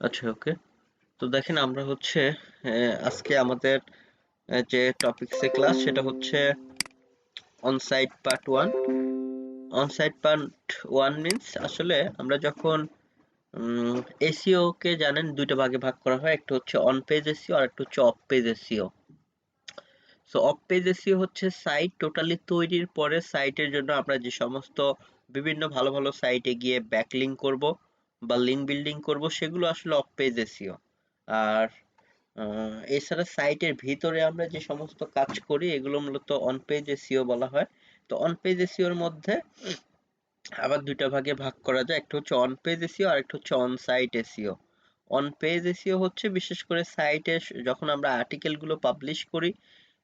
আচ্ছা, ওকে। তো দেখেন আমরা হচ্ছে আজকে আমাদের যে টপিকসে ক্লাস সেটা হচ্ছে onsite part one. Onsite part one means আসলে আমরা যখন এসিও কে জানেন দুইটা ভাগে ভাগ করা হয়, একটা হচ্ছে অন পেজ এসিও আর একটা হচ্ছে of page SEO. So of page SEO হচ্ছে সাইট টোটালি তৈরির পরে সাইটের জন্য আমরা যে সমস্ত বিভিন্ন ভালো ভালো সাইটে গিয়ে ব্যাকলিঙ্ক করব বা লিঙ্ক বিল্ডিং করব, সেগুলো আসলে অফ পেজ এসিও। আর এছাড়া সাইটের ভিতরে আমরা যে সমস্ত কাজ করি এগুলো মূলত অন পেজ এসিও বলা হয়। তো অন পেজ এসিওর মধ্যে আবার দুইটা ভাগে ভাগ করা যায়, একটা হচ্ছে অন পেজ এসিও আর একটা হচ্ছে on site SEO. On page SEO হচ্ছে বিশেষ করে সাইটে যখন আমরা আর্টিকেল গুলো পাবলিশ করি,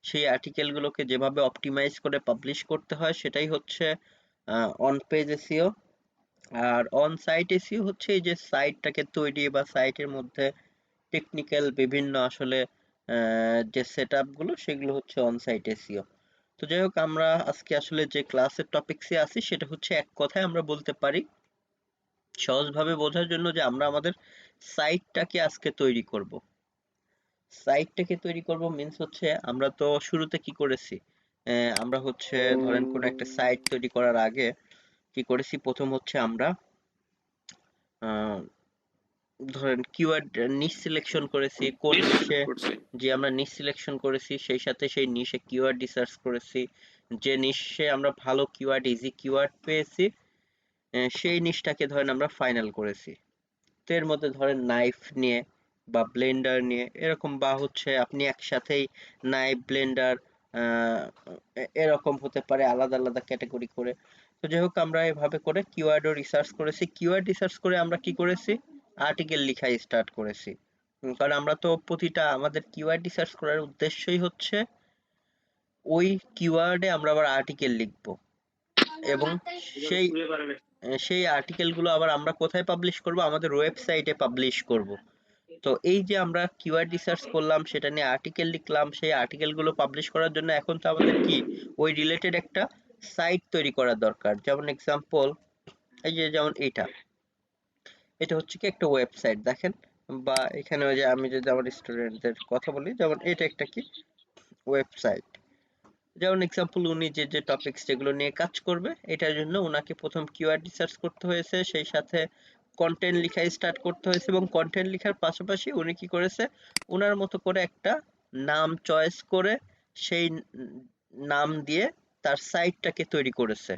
সেই আর্টিকেল গুলোকে যেভাবে অপটিমাইজ করে পাবলিশ করতে হয় সেটাই হচ্ছে অন পেজ এসিও। আর অন সাইট এসিও হচ্ছে এই যে সাইটটাকে তৈরি বা সাইটের মধ্যে টেকনিক্যাল বিভিন্ন আসলে যে সেটআপ গুলো সেগুলো হচ্ছে অন সাইট এসিও। তো যাই হোক, আমরা আজকে আসলে যে ক্লাসের টপিকসে আছি সেটা হচ্ছে এক কথায় আমরা বলতে পারি সহজভাবে বোঝার জন্য যে আমরা আমাদের সাইটটাকে আজকে তৈরি করব। সাইটটাকে তৈরি করব মিন্স হচ্ছে আমরা তো শুরুতে কি করেছি, আমরা হচ্ছে ধরেন কোন একটা সাইট তৈরি করার আগে কি করেছি, প্রথম হচ্ছে আমরা আহ, ধরেন কিওয়ার্ড নিশ সিলেকশন করেছি, কোন নিশ নিশে করছি। যে আমরা নিশ সিলেকশন করেছি সেই সাথে সেই নিশে কিওয়ার্ড রিসার্চ করেছি, যে নিশে আমরা ভালো কিওয়ার্ড ইজি কিওয়ার্ড পেয়েছি সেই নিশটাকে ধরেন আমরা ফাইনাল করেছি। তো এর মধ্যে ধরেন নাইফ নিয়ে বা ব্লেন্ডার নিয়ে এরকম, বা হচ্ছে আপনি একসাথেই নাইফ ব্লেন্ডার এরকম হতে পারে আলাদা আলাদা ক্যাটাগরি করে। তো যাই হোক, আমরা এভাবে করে কিওয়ার্ডও রিসার্চ করেছি, কিওয়ার্ড রিসার্চ করে আমরা কি করেছি, আর্টিকেল লিখা স্টার্ট করেছি। কারণ আমরা তো প্রতিটা আমাদের কিওয়ার্ড রিসার্চ করার উদ্দেশ্যই হচ্ছে ওই কিওয়ার্ডে আমরা আবার আর্টিকেল লিখবো, এবং সেই সেই আর্টিকেল গুলো আবার আমরা কোথায় পাবলিশ করব, আমাদের ওয়েবসাইটে পাবলিশ করব। তো এই যে আমরা কিওয়ার্ড রিসার্চ করলাম, সেটা নিয়ে আর্টিকেল লিখলাম, সেই আর্টিকেল গুলো পাবলিশ করার জন্য এখন তো আমাদের কি ওই রিলেটেড একটা সাইট তৈরি করা দরকার। যেমন এক্সাম্পল, এই যে যেমন এটা এটা হচ্ছে কি একটা ওয়েবসাইট দেখেন, বা এখানে ওই যে আমি যদি আমার স্টুডেন্টদের কথা বলি, যেমন এটা একটা কি ওয়েবসাইট। যেমন এক্সাম্পল, উনি যে যে টপিকস যেগুলো নিয়ে কাজ করবে এটার জন্য ওনাকে প্রথম কিওয়ার্ড রিসার্চ করতে হয়েছে, সেই সাথে কন্টেন্ট লেখা স্টার্ট করতে হয়েছে, এবং কন্টেন্ট লেখার পাশাপাশি উনি কি করেছে, ওনার মতো করে একটা নাম চয়েস করে সেই নাম দিয়ে তার সাইটটাকে তৈরি করেছে।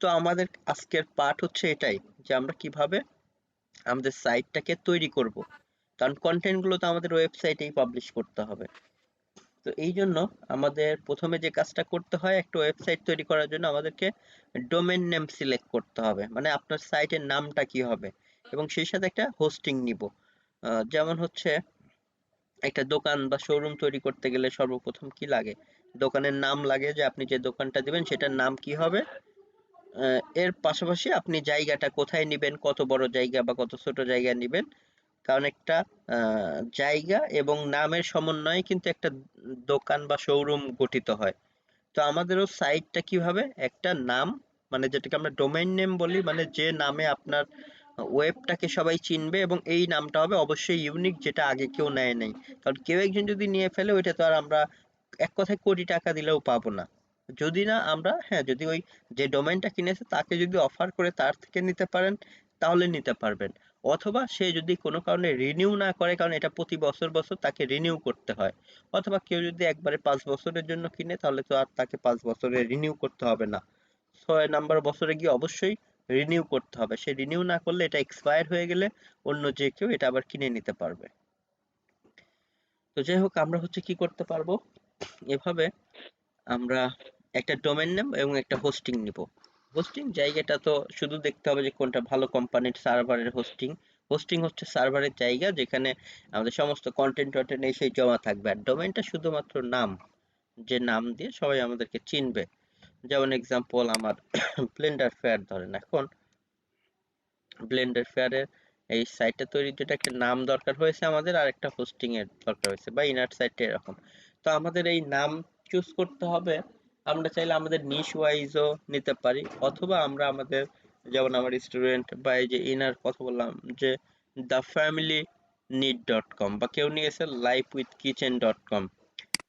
তো আমাদের আজকের পাঠ হচ্ছে এটাই, যে আমরা কিভাবে আমাদের সাইটটাকে তৈরি করব, কারণ কন্টেন্ট গুলো তো আমাদের ওয়েবসাইটেই পাবলিশ করতে হবে। তো এই জন্য আমাদের প্রথমে যে কাজটা করতে হয়, একটা ওয়েবসাইট তৈরি করার জন্য আমাদেরকে ডোমেন নেম সিলেক্ট করতে হবে, মানে আপনার সাইটের নামটা কি হবে, এবং সেই সাথে একটা হোস্টিং নিব। যেমন হচ্ছে একটা দোকান বা শোরুম তৈরি করতে গেলে সর্বপ্রথম কি লাগে, দোকানের নাম লাগে, যে আপনি যে দোকানটা দিবেন সেটার নাম কি হবে। এর পাশাপাশি আপনি জায়গাটা কোথায় নিবেন, কত বড় জায়গা বা কত ছোট জায়গা নিবেন, কারণ একটা জায়গা এবং নামের সমন্বয়ে কিন্তু একটা দোকান বা শোরুম গঠিত হয়। তো আমাদেরও সাইটটা কিভাবে একটা নাম, মানে যেটাকে আমরা ডোমেইন নেম বলি, মানে যে নামে আপনার ওয়েবটাকে সবাই চিনবে, এবং এই নামটা হবে অবশ্যই ইউনিক, যেটা আগে কেউ নেয় নাই। কারণ কেউ একজন যদি নিয়ে ফেলে ওইটা তো আর আমরা এক কথায় কোটি টাকা দিলেও পাবো না। যদি না আমরা, হ্যাঁ, যদি ওই যে ডোমেইনটা কিনেছে তাকে যদি অফার করে তার থেকে নিতে পারেন তাহলে নিতে পারবেন, অথবা সে যদি কোনো কারণে রিনিউ না করে, কারণ এটা প্রতি বছর বছর তাকে রিনিউ করতে হয়, অথবা কেউ যদি একবারে 5 বছরের জন্য কিনে তাহলে তো আর তাকে 5 বছরে রিনিউ করতে হবে না, 6 নাম্বার বছরে গিয়ে অবশ্যই রিনিউ করতে হবে। সে রিনিউ না করলে এটা এক্সপায়ার হয়ে গেলে অন্য যে কেউ এটা আবার কিনে নিতে পারবে। তো যাই হোক, আমরা হচ্ছে কি করতে পারবো, এভাবে আমরা একটা ডোমেন নেম এবং একটা হোস্টিং নিব। হোস্টিং জায়গাটা তো শুধু দেখতে হবে যে কোনটা ভালো কোম্পানির সার্ভারের হোস্টিং। হোস্টিং হচ্ছে সার্ভারের জায়গা যেখানে আমাদের সমস্ত কন্টেন্ট টন্টেন্ট এসে জমা থাকবে, আর ডোমেনটা শুধুমাত্র নাম, যে নাম দিয়ে সবাই আমাদেরকে চিনবে। যেমন এক্সাম্পল আমার ব্লেন্ডার ফেয়ার ধরেন, এখন ব্লেন্ডার ফেয়ারের এই সাইটটা তৈরির জন্য একটা নাম দরকার হয়েছে আমাদের, আর একটা হোস্টিং এর দরকার হয়েছে, বা ইনার সাইটে এরকম। তো আমাদের এই নাম চুজ করতে হবে। আমরা চাইলে আমাদের নিশ ওয়াইজও নিতে পারি, অথবা আমরা আমাদের, যেমন আমার স্টুডেন্ট বা এই যে ইনার কথা বললাম, যে thefamilyneed.com, বা কেউ নিয়েছে lifewithkitchen.com,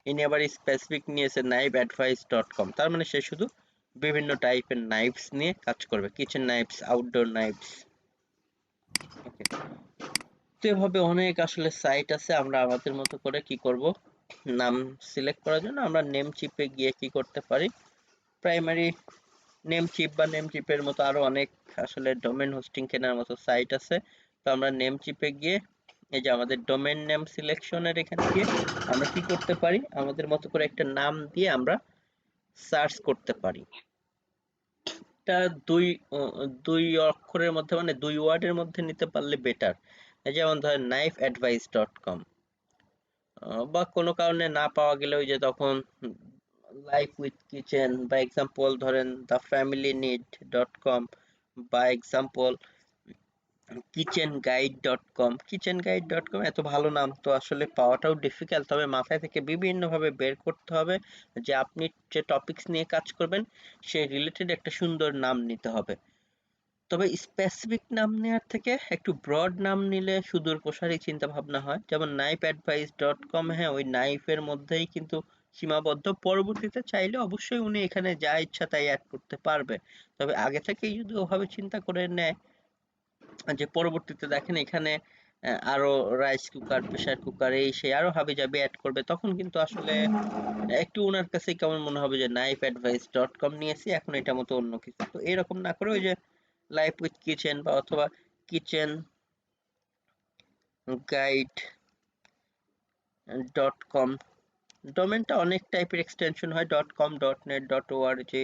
ইনি আবার স্পেসিফিক নিয়েছে kniveadvice.com। তার মানে সে শুধু বিভিন্ন টাইপের নাইফস নিয়ে কাজ করবে, কিচেন নাইফস, আউটডোর নাইফস। ওকে, তো এভাবে অনেক আসলে সাইট আছে। আমরা আমাদের মতো করে কি করব, নাম সিলেক্ট করার জন্য আমরা নেম চিপে গিয়ে কি করতে পারি, প্রাইমারি নেম চিপ বা নেম চিপের মতো আরো অনেক আসলে ডোমেন হোস্টিং কেনার মতো সাইট আছে। তো আমরা নেম চিপে গিয়ে এই যে আমাদের ডোমেন নেম সিলেকশনের এখানে গিয়ে আমরা কি করতে পারি, আমাদের মতো করে একটা নাম দিয়ে আমরা সার্চ করতে পারি। এটা দুই দুই অক্ষরের মধ্যে, মানে দুই ওয়ার্ডের মধ্যে নিতে পারলে বেটার। যেমন ধরেন knifeadvice.com, বা কোনো কারণে না পাওয়া গেলে ওই যে তখন লাইফ উইথ কিচেন, বা এক্সাম্পল ধরেন thefamilyneed.com, বা এক্সাম্পল kitchenguide.com। kitchenguide.com এত ভালো নাম তো আসলে পাওয়াটাও ডিফিকাল্ট, তবে মাথায় থেকে বিভিন্ন ভাবে বের করতে হবে যে আপনি যে টপিকস নিয়ে কাজ করবেন সেই রিলেটেড একটা সুন্দর নাম নিতে হবে। তবে স্পেসিফিক নাম নেওয়ার থেকে একটু ব্রড নাম নিলে সুদূর প্রসারী চিন্তা ভাবনা হয়। যেমন knifeadvice.com, হ্যাঁ ওই নাইফের মধ্যেই কিন্তু সীমাবদ্ধ, পরবর্তীতে চাইলে অবশ্যই উনি এখানে যা ইচ্ছা তাই অ্যাড করতে পারবে। তবে আগে থেকেই যদি ওভাবে চিন্তা করে নেয় যে পরবর্তীতে দেখেন এখানে আরো রাইস কুকার, প্রেসার কুকার, এই সেই আরো হাবিজাবি অ্যাড করবে, তখন কিন্তু আসলে একটু ওনার কাছে কেমন মনে হবে যে knifeadvice.com নিয়েছি, এখন এটা মতো অন্য কিছু। তো এরকম না করে ওই যে লাইফ উইথ কিচেন বা অথবা কিচেন গাইড ডট কম, ডোমেনটা অনেক টাইপের এক্সটেনশন হয়, dot com, dot net, dot ORG,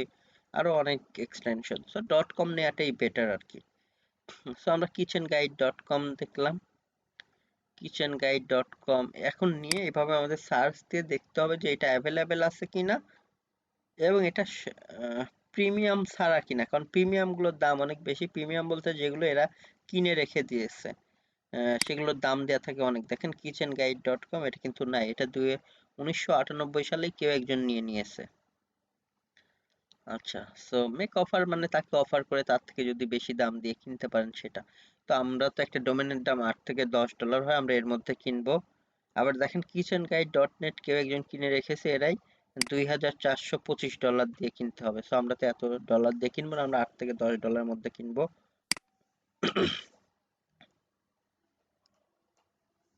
আরো অনেক এক্সটেনশন। সো ডট কম নেওয়াটাই বেটার আর কি। সো আমরা কিচেন গাইড ডট কম দেখলাম, কিচেন গাইড ডট কম এখন নিয়ে এভাবে আমাদের সার্চ দিয়ে দেখতে হবে যে এটা অ্যাভেলেবেল আছে কিনা, এবং এটা প্রিমিয়াম ছাড়া কিনা, কারণ প্রিমিয়াম গুলোর দাম অনেক বেশি। প্রিমিয়াম বলতে যেগুলো এরা কিনে রেখে দিয়েছে, সেগুলোর দাম দেয়া থাকে অনেক। দেখেন কিচেন গাইড ডট কম, এটা কিন্তু নাই, এটা 1998 সালে কেউ একজন নিয়ে নিয়েছে। আচ্ছা, সো মেক অফার মানে তাকে অফার করে তার থেকে যদি বেশি দাম দিয়ে কিনতে পারেন সেটা। তো আমরা তো একটা ডোমেনের দাম $8 থেকে $10 হয়, আমরা এর মধ্যে কিনবো। আবার দেখেন কিচেন গাইড ডট নেট কেউ একজন কিনে রেখেছে, এরাই $2425 দিয়ে কিনতে হবে। সো আমরা তো এত ডলার দিয়ে কিনবো না, আমরা $8 থেকে $10 মধ্যে কিনবো।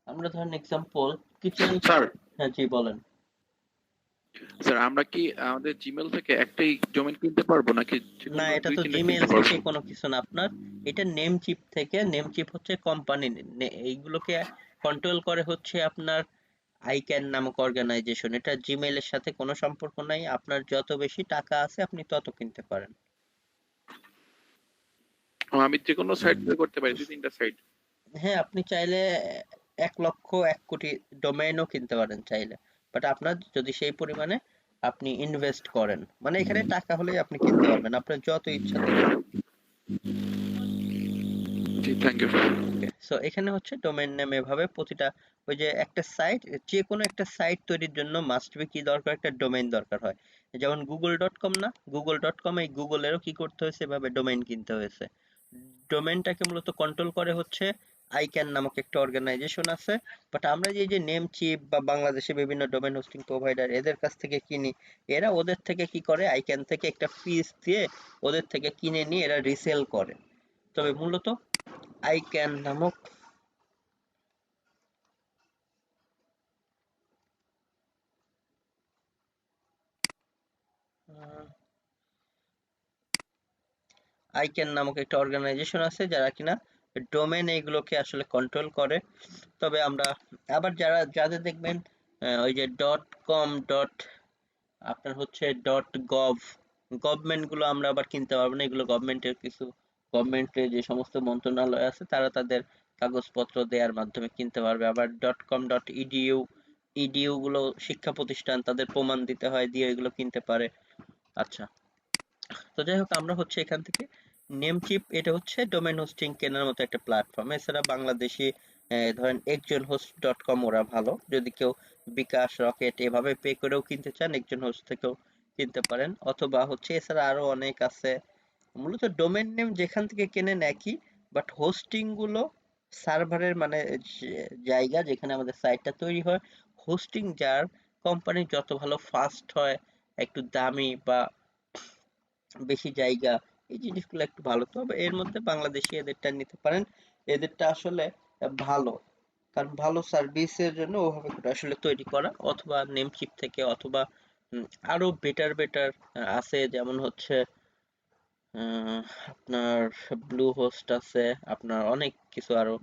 আমরা ধরেন এক্সাম্পল কিচেন, স্যার হ্যাঁ জি বলেন। স্যার আমরা কি আমাদের জিমেল থেকে একটাই ডোমেন কিনতে পারবো নাকি না, যেকোনো এটা দুই তো তিনটা জিমেইল কিনতে থেকে পারবো? কোনো কিছু না আপনার, এটা নেম চিপ থেকে। নেম চিপ হচ্ছে কোম্পানি, এইগুলোকে কন্ট্রোল করে হচ্ছে আপনার আইক্যান নামক অর্গানাইজেশন। এটা জিমেইলের সাথে কোনো সম্পর্ক নাই, আপনার যত বেশি টাকা আছে আপনি তত কিনতে পারেন। আমি যে কোনো সাইট থেকে করতে পারি, দুই তিনটা সাইট? হ্যাঁ, আপনি চাইলে 1 লক্ষ 1 কোটি ডোমেইনও কিনতে পারেন চাইলে, বাট আপনার যদি সেই পরিমাণে আপনি ইনভেস্ট করেন, মানে এখানে টাকা হলেই আপনি কিনতে পারবেন, আপনার যত ইচ্ছা দিবেন। জি, থ্যাংক ইউ। ওকে, সো এখানে হচ্ছে ডোমেইন নেম এভাবে প্রতিটা, ওই যে একটা সাইট, যে কোনো একটা সাইট তৈরির জন্য মাস্ট বি কি দরকার, একটা ডোমেইন দরকার হয়। যেমন google.com না, google.com, এই গুগলেরও কি করতে হয়েছে, এভাবে ডোমেইন কিনতে হয়েছে। ডোমেইনটাকে মূলত কন্ট্রোল করে হচ্ছে আইক্যান নামক একটা অর্গানাইজেশন আছে। বাট আমরা যে নেম চিপ বা বাংলাদেশে বিভিন্ন ডোমেইন হোস্টিং প্রোভাইডার এদের কাছ থেকে কিনি, এরা ওদের থেকে কি করে, আইক্যান থেকে একটা ফিস দিয়ে ওদের থেকে কিনে নিয়ে এরা রিসেল করে। তবে মূলত আইক্যান নামক আইক্যান নামক একটা অর্গানাইজেশন আছে যারা কিনা ডোমেন এইগুলোকে আসলে কন্ট্রোল করে। তবে আমরা আবার যাদের দেখবেন ওই যে ডট কম ডট আপনার হচ্ছে ডট গভ, গভর্নমেন্ট গুলো আমরা আবার কিনতে পারবো না, এগুলো গভর্নমেন্টের কিছু, গভর্নমেন্টের যে সমস্ত মন্ত্রণালয় আছে তারা তাদের কাগজপত্র দেওয়ার মাধ্যমে কিনতে পারবে। আবার dot com dot edu, edu গুলো শিক্ষা প্রতিষ্ঠান, তাদের প্রমাণ দিতে হয়, দিয়ে এগুলো কিনতে পারে। আচ্ছা, তো যাই হোক আমরা হচ্ছে এখান থেকে নেমচিপ, এটা হচ্ছে ডোমেন হোস্টিং কেনার মতো একটা প্ল্যাটফর্ম। এছাড়া বাংলাদেশি ধরেন একজন হোস্ট ডট কম, ওরা ভালো, যদি কেউ বিকাশ, রকেট এভাবে পে করেও কিনতে চান একজন হোস্ট থেকেও কিনতে পারেন। অথবা হচ্ছে এছাড়া আরো অনেক আছে, মূলত ডোমেন নেম যেখান থেকে কেনেন একই, বাট হোস্টিং গুলো সার্ভারের মানে জায়গা যেখানে আমাদের সাইটটা তৈরি হয়। হোস্টিং যার কোম্পানি যত ভালো ফাস্ট হয়, একটু দামি বা বেশি জায়গা, এই জিনিসগুলো একটু ভালো। তবে এর মধ্যে বাংলাদেশি এদেরটা নিতে পারেন, এদেরটা আসলে ভালো, কারণ ভালো সার্ভিসের জন্য ওভাবে করে আসলে তৈরি করা, অথবা নেমচিপ থেকে, অথবা আরো বেটার বেটার আছে, যেমন হচ্ছে আহ, আপনার ব্লু হোস্ট আছে, আপনার অনেক কিছু আরো,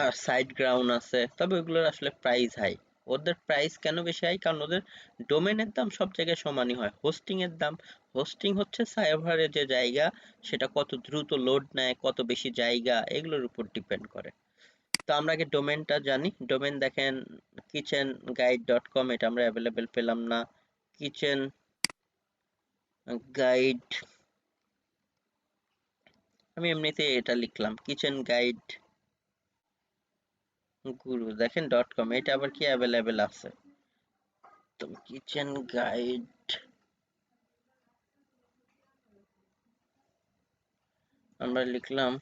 আর সাইড গ্রাউন্ড আছে। তবে ওগুলোর আসলে প্রাইস হাই। ওদের প্রাইস কেন বেশি হাই? কারণ ওদের ডোমেনের দাম সব জায়গায় সমানই হয়। হোস্টিং এর দাম, হোস্টিং হচ্ছে সার্ভারের যে জায়গা, সেটা কত দ্রুত লোড নেয়, কত বেশি জায়গা, এগুলোর উপর ডিপেন্ড করে। তো আমরা আগে ডোমেনটা জানি। ডোমেন দেখেন kitchenguide.com, এটা আমরা অ্যাভেলেবেল পেলাম না। কিচেন গাইড, আমি এমনিতে এটা লিখলাম কিচেন গাইড গুরু, দেখেন .com, এটা আবার কি অ্যাভেলেবেল আছে। তো কিচেন গাইড আমরা লিখলাম,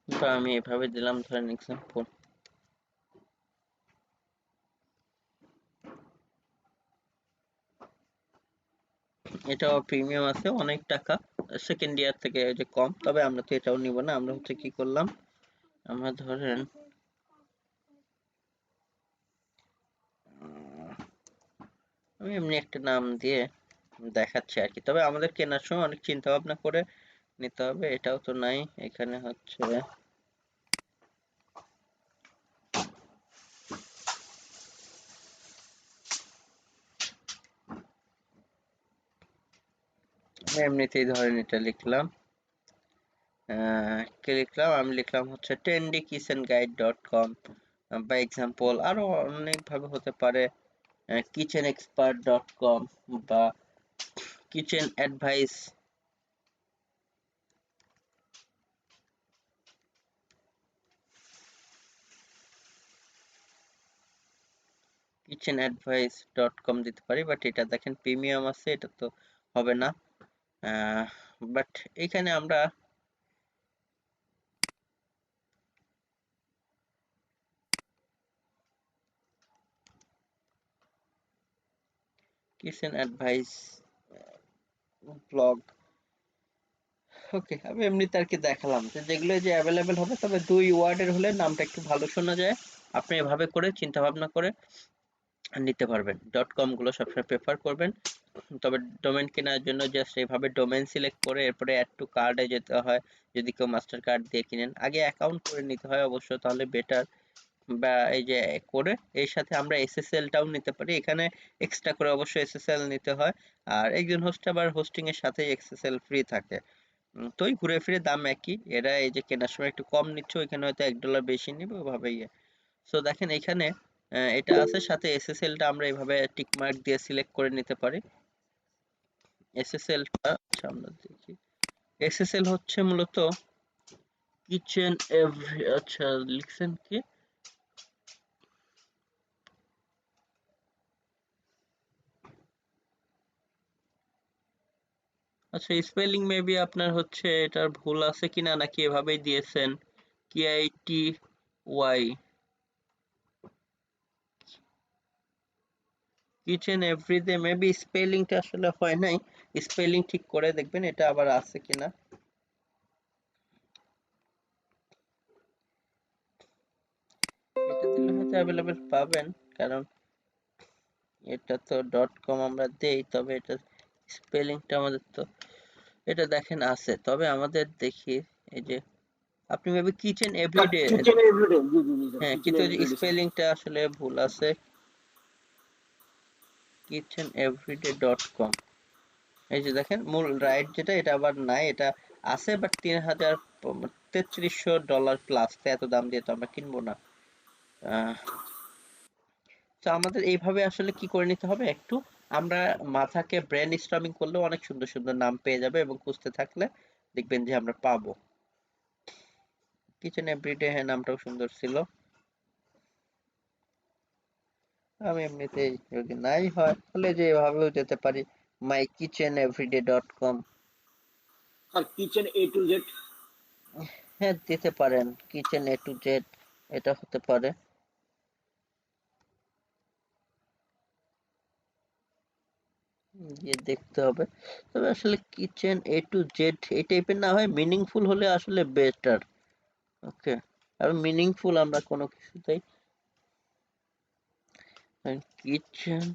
বা আমি এভাবে দিলাম ধরেন এক্সাম্পল। এটাও প্রিমিয়াম আছে অনেক টাকা, সেকেন্ড ইয়ার থেকে যে কম। তবে আমরা তো এটাও নিব না, আমরা হচ্ছে কি করলাম, আমরা ধরেন আমি এমনি একটা নাম দিয়ে দেখাচ্ছি আর কি। তবে আমাদের কেনার সময় অনেক চিন্তা ভাবনা করে নিতে হবে, এটাও তো নাই এখানে হচ্ছে। আমি এমনিতেই ধরেন এটা লিখলাম, কি লিখলাম, আমি লিখলাম হচ্ছে trendykitchenguide.com বা এক্সাম্পল, আরো অনেক ভাবে হতে পারে, kitchenexpert.com বা কিচেন অ্যাডভাইস, kitchenadvice.com দিতে পারি। বাট এটা দেখেন প্রিমিয়াম আছে, এটা তো হবে না। বাট এখানে আমরা কিচেন অ্যাডভাইস ব্লগ, ওকে, আমি এমনিতে আর কি দেখালাম যে যেগুলো যে অ্যাভেলেবেল হবে, তবে 2 ওয়ার্ডের হলে নামটা একটু ভালো শোনা যায়। আপনি এভাবে করে চিন্তা ভাবনা করে নিতে পারবেন। .com গুলো সবসময় প্রেফার করবেন। তবে ডোমেন কেনার জন্য জাস্ট এইভাবে ডোমেন সিলেক্ট করে এরপরে অ্যাড টু কার্ডে যেতে হয়। যদি কেউ মাস্টার কার্ড দিয়ে কিনেন, আগে অ্যাকাউন্ট করে নিতে হয় অবশ্য, তাহলে বেটার। বা এই যে করে এর সাথে আমরা এসএসএল-টাও নিতে পারি। এখানে এক্সট্রা করে অবশ্য এসএসএল নিতে হয়। আর একজন হোস্ট আবার হোস্টিং এর সাথে এসএসএল ফ্রি থাকে। তো ওই ঘুরে ফিরে দাম একই। এরা এই যে কেনার সময় একটু কম নিচ্ছে, ওইখানে হয়তো $1 বেশি নিবে, ওভাবেই। সো দেখেন এখানে এটা আছে, সাথে এসএসএল-টা আমরা এভাবে টিক মার্ক দিয়ে সিলেক্ট করে নিতে পারি। এসএসএল-টা আচ্ছা আমরা দেখি। এসএসএল হচ্ছে মূলত কিচেন এভরি, আচ্ছা লিখছেন কি, আচ্ছা স্পেলিং মেবি আপনার হচ্ছে এটার ভুল আছে কিনা, নাকি এভাবেই দিয়েছেন KITY, কিচেন এভরিডে, মেবি স্পেলিংটা আসলে হয় নাই। স্পেলিং ঠিক করে দেখবেন এটা আবার আছে কিনা। এটা দিলে হয়তো অ্যাভেলেবেল পাবেন, কারণ এটা তো .com আমরা দেই, তবে এটা স্পেলিংটা আমাদের তো, এটা দেখেন আছে, তবে আমাদের দেখি এই যে আপনি maybe kitchen everyday, kitchen everyday, জি জি জি স্যার, হ্যাঁ, কিচেন কিন্তু এভরিডে স্যার। স্পেলিংটা আসলে ভুল আছে। kitcheneveryday.com, এই যে দেখেন মূল রাইট যেটা, এটা আবার নাই, এটা আছে বাট $3300 প্লাস, তো এত দাম দিয়ে তো আমরা কিনবো না। তো আমাদের এইভাবে আসলে কি করে নিতে হবে একটু, আমরা মাথাকে ব্রেন স্টর্মিং করলেও অনেক সুন্দর সুন্দর নাম পেয়ে যাবে, এবং খুঁজতে থাকলে দেখবেন যে আমরা পাবো। কিচেন এভরিডে, হ্যাঁ নামটাও সুন্দর ছিল। আমি এমনিতেই যদি নাই হয় তাহলে যে এভাবেও যেতে পারি, mykitcheneveryday.com। R kitchen A to Z. হ্যাঁ দিতে পারেন, কিচেন এ টু জেড, এটা হতে পারে। গিয়ে দেখতে হবে। তবে আসলে কিচেন এ টু জেড এই টাইপের না হয় মিনিংফুল হলে আসলে বেটার। ওকে, আর মিনিংফুল আমরা কোনো কিছুতেই kitchen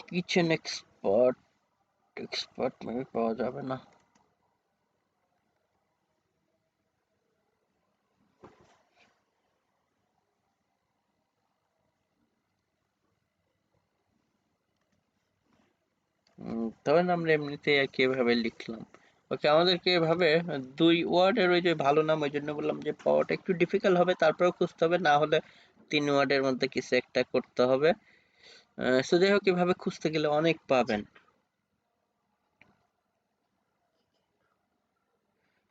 kitchen expert expert maybe পাওয়া যাবে না। ধরেন আমরা এমনিতে আর কি এভাবে লিখলাম। ওকে, আমাদেরকে এভাবে 2 ওয়ার্ডের ওই যে ভালো নাম, ওই জন্য বললাম যে পাওয়াটা একটু ডিফিকাল্ট হবে, তারপরেও খুঁজতে হবে, না হলে 3 ওয়ার্ডের মধ্যে কিছু একটা করতে হবে। সো যাই হোক, এভাবে খুঁজতে গেলে অনেক পাবেন।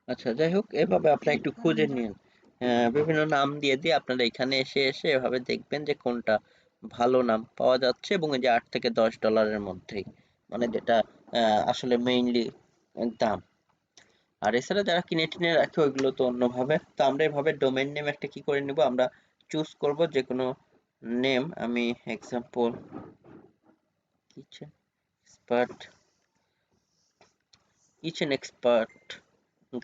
আচ্ছা যাই হোক, এভাবে আপনারা একটু খুঁজে নিন। বিভিন্ন নাম দিয়ে দিয়ে আপনারা এখানে এসে এসে এভাবে দেখবেন যে কোনটা ভালো নাম পাওয়া যাচ্ছে, এবং এই যে $8 থেকে $10 মধ্যেই, মানে যেটা আসলে মেইনলি দাম। আর এছাড়া যারা কিনে টিনে রাখে ওইগুলো তো অন্যভাবে। তো আমরা এভাবে ডোমেইন নেম একটা কি করে নিব, আমরা চুজ করব যে কোনো নেম। আমি এক্সাম্পল কিচেন এক্সপার্ট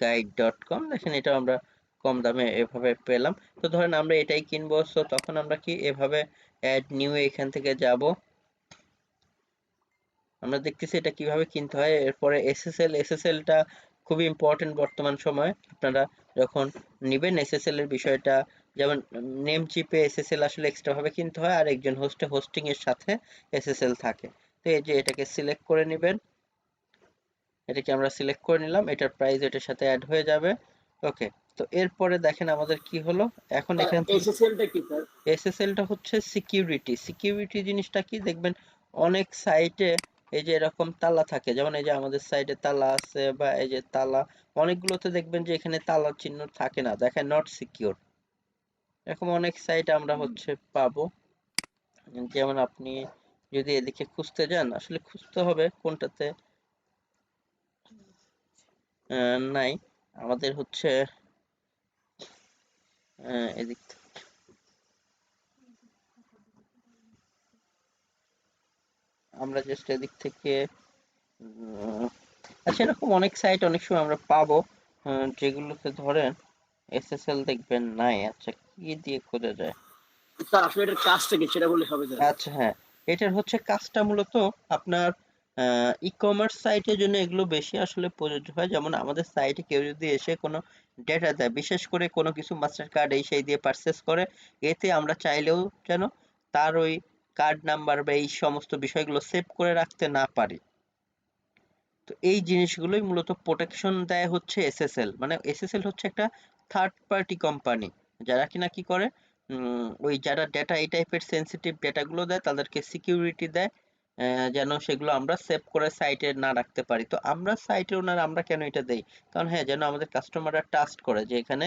গাইড.com, দেখেন এটা আমরা কম দামে এভাবে পেলাম। তো ধরেন আমরা এটাই কিনবো, সো তখন আমরা কি এভাবে অ্যাড নিউ এখান থেকে যাব, আমরা দেখতেছি এটা কিভাবে কিনতে হয়। এরপরে এসএসএলটা খুবই ইম্পর্টেন্ট বর্তমান সময়ে। আপনারা যখন নিবেন এসএসএল এর বিষয়টা, যেমন নেম চিপে এসএসএল আসলে এক্সট্রা ভাবে কিনতে হয়, আর একজন হোস্টিং এর সাথে এসএসএল থাকে। তো এই যে এটাকে সিলেক্ট করে নেবেন, এটাকে আমরা সিলেক্ট করে নিলাম, এটার প্রাইস এটার সাথে অ্যাড হয়ে যাবে। ওকে, তো এরপরে দেখেন আমাদের কি হলো, এখন স্যার এখান থেকে এসএসএলটা কি স্যার? এসএসএলটা হচ্ছে সিকিউরিটি। সিকিউরিটি জিনিসটা কি দেখবেন, অনেক সাইটে এই যে এরকম তালা থাকে, যেমন এই যে আমাদের সাইটে তালা আছে, বা এই যে তালা, অনেকগুলোতে দেখবেন যে এখানে তালার চিহ্ন থাকে না, দেখায় নট সিকিউর। এরকম অনেক সাইট আমরা হচ্ছে পাবো। যেমন আপনি যদি এদিকে খুঁজতে যান, আসলে খুঁজতে হবে কোনটাতে নাই, আমাদের হচ্ছে এদিক আমরা জাস্ট এদিক থেকে আচ্ছা, এরকম অনেক সাইট অনেক সময় আমরা পাবো যেগুলোতে ধরেন এসএসএল দেখবেন নাই। আচ্ছা, কি দিয়ে খোঁজা যায়? স্যার আসলে এটার কাজটা কি সেটা বললে হবে স্যার। আচ্ছা হ্যাঁ, এটার হচ্ছে কাজটা মূলত আপনার ই কমার্স সাইটের জন্য এগুলো বেশি আসলে প্রযোজ্য হয়। যেমন আমাদের সাইটে কেউ যদি এসে কোনো ডেটা দেয়, বিশেষ করে কোনো কিছু মাস্টার কার্ড এই সেই দিয়ে পারচেস করে, এতে আমরা চাইলেও যেন তার ওই কার্ড নাম্বার বা এই সমস্ত বিষয়গুলো সেভ করে রাখতে না পারি। তো এই জিনিসগুলোই মূলত প্রোটেকশন দেয় হচ্ছে এসএসএল। মানে এসএসএল হচ্ছে একটা থার্ড পার্টি কোম্পানি, যারা কিনা কি করে, ওই যারা ডেটা এই টাইপের সেনসিটিভ ডেটাগুলো দেয় তাদেরকে সিকিউরিটি দেয়, যেন সেগুলো আমরা সেভ করে সাইটে না রাখতে পারি। তো আমরা সাইটের ওনার আমরা কেন এটা দেই, কারণ হ্যাঁ যেন আমাদের কাস্টমাররা ট্রাস্ট করে যে এখানে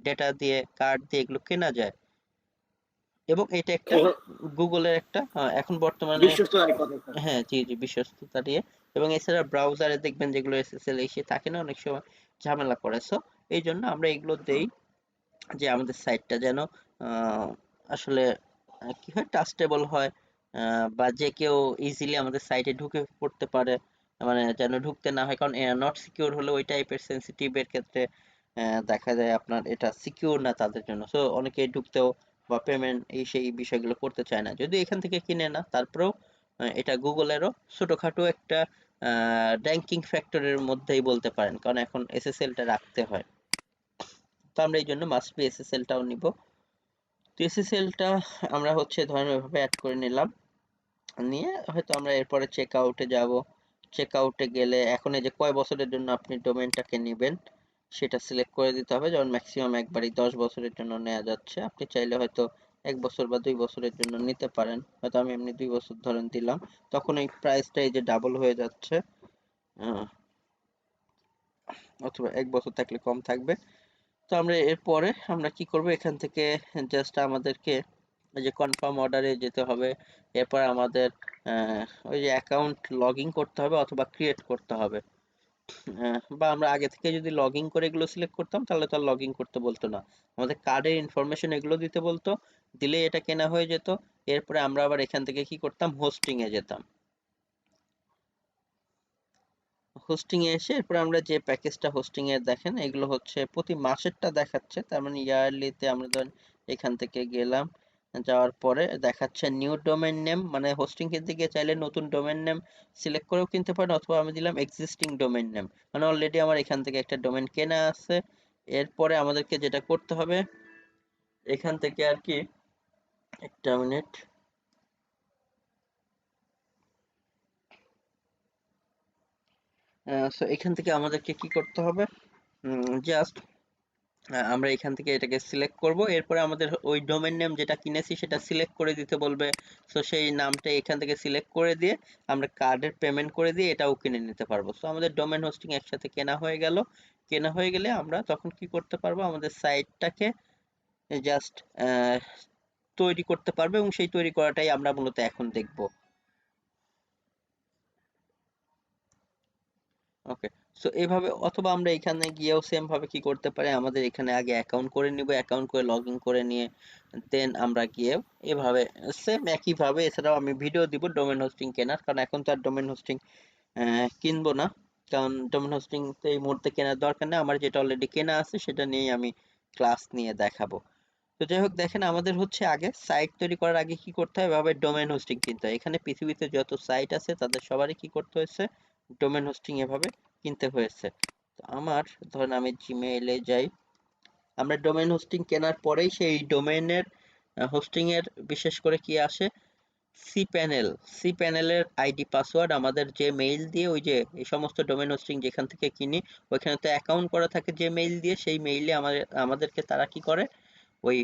ডেটা দিয়ে কার্ড দিয়ে এগুলো কেনা যায়। এবং এটা একটা এ- গুগলের একটা এখন বর্তমানে, বিশ্বস্ত এক কথা স্যার। হ্যাঁ জি জি, বিশ্বস্ততা দিয়ে। এবং এছাড়া ব্রাউজারে দেখবেন যেগুলো এসএসএল এসে থাকে না, অনেক সময় ঝামেলা করে। সো এই জন্য আমরা এগুলো দেই, যে আমাদের সাইটটা যেন আহ, আসলে কি হয়, ট্রাস্টেবল হয়, বা যে কেউ ইজিলি আমাদের সাইটে ঢুকে পড়তে পারে, মানে যেন ঢুকতে না হয়। কারণ নট সিকিউর হলে ওই টাইপের সেন্সিটিভ এর ক্ষেত্রে দেখা যায় আপনার এটা সিকিউর না তাদের জন্য, সো অনেকে ঢুকতেও বা পেমেন্ট এই সেই বিষয়গুলো করতে চায় না, যদি এখান থেকে কিনে না, তারপরেও এটা গুগলেরও ছোটখাটো একটা র্যাঙ্কিং ফ্যাক্টরের মধ্যেই বলতে পারেন, কারণ এখন এসএসএলটা রাখতে হয়। তো আমরা এই জন্য মাস্ট বি এসএসএলটাও নিব। তো এসএসএলটা আমরা হচ্ছে ধরেন ওইভাবে অ্যাড করে নিলাম, নিয়ে হয়তো আমরা এরপরে চেক আউটে যাব। চেক আউটে গেলে এখন এই যে কয় বছরের জন্য আপনি ডোমেনটাকে নেবেন সেটা সিলেক্ট করে দিতে হবে। যেমন ম্যাক্সিমাম একবারই 10 বছরের জন্য নেওয়া যাচ্ছে, আপনি চাইলে হয়তো 1 বছর বা 2 বছরের জন্য নিতে পারেন। হয়তো আমি এমনি 2 বছর ধরেন দিলাম, তখন এই প্রাইসটা এই যে ডাবল হয়ে যাচ্ছে। আহ, অথবা 1 বছর থাকলে কম থাকবে। তো আমরা এরপরে আমরা কি করব, এখান থেকে জাস্ট আমাদেরকে ওই যে কনফার্ম অর্ডারে যেতে হবে। এরপর আমাদের ওই যে অ্যাকাউন্ট লগ ইন করতে হবে অথবা ক্রিয়েট করতে হবে। বা আমরা আগে থেকে যদি লগ ইন করে এগুলো সিলেক্ট করতাম তাহলে তো আর লগ ইন করতে বলতো না, আমাদের কার্ডের ইনফরমেশন এগুলো দিতে বলতো, দিলেই এটা কেনা হয়ে যেত। এরপরে আমরা আবার এখান থেকে কি করতাম, হোস্টিং এ যেতাম। হোস্টিং এ এসে এরপর আমরা যে প্যাকেজটা হোস্টিং এর দেখেন এগুলো হচ্ছে প্রতি মাসেরটা দেখাচ্ছে, তার মানে ইয়ারলিতে আমরা ধরেন এখান থেকে গেলাম, যাওয়ার পরে দেখাচ্ছে নিউ ডোমেইন নেম, মানে হোস্টিং কিনতে গিয়ে চাইলে নতুন ডোমেইন নেম সিলেক্ট করেও কিনতে পারেন, অথবা আমি দিলাম এক্সিস্টিং ডোমেইন নেম, মানে অলরেডি আমার এখান থেকে একটা ডোমেইন কেনা আছে। এরপরে আমাদেরকে যেটা করতে হবে এখান থেকে আর কি, একটা মিনিট, সো এখান থেকে আমাদেরকে কি করতে হবে, জাস্ট আমরা এখান থেকে এটাকে সিলেক্ট করব। এরপরে আমাদের ওই ডোমেইন নেম যেটা কিনেছি সেটা সিলেক্ট করে দিতে বলবে। সো সেই নামটা এখান থেকে সিলেক্ট করে দিয়ে আমরা কার্ডের পেমেন্ট করে দিয়ে এটাও কিনে নিতে পারবো। সো আমাদের ডোমেইন হোস্টিং একসাথে কেনা হয়ে গেল। কেনা হয়ে গেলে আমরা তখন কি করতে পারবো, আমাদের সাইটটাকে জাস্ট তৈরি করতে পারবো, এবং সেই তৈরি করাটাই আমরা মূলত এখন দেখব। ওকে, সো এইভাবে, অথবা আমরা এখানে গিয়েও সেম ভাবে কি করতে পারি, আমাদের এখানে আগে অ্যাকাউন্ট করে নিব, অ্যাকাউন্ট করে লগ ইন করে নিয়ে দেন আমরা গিয়ে এভাবে সেম একইভাবে, এছাড়াও আমি ভিডিও দিব ডোমেন হোস্টিং কেনার, কারণ এখন তো আর ডোমেন হোস্টিং কিনবো না, কারণ ডোমেন হোস্টিং তো এই মুহূর্তে কেনার দরকার নেই, আমার যেটা অলরেডি কেনা আছে সেটা নিয়েই আমি ক্লাস নিয়ে দেখাবো। তো যাই হোক, দেখেন আমাদের হচ্ছে আগে সাইট তৈরি করার আগে কি করতে হয়, এভাবে ডোমেন হোস্টিং কিনতে হয়। এখানে পৃথিবীতে যত সাইট আছে তাদের সবারই কি করতে হয়েছে, ডোমেন হোস্টিং এভাবে কিনতে হয়েছে। তো আমার ধরেন আমি জিমেইলে যাই, আমরা ডোমেন হোস্টিং কেনার পরেই সেই ডোমেইনের হোস্টিং এর বিশেষ করে কি আসে, সি প্যানেল, সি প্যানেলের আইডি পাসওয়ার্ড আমাদের যে মেইল দিয়ে, ওই যে এই সমস্ত ডোমেন হোস্টিং যেখান থেকে কিনি ওইখানে তো অ্যাকাউন্ট করা থাকে যে মেইল দিয়ে, সেই মেইলে আমাদেরকে তারা কি করে, ওই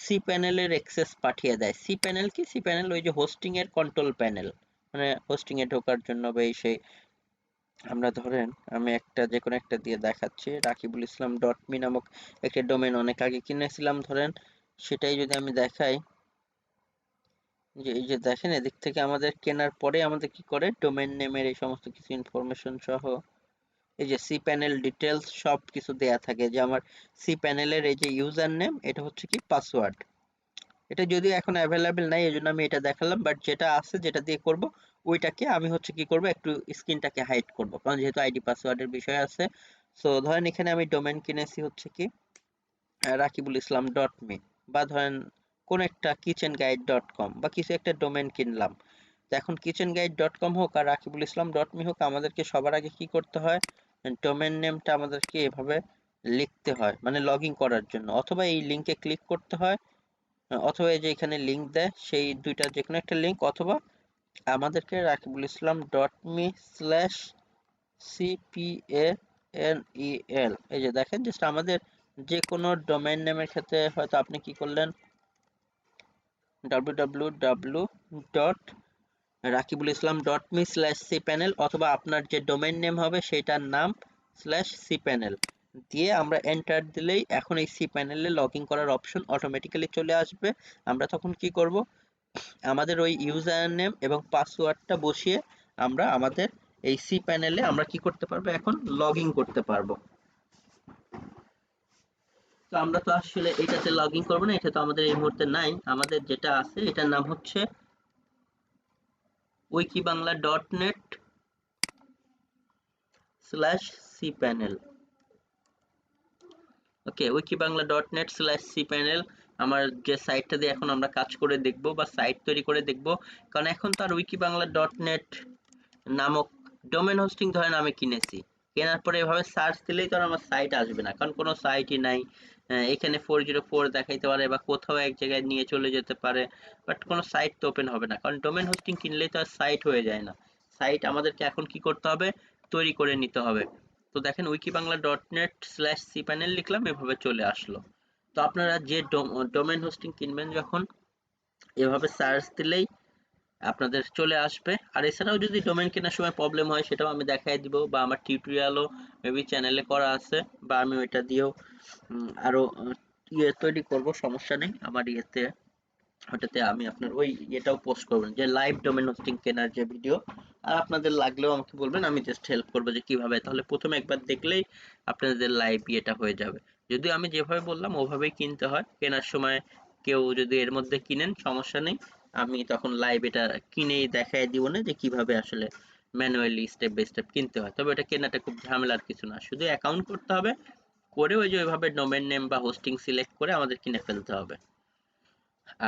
সি প্যানেলের অ্যাক্সেস পাঠিয়ে দেয়। সি প্যানেল কি, সি প্যানেল ওই যে হোস্টিং এর কন্ট্রোল প্যানেল, মানে হোস্টিং এ ঢোকার জন্য বা এই সেই। আমরা ধরেন আমি একটা যে কোনো একটা দিয়ে দেখাচ্ছি, রাকিবুল ইসলাম ডট মি নামক একটা ডোমেন অনেক আগে কিনেছিলাম ধরেন, সেটাই যদি আমি দেখাই, যে এই যে দেখেন এদিক থেকে আমাদের কেনার পরে আমাদের কি করে, ডোমেন নেমের এই সমস্ত কিছু ইনফরমেশন সহ এই যে সি প্যানেল ডিটেলস সব কিছু দেয়া থাকে, যে আমার সি প্যানেলের এই যে ইউজার নেম, এটা হচ্ছে কি পাসওয়ার্ড। এটা যদিও এখন অ্যাভেলেবেল নাই, এই জন্য আমি এটা দেখালাম, বাট যেটা আছে যেটা দিয়ে করব ওইটাকে আমি হচ্ছে কি করব, একটু স্ক্রিনটাকে হাইড করব, কারণ যেহেতু আইডি পাসওয়ার্ডের বিষয় আছে। সো ধরেন এখানে আমি ডোমেন কিনেছি হচ্ছে কি রাকিবুল ইসলাম ডট মি, বা ধরেন কোন একটা কিচেন গাইড ডট কম, বা কিছু একটা ডোমেন কিনলাম। তো এখন কিচেন গাইড ডট কম হোক আর রাকিবুল ইসলাম ডট মি হোক, আমাদেরকে সবার আগে কি করতে হয়, ডোমেন নেমটা আমাদেরকে এভাবে লিখতে হয়, মানে লগ ইন করার জন্য, অথবা এই লিঙ্কে ক্লিক করতে হয়, অথবা এই যে এখানে লিঙ্ক দেয় সেই দুইটা যে কোনো একটা লিঙ্ক, অথবা আমাদেরকে রাকিবুল ইসলাম ডট মি স্ল্যাশ CPANEL, এই যে দেখেন জাস্ট আমাদের যে কোনো ডোমেইন নেমের ক্ষেত্রে হয়তো আপনি কি করলেন www.rakibul-islam.me/cpanel, অথবা আপনার যে ডোমেইন নেম হবে সেটার নাম /cpanel দিয়ে আমরা এন্টার দিলেই এখন এই সি প্যানেলে লগ ইন করার অপশন অটোমেটিক্যালি চলে আসবে। আমরা তখন কি করব, আমাদের ওই ইউজার নেম এবং পাসওয়ার্ডটা বসিয়ে আমরা আমাদের এই সি প্যানেলে আমরা কি করতে পারবো, এখন লগ ইন করতে পারবো। তো আমরা তো আসলে এটাতে লগ ইন করবো না, এটা তো আমাদের এই মুহূর্তে নাই, আমাদের যেটা আছে এটার নাম হচ্ছে wikibangla.net/cpanel। ওকে, wikibangla.net/cpanel আমার যে সাইটটা দিয়ে এখন আমরা কাজ করে দেখব বা সাইট তৈরি করে দেখব, কারণ এখন তো আর wikibangla.net নামক ডোমেন হোস্টিং ধরেন আমি কিনেছি, কেনার পরে এভাবে সার্চ দিলেই তো আর আমার সাইট আসবে না, কারণ কোনো সাইটই নাই। এখানে 404 দেখাইতে পারে বা কোথাও এক জায়গায় নিয়ে চলে যেতে পারে, বাট কোনো সাইট তো ওপেন হবে না, কারণ ডোমেন হোস্টিং কিনলেই তো আর সাইট হয়ে যায় না। সাইট আমাদেরকে এখন কি করতে হবে, তৈরি করে নিতে হবে। তো দেখেন wikibangla.net/cpanel লিখলাম, এভাবে চলে আসলো। তো আপনারা যে ডোমেন হোস্টিং কিনবেন যখন এভাবে সার্চ দিলেই আপনাদের চলে আসবে। আর এছাড়াও যদি ডোমেন কেনার সময় প্রবলেম হয় সেটাও আমি দেখাই দিব, বা আমার টিউটোরিয়ালও মেবি চ্যানেলে করা আছে, বা আমি ওইটা দিয়েও আরো ইয়ে তৈরি করব, সমস্যা নেই। আমার ইয়েতে ওটাতে আমি আপনার ওই এটাও পোস্ট করবেন যে লাইভ ডোমেন হোস্টিং কেনার যে ভিডিও। আর আপনাদের লাগলেও আমাকে বলবেন, আমি জাস্ট হেল্প করবো যে কিভাবে। তাহলে প্রথমে একবার দেখলেই আপনাদের লাইভ ইয়েটা হয়ে যাবে। যদিও আমি যেভাবে বললাম ওভাবেই কিনতে হয়। কেনার সময় কেউ যদি এর মধ্যে কিনেন সমস্যা নেই, আমি তখন লাইভ এটা কিনেই দেখাই দিব না যে কিভাবে আসলে ম্যানুয়ালি স্টেপ বাই স্টেপ কিনতে হয়। তবে এটা কেনাটা খুব ঝামেলার কিছু না, শুধু অ্যাকাউন্ট করতে হবে, করে ওই যে ওইভাবে ডোমেন নেম বা হোস্টিং সিলেক্ট করে আমাদের কিনে ফেলতে হবে।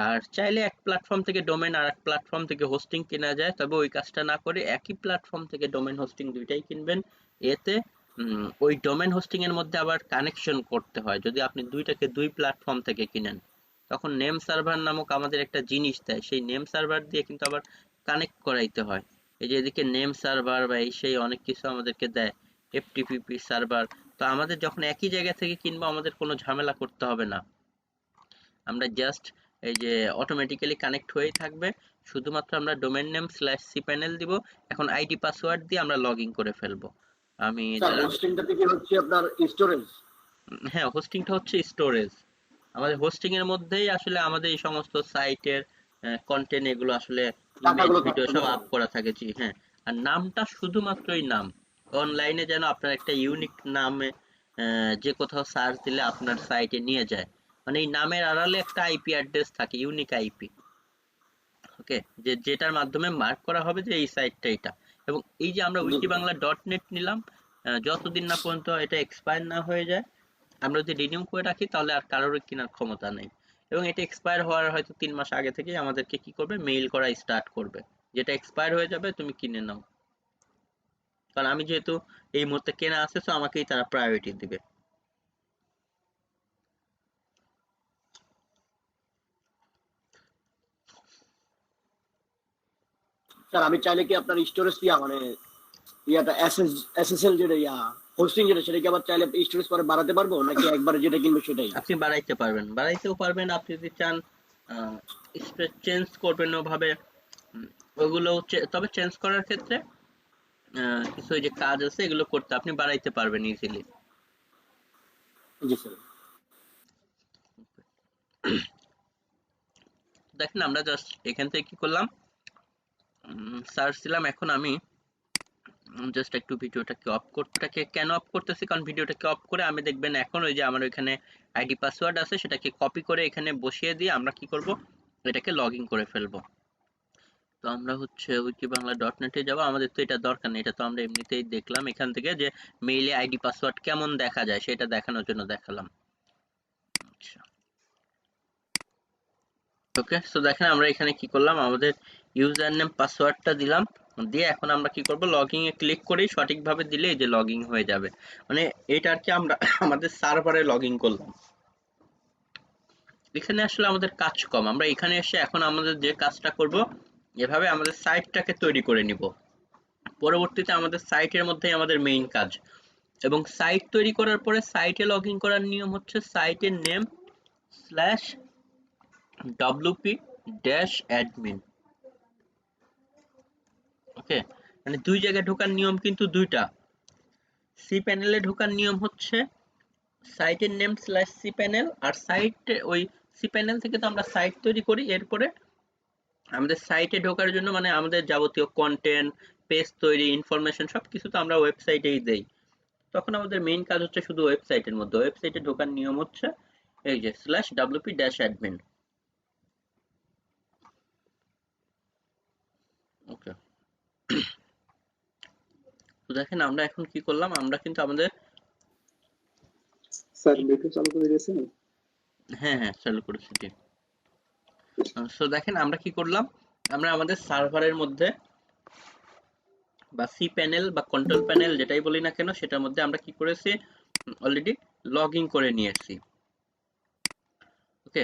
আর চাইলে এক প্ল্যাটফর্ম থেকে ডোমেন আর এক প্ল্যাটফর্ম থেকে হোস্টিং কেনা যায়, তবে ওই কাজটা না করে একই প্ল্যাটফর্ম থেকে ডোমেন হোস্টিং দুইটাই কিনবেন। এতে ওই ডোমেন হোস্টিং এর মধ্যে আবার কানেকশন করতে হয় যদি আপনি দুইটাকে দুই প্ল্যাটফর্ম থেকে কিনেন। তখন নেম সার্ভার নামক আমাদের একটা জিনিস দেয়, সেই নেম সার্ভার দিয়ে কিন্তু আবার কানেক্ট করাইতে হয়। এই যে এদিকে নেম সার্ভার বা এই সেই অনেক কিছু আমাদেরকে দেয়, এফটিপিপি সার্ভার। তো আমাদের যখন একই জায়গা থেকে কিনবো আমাদের কোনো ঝামেলা করতে হবে না, আমরা জাস্ট এই যে অটোমেটিক্যালি কানেক্ট হয়েই থাকবে। শুধুমাত্র আমরা ডোমেন নেম স্ল্যাশ সিপ্যানেল দিব, এখন আইডি পাসওয়ার্ড দিয়ে আমরা লগ ইন করে ফেলবো। আমি স্যার হোস্টিংটা থেকে হচ্ছে আপনার স্টোরেজ, হ্যাঁ, হোস্টিংটা হচ্ছে স্টোরেজ। আমাদের হোস্টিং এর মধ্যেই আসলে আমাদের এই সমস্ত সাইটের কন্টেন্ট এগুলো আসলে ইমেজ টাকাগুলো ভিডিও থাকতো সব না। আপ করা থাকে। জি হ্যাঁ। আর নামটা শুধুমাত্রই নাম, অনলাইনে যেন আপনার একটা ইউনিক নামে যে কোথাও সার্চ দিলে আপনার সাইটে নিয়ে যায়, মানে এই নামের আড়ালে একটা আইপি অ্যাড্রেস থাকে, ইউনিক আইপি। ওকে, যে যেটার মাধ্যমে মার্ক করা হবে যে এই সাইটটা এটা। এবং এই যে আমরা জি উইকি বাংলা ডট নেট নিলাম, যতদিন না পর্যন্ত এটা এক্সপায়ার না হয়ে যায়, আমরা যদি রিনিউ করে রাখি তাহলে আর কারোর কেনার ক্ষমতা নেই। এবং এটা এক্সপায়ার হওয়ার হয়তো 3 মাস আগে থেকেই আমাদেরকে কি করবে, মেইল করা স্টার্ট করবে, যেটা এক্সপায়ার হয়ে যাবে তুমি কিনে নাও। কারণ আমি যেহেতু এই মুহূর্তে কেনা আছে, তো আমাকেই তারা প্রায়োরিটি দিবে। স্যার আমি চাইলে কি আপনার স্টোরেজ ইয়া মানে ইয়াটা এসএসএল যেটা ইয়া হোস্টিং যেটা, সেটা কি আবার চাইলে স্টোরেজ পরে বাড়াতে পারবো, নাকি একবারে যেটা কিনবো সেটাই? আপনি বাড়াইতে পারবেন, বাড়াইতেও পারবেন। আপনি যদি চান চেঞ্জ করবেন ওভাবে, ওগুলো তবে চেঞ্জ করার ক্ষেত্রে কিছু ওই যে কাজ আছে এগুলো করতে আপনি বাড়াইতে পারবেন ইজিলি। জি স্যার। দেখেন আমরা জাস্ট এখান থেকে কি করলাম, সার্চ দিলাম। এখন আমি জাস্ট একটু ভিডিওটাকে অফ করতে, কেন অফ করতেছি, কারণ ভিডিওটাকে অফ করে আমি দেখবেন এখন ওই যে আমার ওইখানে আইডি পাসওয়ার্ড আছে সেটাকে কপি করে এখানে বসিয়ে দিয়ে আমরা কি করব, এটাকে লগ ইন করে ফেলবো। তো আমরা হচ্ছে উইকি বাংলা ডট নেটে যাবো, আমাদের তো এটা দরকার নেই, এটা তো আমরা এমনিতেই দেখলাম এখান থেকে যে মেইলে আইডি পাসওয়ার্ড কেমন দেখা যায় সেটা দেখানোর জন্য দেখালাম। আচ্ছা, ওকে। সো দেখেন আমরা এখানে কি করলাম, আমাদের ইউজার নেম পাসওয়ার্ডটা দিলাম, দিয়ে এখন আমরা কি করব, লগইন এ ক্লিক করেই সঠিকভাবে দিলে এই যে লগইন হয়ে যাবে। মানে এটা আর কি আমরা আমাদের সার্ভারে লগইন করলাম। এখানে আসলে আমাদের কাজ কম, আমরা এখানে এসে এখন আমাদের যে কাজটা করব, এভাবে আমাদের সাইটটাকে তৈরি করে নিব। পরবর্তীতে আমাদের সাইটের মধ্যেই আমাদের মেইন কাজ। এবং সাইট তৈরি করার পরে সাইটে লগইন করার নিয়ম হচ্ছে সাইটের name slash WP dash admin. Okay, মানে দুই জায়গায় ঢোকার নিয়ম কিন্তু দুইটা। সি প্যানেলে ঢোকার নিয়ম হচ্ছে সাইটের নেম স্ল্যাশ সি প্যানেল, আর সাইট ওই সি প্যানেল থেকে তো আমরা সাইট তৈরি করি, এরপরে আমাদের সাইটে ঢোকার জন্য মানে আমাদের যাবতীয় কন্টেন্ট, পেজ তৈরি, ইনফরমেশন সবকিছু তো আমরা ওয়েবসাইটেই দেই। তখন আমাদের মেইন কাজ হচ্ছে শুধু ওয়েবসাইটের মধ্যে। ওয়েবসাইটে ঢোকার নিয়ম হচ্ছে এই যে স্ল্যাশ ডব্লিউপি ড্যাশ অ্যাডমিন। ওকে, তো দেখেন আমরা এখন কি করলাম, আমরা কিন্তু আমাদের স্যার ভিডিও চালু করে দিয়েছেন? হ্যাঁ হ্যাঁ চালু করেছি। সো দেখেন আমরা কি করলাম, আমরা আমাদের সার্ভারের মধ্যে বা সি প্যানেল বা কন্ট্রোল প্যানেল যেটাই বলি না কেন সেটার মধ্যে আমরা কি করেছি, অলরেডি লগ ইন করে নিয়েছি। ওকে,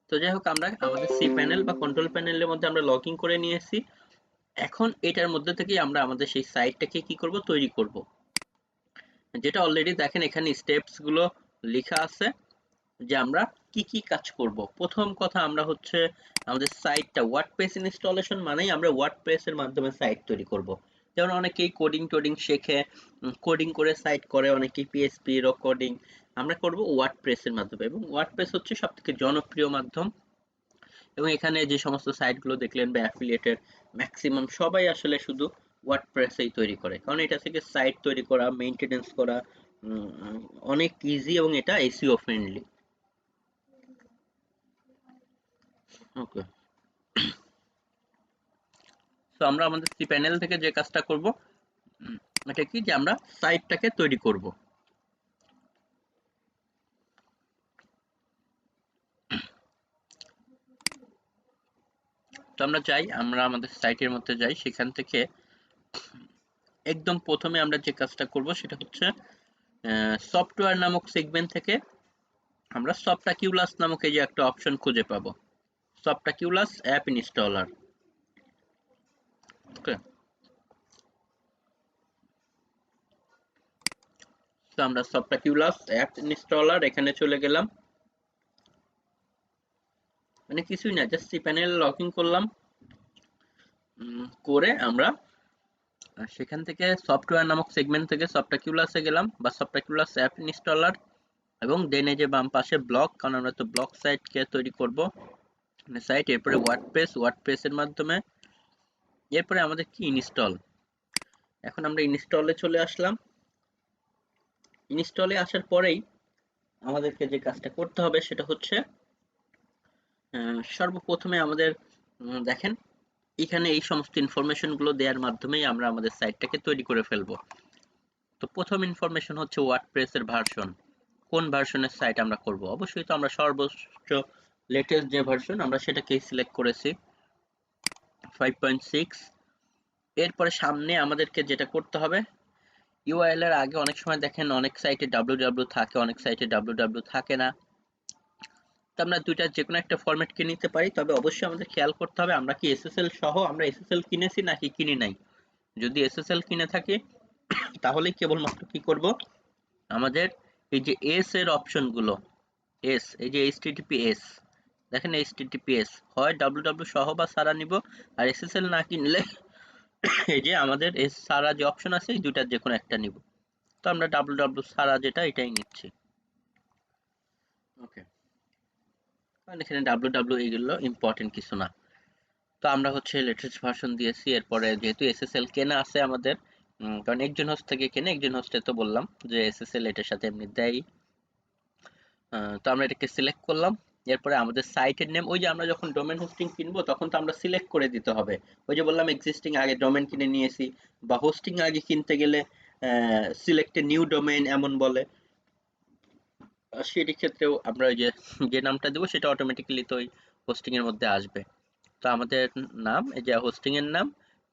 তো যাই হোক আমরা আমাদের সি প্যানেল বা কন্ট্রোল প্যানেলের মধ্যে আমরা লগ ইন করে নিয়েছি। এখন এটার মধ্যে থেকেই আমরা আমাদের সেই সাইটটাকে কি করব, তৈরি করব, যেটা অলরেডি দেখেন এখানে স্টেপস গুলো লেখা আছে। যে আমরা কি কি কাজ করব। প্রথম কথা আমরা হচ্ছে আমাদের সাইটটা ওয়ার্ডপ্রেস ইনস্টলেশন মানেই আমরা ওয়ার্ডপ্রেস এর মাধ্যমে সাইট তৈরি করব। যেমন অনেকেই কোডিং টোডিং শেখে, কোডিং করে সাইট করে, অনেকেই পিএইচপি র কোডিং। আমরা করব ওয়ার্ডপ্রেস এর মাধ্যমে, এবং ওয়ার্ডপ্রেস হচ্ছে সবথেকে জনপ্রিয় মাধ্যম। এবং এখানে যে সমস্ত সাইটগুলো দেখলেন বা অ্যাফিলিয়েটেড, ম্যাক্সিমাম সবাই আসলে শুধু ওয়ার্ডপ্রেসেই তৈরি করে, কারণ এটা থেকে সাইট তৈরি করা, মেইনটেনেন্স করা অনেক ইজি, এবং এটা এসইও ফ্রেন্ডলি। ওকে, তো আমরা আমাদের সি প্যানেল থেকে যে কাজটা করব এটা কি, যে আমরা সাইটটাকে তৈরি করব। তো আমরা যাই, আমরা আমাদের সাইটের মধ্যে যাই, সেখান থেকে একদম প্রথমে আমরা যে কাজটা করব সেটা হচ্ছে সফটওয়্যার নামক সেগমেন্ট থেকে আমরা সফটাকিউলাস নামক এই যে একটা অপশন খুঁজে পাবো, সফটাকিউলাস অ্যাপ ইনস্টলার। ওকে, তো আমরা সফটাকিউলাস অ্যাপ ইনস্টলার এখানে চলে গেলাম। মানে কিছুই না, just see panel log in করলাম, করে আমরা সেখান থেকে সফটওয়্যার নামক সেগমেন্ট থেকে সফটাকিউলাসে গেলাম, বা সফটাকিউলাস অ্যাপ ইনস্টলার, এবং দেন এই যে বাম পাশে ব্লগ, কারণ আমরা তো ব্লগ সাইটকে তৈরি করব, সাইট, এরপরে ওয়ার্ডপ্রেস এর মাধ্যমে, এরপরে আমাদের কি ইনস্টল। এখন আমরা ইনস্টলে চলে আসলাম। ইনস্টলে আসার পরেই আমাদেরকে যে কাজটা করতে হবে সেটা হচ্ছে সর্বপ্রথমে আমাদের দেখেন এখানে এই সমস্ত ইনফরমেশন গুলো দেওয়ার মাধ্যমেই আমরা আমাদের সাইটটাকে তৈরি করে ফেলবো। তো প্রথম ইনফরমেশন হচ্ছে ওয়ার্ডপ্রেস এর ভার্সন, কোন ভার্সনের সাইট আমরা করব। অবশ্যই তো আমরা সর্বোচ্চ লেটেস্ট যে ভার্সন আমরা সেটাকেই সিলেক্ট করেছি, 5.6। এরপরে সামনে আমাদেরকে যেটা করতে হবে, ইউআরএল এর আগে অনেক সময় দেখেন অনেক সাইটে www থাকে, অনেক সাইটে www থাকে না। তো আমরা দুইটার যে কোনো একটা ফরম্যাটকে নিতে পারি, তবে অবশ্যই আমাদের খেয়াল করতে হবে আমরা কি এসএসএল সহ আমরা এসএসএল কিনেছি নাকি কিনি নাই। যদি এসএসএল কিনে থাকি তাহলে কেবলমাত্র কি করব, আমাদের এই যে এস এর অপশন গুলো, এস, এই যে এইচটিটিপিএস, দেখেন এইচটিটিপিএস হয় www সহ বা সারা নিব, আর এসএসএল না কিনলে এই যে আমাদের এস সারা যে অপশন আছে এই দুইটার যে কোনো একটা নিব। তো আমরা www সারা যেটা এটাই নিচ্ছি। ওকে, কারণ এখানে www এগুলো ইম্পর্টেন্ট কিছু না। তো আমরা হচ্ছে লেটেস্ট ভার্সন দিয়েছি। এরপরে যেহেতু এসএসএল কেনা আছে আমাদের, কারণ একজন হোস্ট থেকে কেনে, একজন হোস্টে তো বললাম যে এসএসএল এটার সাথে এমনি দেয়। তো আমরা এটাকে সিলেক্ট করলাম। এরপরে আমাদের সাইটের নেম, ওই যে আমরা যখন ডোমেন হোস্টিং কিনবো তখন তো আমরা সিলেক্ট করে দিতে হবে। ওই যে বললাম এক্সিস্টিং আগে ডোমেন কিনে নিয়েছি, বা হোস্টিং আগে কিনতে গেলে সিলেক্ট এ নিউ ডোমেইন এমন বলে, সেটি ক্ষেত্রেও আমরা ওই যে যে নামটা দেবো সেটা অটোমেটিক্যালি তো ওই হোস্টিং এর মধ্যে আসবে। তো আমাদের নাম, এই যে হোস্টিং এর নাম,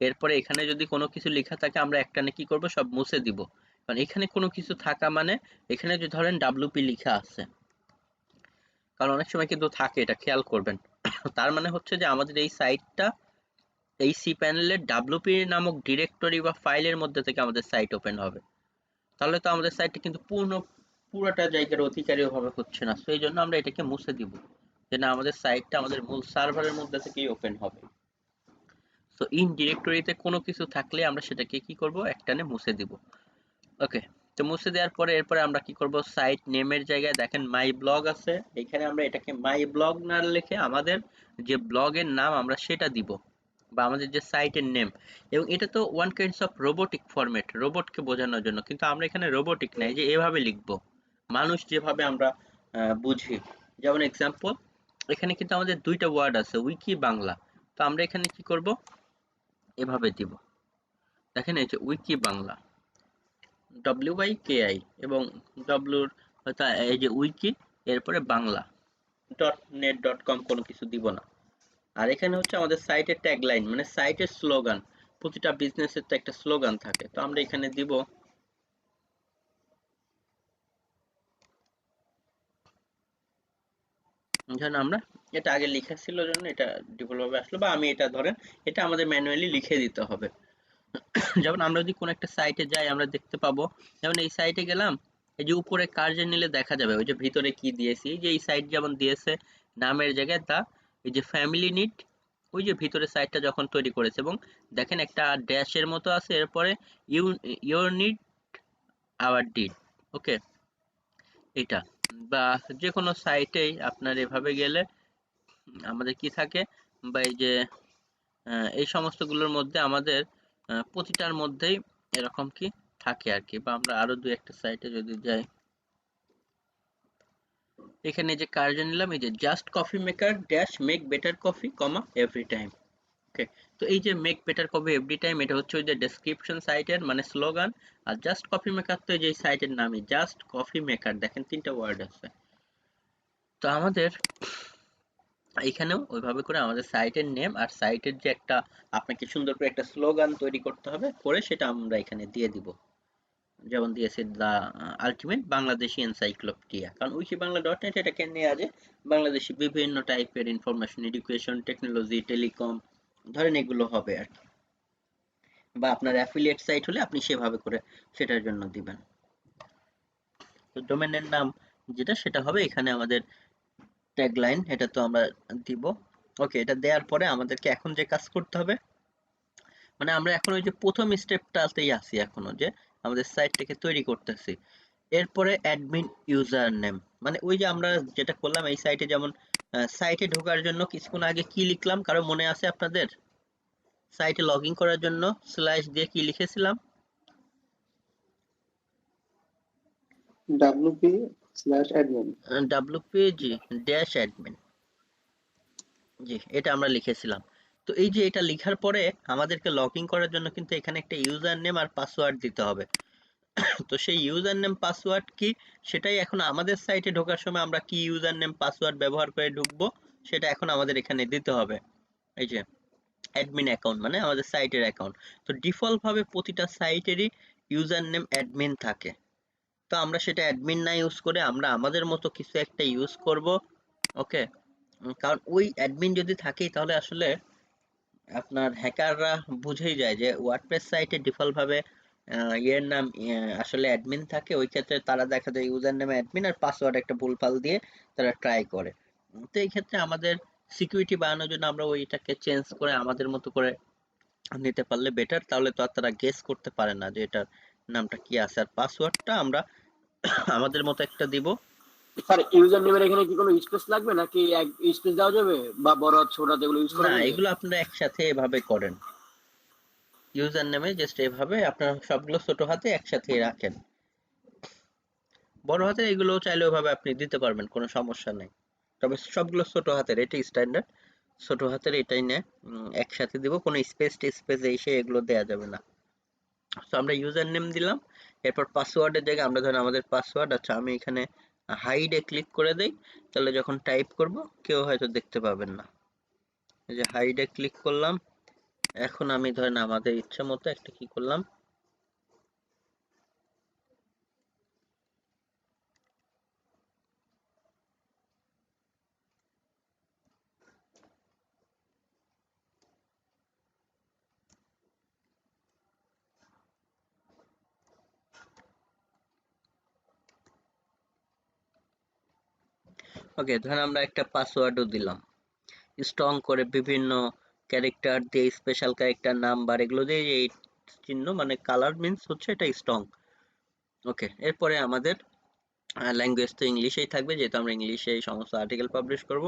এরপরে এখানে যদি কোনো কিছু লেখা থাকে আমরা একটানে কি করব, সব মুছে দিব। কারণ এখানে কোনো কিছু থাকা মানে, এখানে যদি ধরেন ডাব্লিউপি লেখা আছে, কারণ অনেক সময় কিন্তু থাকে, এটা খেয়াল করবেন। তার মানে হচ্ছে যে আমাদের এই সাইটটা এই সি প্যানেলের ডাব্লিউপি নামক ডিরেক্টরি বা ফাইলের মধ্যে থেকে আমাদের সাইট ওপেন হবে। তাহলে তো আমাদের সাইটটা কিন্তু পুরোটা জায়গার অধিকারী ভাবে হচ্ছে না। তো এই জন্য আমরা এটাকে মুছে দিব, যে না আমাদের সাইটটা আমাদের মূল সার্ভারের মধ্যে থেকেই ওপেন হবে। তো ইন ডিরেক্টরিতে কোনো কিছু থাকলে আমরা সেটাকে কি করব, একটানে মুছে দিব। ওকে, তো মুছে দেওয়ার পরে এরপরে আমরা কি করব, সাইট নেমের জায়গায় দেখেন মাই ব্লগ আছে, এখানে আমরা এটাকে মাই ব্লগ না লিখে আমাদের যে ব্লগের নাম আমরা সেটা দিব, বা আমাদের যে সাইটের নেম। এবং এটা তো one kinds of robotic format, রোবটকে বোঝানোর জন্য, কিন্তু আমরা এখানে রোবোটিক নাই, যে এভাবে লিখবো মানুষ যেভাবে আমরা বুঝি। যেমন এক্সাম্পল, এখানে কিন্তু আমাদের দুইটা ওয়ার্ড আছে, উইকি বাংলা। তো আমরা এখানে কি করব, এভাবে দিব, দেখেন এই যে উইকি বাংলা, WYKI, এবং ডব্লিউর হয়তো এই যে উইকি, এরপরে বাংলা .net.com কোনো কিছু দিব না। আর এখানে হচ্ছে আমাদের সাইটের ট্যাগলাইন, মানে সাইটের স্লোগান, প্রতিটা বিজনেসের তো একটা স্লোগান থাকে, তো আমরা এখানে দিব ধরেন আমরা এটা আগে লেখা ছিল জন্য এটা ডিফল্ট ভাবে আসলো, বা আমি এটা ধরেন এটা আমাদের ম্যানুয়ালি লিখে দিতে হবে। যেমন আমরা যদি কোনো একটা সাইটে যাই আমরা দেখতে পাবো, যেমন এই সাইটে গেলাম, এই যে উপরে কার্জে নিলে দেখা যাবে ওই যে ভিতরে কি দিয়েছি, এই যে এই সাইট যেমন দিয়েছে নামের জায়গায় তা, এই যে ফ্যামিলি নিড, ওই যে ভিতরে সাইটটা যখন তৈরি করেছে এবং দেখেন একটা ড্যাশের মতো আছে, এরপরে you your need our deed. Okay, এটা বা যে কোনো সাইটেই আপনার এভাবে গেলে আমাদের কি থাকে, বা এই যে এই সমস্তগুলোর মধ্যে আমাদের প্রতিটার মধ্যেই এরকম কি থাকে আর কি। বা আমরা আরো দুই একটা সাইটে যদি যাই, এখানে যে কার্য নিলাম, এই যে just coffee maker dash make better coffee comma every time. Okay, তো এই যে make better coffee every time এটা হচ্ছে ওই যে ডেসক্রিপশন সাইটের মানে স্লোগান, আর জাস্ট কফি মেকার তো এই যে সাইটের নামই জাস্ট কফি মেকার, দেখেন তিনটা ওয়ার্ড আছে। তো আমাদের এখানেও ওইভাবে করে আমাদের সাইটের নেম আর সাইটের যে একটা আপনাকে সুন্দর করে একটা স্লোগান তৈরি করতে হবে, করে সেটা আমরা এখানে দিয়ে দিব। যেমন দিয়েছে দ্য আলটিমেট বাংলাদেশি এনসাইক্লোপিডিয়া, কারণ উইকি বাংলা ডট নেট এটাকে নিয়ে আছে বাংলাদেশি বিভিন্ন টাইপের ইনফরমেশন, এডুকেশন, টেকনোলজি, টেলিকম, ধরেন এগুলো হবে আর কি। বা আপনার অ্যাফিলিয়েট সাইট হলে আপনি সেভাবে করে সেটার জন্য দিবেন। তো ডোমেনের নাম যেটা সেটা হবে এখানে আমাদের ট্যাগলাইন, এটা তো আমরা দিব। ওকে, এটা দেওয়ার পরে আমাদেরকে এখন যে কাজ করতে হবে, মানে আমরা এখন ওই যে প্রথম স্টেপটাতেই আছি এখনো, যে আমাদের সাইটটাকে তৈরি করতেছি। এরপরে অ্যাডমিন ইউজার নেম, মানে ওই যে আমরা যেটা করলাম এই সাইটে, যেমন সাইটে ঢোকার জন্য কিছুক্ষণ আগে কি লিখলাম কারো মনে আছে আপনাদের? সাইটে লগ ইন করার জন্য স্ল্যাশ দিয়ে কি লিখেছিলাম? wp/admin। ডব্লিউপিজি ড্যাশ অ্যাডমিন, জি এটা আমরা লিখেছিলাম। তো এই যে এটা লেখার পরে আমাদেরকে লগ ইন করার জন্য কিন্তু এখানে একটা ইউজার নেম আর পাসওয়ার্ড দিতে হবে। তো সেই ইউজার নেম পাসওয়ার্ড কি, সেটাই এখন আমাদের সাইটে ঢোকার সময় আমরা কি ইউজার নেম পাসওয়ার্ড ব্যবহার করে ঢুকবো সেটা এখন আমাদের এখানে দিতে হবে। এই যে অ্যাডমিন অ্যাকাউন্ট মানে আমাদের সাইটের অ্যাকাউন্ট। তো ডিফল্ট ভাবে প্রতিটা সাইটেরই ইউজার নেম অ্যাডমিন থাকে। তো আমরা সেটা অ্যাডমিন না ইউজ করে আমরা আমাদের মতো কিছু একটা ইউজ করব। ওকে, কারণ ওই অ্যাডমিন যদি থাকে তাহলে আসলে আপনার হ্যাকাররা বুঝেই যায় যে ওয়ার্ডপ্রেস সাইটে ডিফল্ট ভাবে ইয়ের নাম আসলে অ্যাডমিন থাকে। ওই ক্ষেত্রে তারা দেখা যায় ইউজার নামে অ্যাডমিন আর পাসওয়ার্ড একটা ভুলভাল দিয়ে তারা ট্রাই করে। তো এই ক্ষেত্রে আমাদের সিকিউরিটি বাড়ানোর জন্য আমরা ওইটাকে চেঞ্জ করে আমাদের মতো করে নিতে পারলে বেটার, তাহলে তো আর তারা গেস করতে পারে না যে এটার নামটা কি আছে। আর পাসওয়ার্ডটা আমরা আমাদের মতো একটা দিব। স্যার ইউজার নেমের এখানে কি কোনো স্পেস লাগবে নাকি এক স্পেস দেওয়া যাবে, বা বড় ছোট যেগুলো ইউজ করা না, যাবে? এগুলো আপনারা একসাথে এভাবে করেন, ইউজার নেমে জাস্ট এভাবে আপনারা সবগুলো ছোট হাতে একসাথে রাখেন। বড় হাতের এগুলো চাইলে ওইভাবে আপনি দিতে পারবেন, কোনো সমস্যা নেই। তবে সবগুলো ছোট হাতের, এটাই স্ট্যান্ডার্ড। ছোট হাতের এটাই নেয়, একসাথে দিব, কোনো স্পেস টেস্পেস এসে এগুলো দেয়া যাবে না। তো আমরা ইউজার নেম দিলাম, এরপর পাসওয়ার্ডের জায়গায় আমরা ধরেন আমাদের পাসওয়ার্ড, আচ্ছা আমি এখানে হাইডে ক্লিক করে দেই, তাহলে যখন টাইপ করব কেউ হয়তো দেখতে পাবেন না। এই যে হাইডে ক্লিক করলাম, এখন আমি ধরেন আমাদের ইচ্ছা মতো একটা কি করলাম, ওকে ধরেন আমরা একটা পাসওয়ার্ডও দিলাম স্ট্রং করে, বিভিন্ন ক্যারেক্টার দিয়ে, স্পেশাল ক্যারেক্টার, নাম্বার, এগুলো দিয়ে এই চিহ্ন মানে কালার মিন্স হচ্ছে এটা স্ট্রং। ওকে, এরপরে আমাদের ল্যাঙ্গুয়েজ তো ইংলিশেই থাকবে, যেহেতু আমরা ইংলিশে এই সমস্ত আর্টিকেল পাবলিশ করব।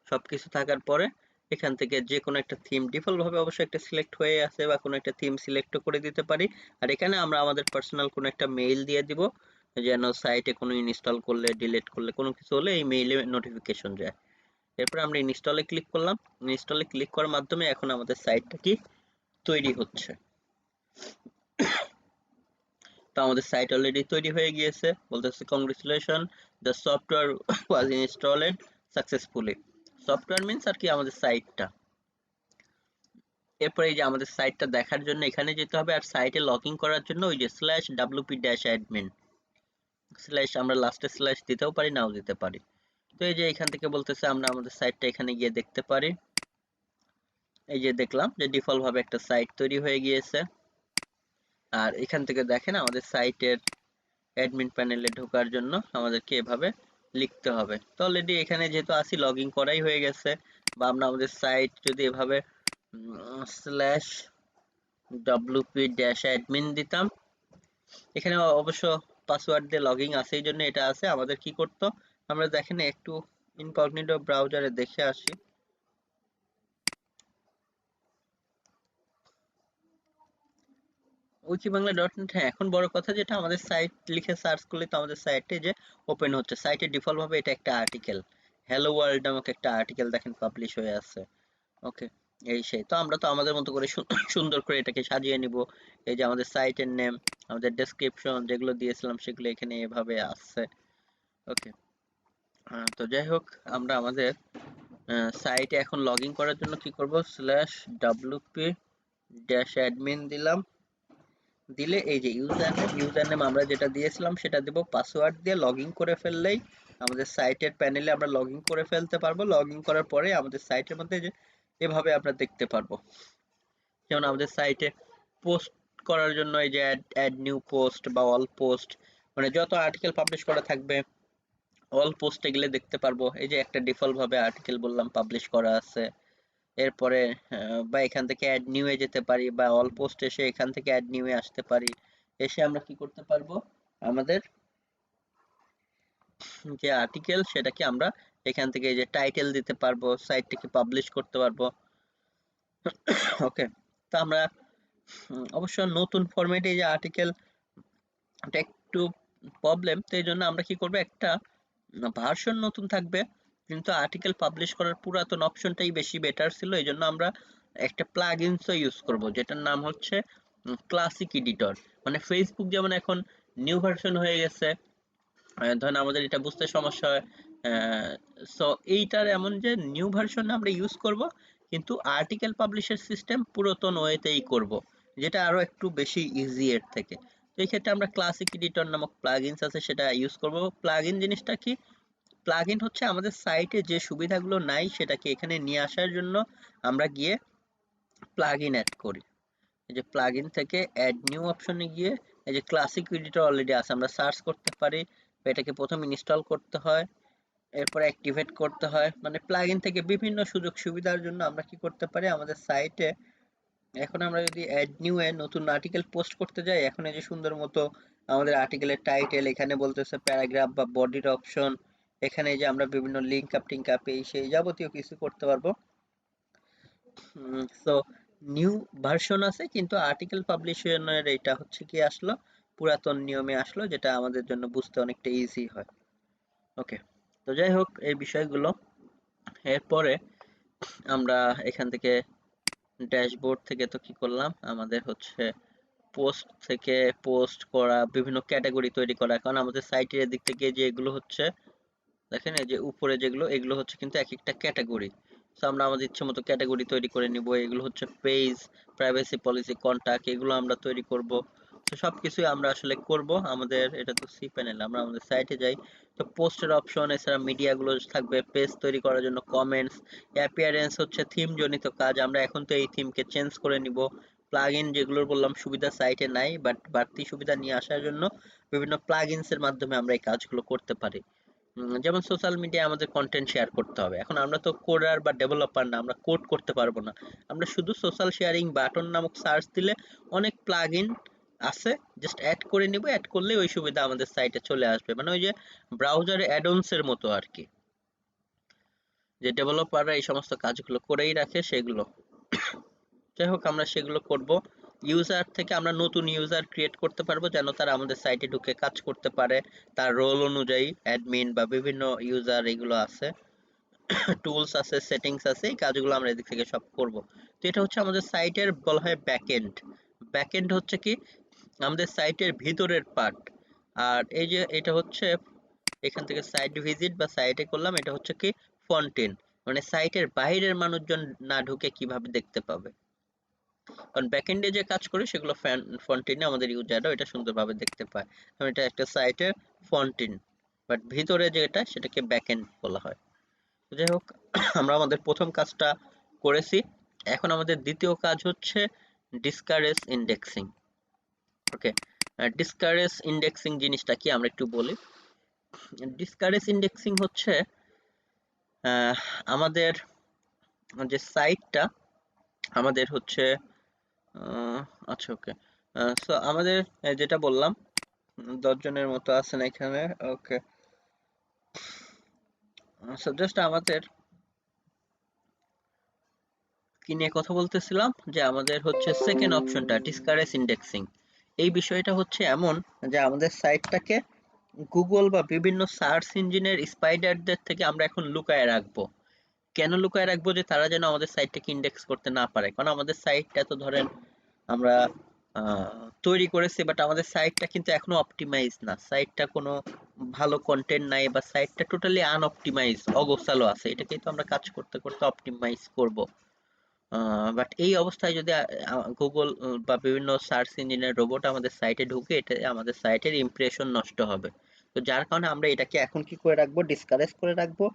সবকিছু থাকার পরে এখান থেকে যে কোনো একটা থিম, ডিফল্ট ভাবে অবশ্যই একটা সিলেক্ট হয়ে আছে, বা কোনো একটা থিম সিলেক্ট করে দিতে পারি। আর এখানে আমরা আমাদের পার্সোনাল কোনো একটা মেইল দিয়ে দিব, যেন সাইটে কোনো ইনস্টল করলে, ডিলিট করলে, কোনো কিছু হলে এই মেইলে নোটিফিকেশন যায়। এরপর আমরা ইনস্টলে ক্লিক করলাম, ইনস্টলে ক্লিক করার মাধ্যমে এখন আমাদের সাইটটা কি তৈরি হচ্ছে। তো আমাদের সাইট অলরেডি তৈরি হয়ে গিয়েছে, বলতেছে congratulation the software was installed successfully. Software means আর কি আমাদের সাইটটা। এরপরে এই যে আমাদের সাইটটা দেখার জন্য এখানে যেতে হবে, আর সাইটে লগ ইন করার জন্য ওই যে স্ল্যাশ wp-admin স্ল্যাশ, আমরা লাস্টে স্ল্যাশ দিতেও পারি নাও দিতে পারি। তো এই যে এখান থেকে বলতেছে আমরা আমাদের সাইটটা এখানে গিয়ে দেখতে পারি। এই যে দেখলাম যে ডিফল্ট ভাবে একটা সাইট তৈরি হয়ে গিয়েছে। আর এখান থেকে দেখেন আমাদের সাইটের অ্যাডমিন প্যানেলে ঢোকার জন্য আমাদেরকে এভাবে লিখতে হবে। তো অলরেডি এখানে যেহেতু আসি লগ ইন করাই হয়ে গেছে, বা আমরা আমাদের সাইট যদি এভাবে /wp-admin দিতাম, এখানে অবশ্য পাসওয়ার্ড দিয়ে লগইন আছে, এই জন্য এটা আছে। আমাদের কি করতে, আমরা দেখেন একটু ইনকগনিটো ব্রাউজারে দেখে আসি। wikiBangla.net, হ্যাঁ, এখন বড় কথা যেটা আমাদের সাইট লিখে সার্চ করলে তো আমাদের সাইটে যে ওপেন হচ্ছে, সাইটে ডিফল্ট ভাবে এটা একটা আর্টিকেল, হ্যালো ওয়ার্ল্ড নামক একটা আর্টিকেল দেখেন পাবলিশ হয়ে আছে। ওকে, এই সেই। তো আমরা তো আমাদের মতো করে সুন্দর করে এটাকে সাজিয়ে নিব। এই যে আমাদের সাইটের নেম, আমাদের ডেসক্রিপশন যেগুলো দিয়েছিলাম সেগুলো এখানে এভাবে আছে। ওকে, তো যাই হোক, আমরা আমাদের সাইটে এখন লগ ইন করার জন্য কি করব, /wp-admin দিলাম। দিলে এই যে ইউজার নেম আমরা যেটা দিয়েছিলাম সেটা দেব, পাসওয়ার্ড দিয়ে লগ ইন করে ফেললেই আমাদের সাইটের প্যানেলে আমরা লগ ইন করে ফেলতে পারবো। লগ ইন করার পরে আমাদের সাইটের মধ্যে যে এভাবে আমরা দেখতে পারবো, যেমন আমাদের সাইটে পোস্ট করার জন্য এই যে অ্যাড নিউ পোস্ট বা অল পোস্ট, মানে যত আর্টিকেল পাবলিশ করা থাকবে অল পোস্টে গেলে দেখতে পারবো। এই যে একটা ডিফল্ট ভাবে আর্টিকেল বললাম পাবলিশ করা আছে। এরপরে বা এখান থেকে অ্যাড নিউ এ যেতে পারি, বা অল পোস্ট এসে এখান থেকে অ্যাড নিউ এ আসতে পারি। এসে আমরা কি করতে পারবো, আমাদের যে আর্টিকেল সেটাকে আমরা এখান থেকে এই যে টাইটেল দিতে পারবো, সাইটটাকে পাবলিশ করতে পারবো। ওকে, তো আমরা অবশ্য নতুন ফরম্যাটে এই যে আর্টিকেল, এটা একটু প্রবলেম, তো এই জন্য আমরা কি করবো, একটা ভার্সন নতুন থাকবে কিন্তু আর্টিকেল পাবলিশ করার পুরাতন অপশনটাই বেশি বেটার ছিল। এই জন্য আমরা একটা প্লাগইনসও ইউজ করব যেটার নাম হচ্ছে ক্লাসিক এডিটর। মানে ফেসবুক যেমন এখন নিউ ভার্সন হয়ে গেছে, ধরেন আমাদের এটা বুঝতে সমস্যা হয়, সো এইটার এমন যে নিউ ভার্সন আমরা ইউজ করব কিন্তু আর্টিকেল পাবলিশের সিস্টেম পুরাতন ওয়েতেই করব, যেটা আরো একটু বেশি ইজি এর থেকে। তো এই ক্ষেত্রে আমরা ক্লাসিক এডিটর নামক প্লাগইনস আছে সেটা ইউজ করব। প্লাগইন জিনিসটা কি, প্লাগইন হচ্ছে আমাদের সাইটে যে সুবিধাগুলো নাই সেটাকে এখানে নিয়ে আসার জন্য আমরা গিয়ে প্লাগইন অ্যাড করি। এই যে প্লাগইন থেকে অ্যাড নিউ অপশনে গিয়ে এই যে ক্লাসিক এডিটর অলরেডি আছে, আমরা সার্চ করতে পারি। এটাকে প্রথম ইনস্টল করতে হয়, এরপর অ্যাক্টিভেট করতে হয়। মানে প্লাগইন থেকে বিভিন্ন সুযোগ সুবিধার জন্য আমরা কি করতে পারি, আমাদের সাইটে এখন আমরা যদি অ্যাড নিউ এ নতুন আর্টিকেল পোস্ট করতে যাই, এখন এই যে সুন্দর মতো আমাদের আর্টিকেলের টাইটেল, এখানে বলতেছে প্যারাগ্রাফ বা বডির অপশন, এখানে যে আমরা বিভিন্ন লিঙ্ক আপ টিঙ্ক আপ এই সেই যাবতীয় কিছু করতে পারবো। সো নিউ ভার্সন আছে কিন্তু আর্টিকেল পাবলিশনের এটা হচ্ছে কি আসলো, পুরাতন নিয়মে আসলো, যেটা আমাদের জন্য বুঝতে অনেকটা ইজি হয়। ওকে, তো যাই হোক এই বিষয়গুলো। এরপরে আমরা এখান থেকে ড্যাশবোর্ড থেকে তো কি করলাম, আমাদের হচ্ছে পোস্ট থেকে পোস্ট করা, বিভিন্ন ক্যাটাগরি তৈরি করা। কারণ আমাদের সাইটের দিক থেকে যে এগুলো হচ্ছে, দেখেন এই যে উপরে যেগুলো, এগুলো হচ্ছে কিন্তু এক একটা ক্যাটাগরি। তো আমরা আমাদের ইচ্ছে মতো ক্যাটাগরি তৈরি করে নিব। এগুলো হচ্ছে পেজ, প্রাইভেসি পলিসি, কন্টাক্ট, এগুলো আমরা তৈরি করব। তো সবকিছুই আমরা আসলে করব। আমাদের এটা তো সি প্যানেল, আমরা আমাদের সাইটে যাই, তো পোস্টের অপশন, এছাড়া মিডিয়া গুলো থাকবে, পেজ তৈরি করার জন্য কমেন্টস, অ্যাপিয়ারেন্স হচ্ছে থিম জনিত কাজ, আমরা এখন তো এই থিমকে চেঞ্জ করে নিব। প্লাগইন যেগুলো বললাম সুবিধা সাইটে নাই, বাট বাড়তি সুবিধা নিয়ে আসার জন্য বিভিন্ন প্লাগইনস এর মাধ্যমে আমরা এই কাজগুলো করতে পারি। যেমন সোশ্যাল মিডিয়ায় আমাদের কন্টেন্ট শেয়ার করতে হবে। এখন আমরা তো কোডার বা ডেভেলপার না, আমরা কোড করতে পারবো না। আমরা শুধু সোশ্যাল শেয়ারিং বাটন নামক সার্চ দিলে অনেক প্লাগইন আছে, জাস্ট অ্যাড করে নিব, অ্যাড করলে ওই সুবিধা আমাদের সাইটে চলে আসবে। মানে ওই যে ব্রাউজারে অ্যাডঅনস এর মতো আর কি, যে ডেভেলপাররা এই সমস্ত কাজগুলো করেই রাখে সেগুলো। যাই হোক, আমরা সেগুলো করব। ইউজার থেকে আমরা নতুন ইউজার ক্রিয়েট করতে পারবো যেন তারা আমাদের সাইটে ঢুকে কাজ করতে পারে তার রোল অনুযায়ী, অ্যাডমিন বা বিভিন্ন ইউজার এগুলো আছে, টুলস আছে, সেটিংস আছে, এই কাজগুলো আমরা এদিক থেকে সব করব। তো এটা হচ্ছে আমাদের সাইটের বলা হয় ব্যাকএন্ড। ব্যাকএন্ড হচ্ছে কি আমাদের সাইটের ভিতরের পার্ট। আর এই যে এটা হচ্ছে এখান থেকে সাইট ভিজিট বা সাইটে করলাম, এটা হচ্ছে কি ফ্রন্ট এন্ড, মানে সাইটের বাইরের মানুষজন না ঢুকে কিভাবে দেখতে পাবে। কারণ ব্যাকএন্ডে যে কাজ করে সেগুলো ফ্রন্ট এন্ডে আমাদের ইউজাররা এটা সুন্দরভাবে দেখতে পায়। কারণ এটা একটা সাইটের ফ্রন্ট এন্ড, বাট ভিতরে যেটা সেটাকে ব্যাকএন্ড বলা হয়। তো যাই হোক, আমরা আমাদের প্রথম কাজটা করেছি। এখন আমাদের দ্বিতীয় কাজ হচ্ছে ডিসকারেজ ইন্ডেক্সিং। ওকে, ডিসকারেজ ইন্ডেক্সিং জিনিসটা কি আমরা একটু বলি। ডিসকারেজ ইন্ডেক্সিং হচ্ছে আমাদের যে সাইটটা আমাদের হচ্ছে আচ্ছা ওকে, সো আমাদের যেটা বললাম 10 জনের মতো আছেন এখানে, ওকে। সো জাস্ট আমাদের কি নিয়ে কথা বলতেছিলাম, যে আমাদের হচ্ছে সেকেন্ড অপশনটা ডিসকারেজ ইন্ডেক্সিং। এই বিষয়টা হচ্ছে এমন যে আমাদের সাইটটাকে গুগল বা বিভিন্ন সার্চ ইঞ্জিনের স্পাইডারদের থেকে আমরা এখন লুকায় রাখবো। কেন লুকায় রাখবো? যে তারা যেন আমাদের সাইটটাকে ইন্ডেক্স করতে না পারে। কারণ আমাদের সাইটটা তো ধরেন আমরা তৈরি করেছি, বাট আমাদের সাইটটা কিন্তু এখনো অপটিমাইজ না, সাইটটা কোনো ভালো কন্টেন্ট নাই, বা সাইটটা টোটালি আনঅপটিমাইজ, অগোছালো আছে। এটাকেই তো আমরা কাজ করতে করতে অপটিমাইজ করব। বাট এই অবস্থায় যদি গুগল বা বিভিন্ন সার্চ ইঞ্জিনের রোবট আমাদের সাইটে ঢুকে, এটা আমাদের সাইটের ইমপ্রেশন নষ্ট হবে। তো যার কারণে আমরা এটাকে এখন কি করে রাখবো, ডিসকারেজ করে রাখবো।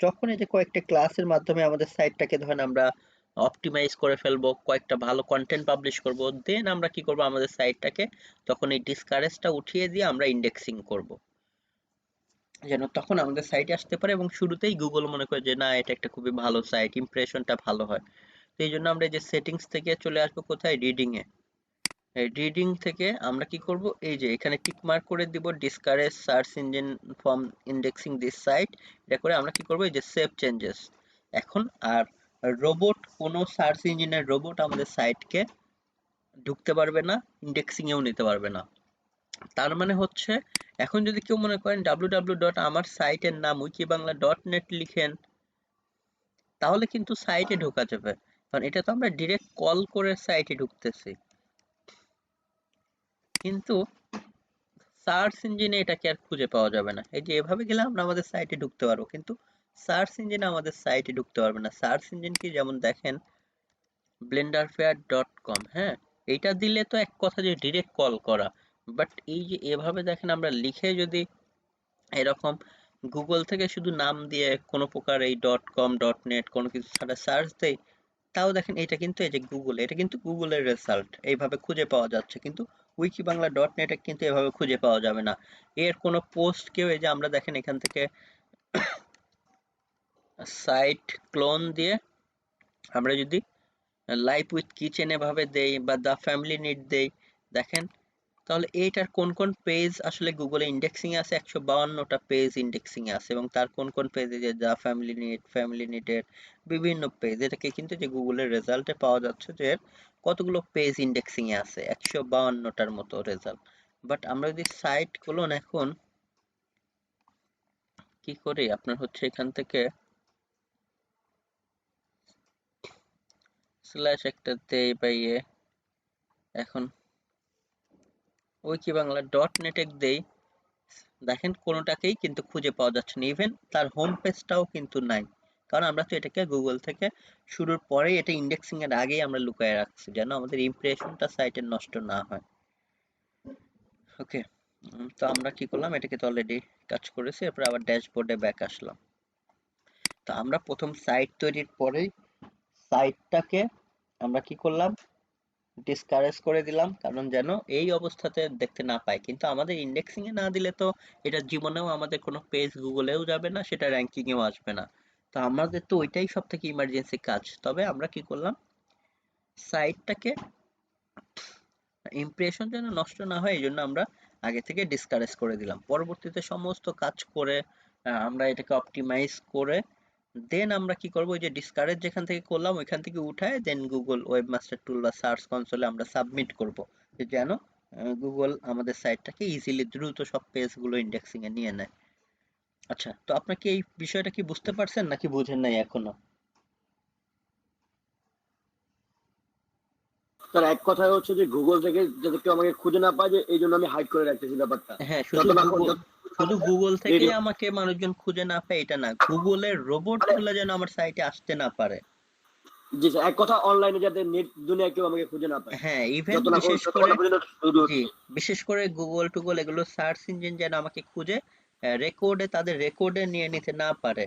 যখন এই যে কয়েকটা ক্লাসের মাধ্যমে আমাদের সাইটটাকে ধরেন আমরা অপটিমাইজ করে ফেলবো, কয়েকটা ভালো কন্টেন্ট পাবলিশ করব, দেন আমরা কি করব, আমাদের সাইটটাকে তখন এই ডিসকারেজটা উঠিয়ে দিয়ে আমরা ইন্ডেক্সিং করব, যেন তখন আমাদের সাইটে আসতে পারে এবং শুরুতেই গুগল মনে করে যে না, এটা একটা খুবই ভালো সাইট, ইমপ্রেশনটা ভালো হয়। তো এই জন্য আমরা এই যে সেটিংস থেকে চলে আসবো কোথায়, রিডিং এ। এই রিডিং থেকে আমরা কি করব, এই যে এখানে টিক মার্ক করে দিব discourage search engine from indexing this site. এটা করে আমরা কি করব, এই যে সেভ চেঞ্জেস। এখন আর রোবট, কোনো সার্চ ইঞ্জিনের রোবট আমাদের সাইটকে ঢুকতে পারবে না, ইন্ডেক্সিং এও নিতে পারবে না। তার মানে হচ্ছে এখন যদি কেউ মনে করেন www. আমার সাইটের নাম wikibangla.net লিখেন, তাহলে কিন্তু সাইটে ঢোকা যাবে, কারণ এটা তো আমরা ডিরেক্ট কল করে সাইটে ঢুকতেছি। কিন্তু সার্চ ইঞ্জিনে এটাকে আর খুঁজে পাওয়া যাবে না। এই যে এভাবে গেলে আমরা আমাদের সাইটে ঢুকতে পারবো, কিন্তু সার্চ ইঞ্জিনে আমাদের সাইটে ঢুকতে পারবে না। সার্চ ইঞ্জিন কি, যেমন দেখেন blenderfair.com, হ্যাঁ, এইটা দিলে তো এক কথা যে ডিরেক্ট কল করা, বাট এই যে এভাবে দেখেন আমরা লিখে যদি এরকম গুগল থেকে শুধু নাম দিয়ে কোনো প্রকার এই .com.net কোনো কিছু ছাড়া সার্চ দেই, তাও দেখেন এটা কিন্তু এই যে গুগল, এটা কিন্তু গুগলের রেজাল্ট এইভাবে খুঁজে পাওয়া যাচ্ছে, কিন্তু wikibangla.net কিন্তু এভাবে খুঁজে পাওয়া যাবে না। এর কোনো পোস্ট কেউ, এই যে আমরা দেখেন এখান থেকে সাইট ক্লোন দিয়ে আমরা যদি লাইফ উইথ কিচেন এভাবে দেই বা দ্য ফ্যামিলি নিড দেই, দেখেন তাহলে এইটার কোন কোন পেজ আসলে গুগলে ইন্ডেক্সিং এ আছে, 152টা পেজ ইন্ডেক্সিং এ আছে, এবং তার কোন কোন পেজে যে দ্য ফ্যামিলি নিডের বিভিন্ন পেজ, এটাকে কিন্তু যে গুগলের রেজাল্টে পাওয়া যাচ্ছে যে কতগুলো পেজ ইন্ডেক্সিং এ আছে, 152টার মতো রেজাল্ট। বাট আমরা যদি সাইট খুলুন এখন কি করি, আপনার হচ্ছে এখান থেকে স্ল্যাশ একটা দেই বা এখন wikibangla.net দেই, দেখেন কোনোটাকেই কিন্তু খুঁজে পাওয়া যাচ্ছে না, ইভেন তার হোম পেজটাও কিন্তু নাই। কারণ আমরা তো এটাকে গুগল থেকে শুরুর পরেই, এটা ইন্ডেক্সিং এর আগেই আমরা লুকায় রাখছি, যেন আমাদের ইমপ্রেশনটা সাইটের নষ্ট না হয়। ওকে, তো আমরা কি করলাম, এটাকে তো অলরেডি কাজ করেছি, এরপর আবার ড্যাশবোর্ডে ব্যাক আসলাম। তো আমরা প্রথম সাইট তৈরির পরেই সাইটটাকে আমরা কি করলাম, ডিসকারেজ করে দিলাম, কারণ যেন এই অবস্থাতে দেখতে না পায়। কিন্তু আমাদের ইন্ডেক্সিং এ না দিলে তো এটা জীবনেও আমাদের কোনো পেজ গুগলেও যাবে না, সেটা র্যাঙ্কিং এও আসবে না। তো আমাদের তো ওইটাই সব থেকে ইমার্জেন্সি কাজ। তবে আমরা কি করলাম, সাইটটাকে ইমপ্রেশন যেন নষ্ট না হয় এই জন্য আমরা আগে থেকে ডিসকারেজ করে দিলাম। পরবর্তীতে সমস্ত কাজ করে আমরা এটাকে অপটিমাইজ করে দেন আমরা কি করব, ওই যে ডিসকারেজ যেখান থেকে করলাম ওইখান থেকে উঠায় দেন গুগল ওয়েবমাস্টার টুল বা সার্চ কনসোলে আমরা সাবমিট করব, যেন গুগল আমাদের সাইটটাকে ইজিলি দ্রুত সব পেজগুলো ইন্ডেক্সিং এ নিয়ে নেয়। আচ্ছা, তো আপনি কি এই বিষয়টা কি বুঝতে পারছেন নাকি বুঝেন নাই এখনো? স্যার এক কথায় হচ্ছে যে গুগল থেকে যাতে কেউ আমাকে খুঁজে না পায়, যে এই জন্য আমি হাইড করে রাখতেছি ব্যাপারটা। হ্যাঁ, যত না শুধু গুগল থেকেই রেডিও আমাকে মানুষজন খুঁজে না পায় এটা না, গুগলের রোবট মানে, গুলো যেন আমার সাইটে আসতে না পারে। জি স্যার, এক কথা অনলাইনে যাতে নেট দুনিয়া কেউ আমাকে খুঁজে না পায়, হ্যাঁ, ইভেন যত না বিশেষ যতক্ষণ করে, না পর্যন্ত ভিডিও জি, হচ্ছে। বিশেষ করে গুগল টুগল এগুলো সার্চ ইঞ্জিন যেন আমাকে খুঁজে রেকর্ডে, তাদের রেকর্ডে নিয়ে নিতে না পারে,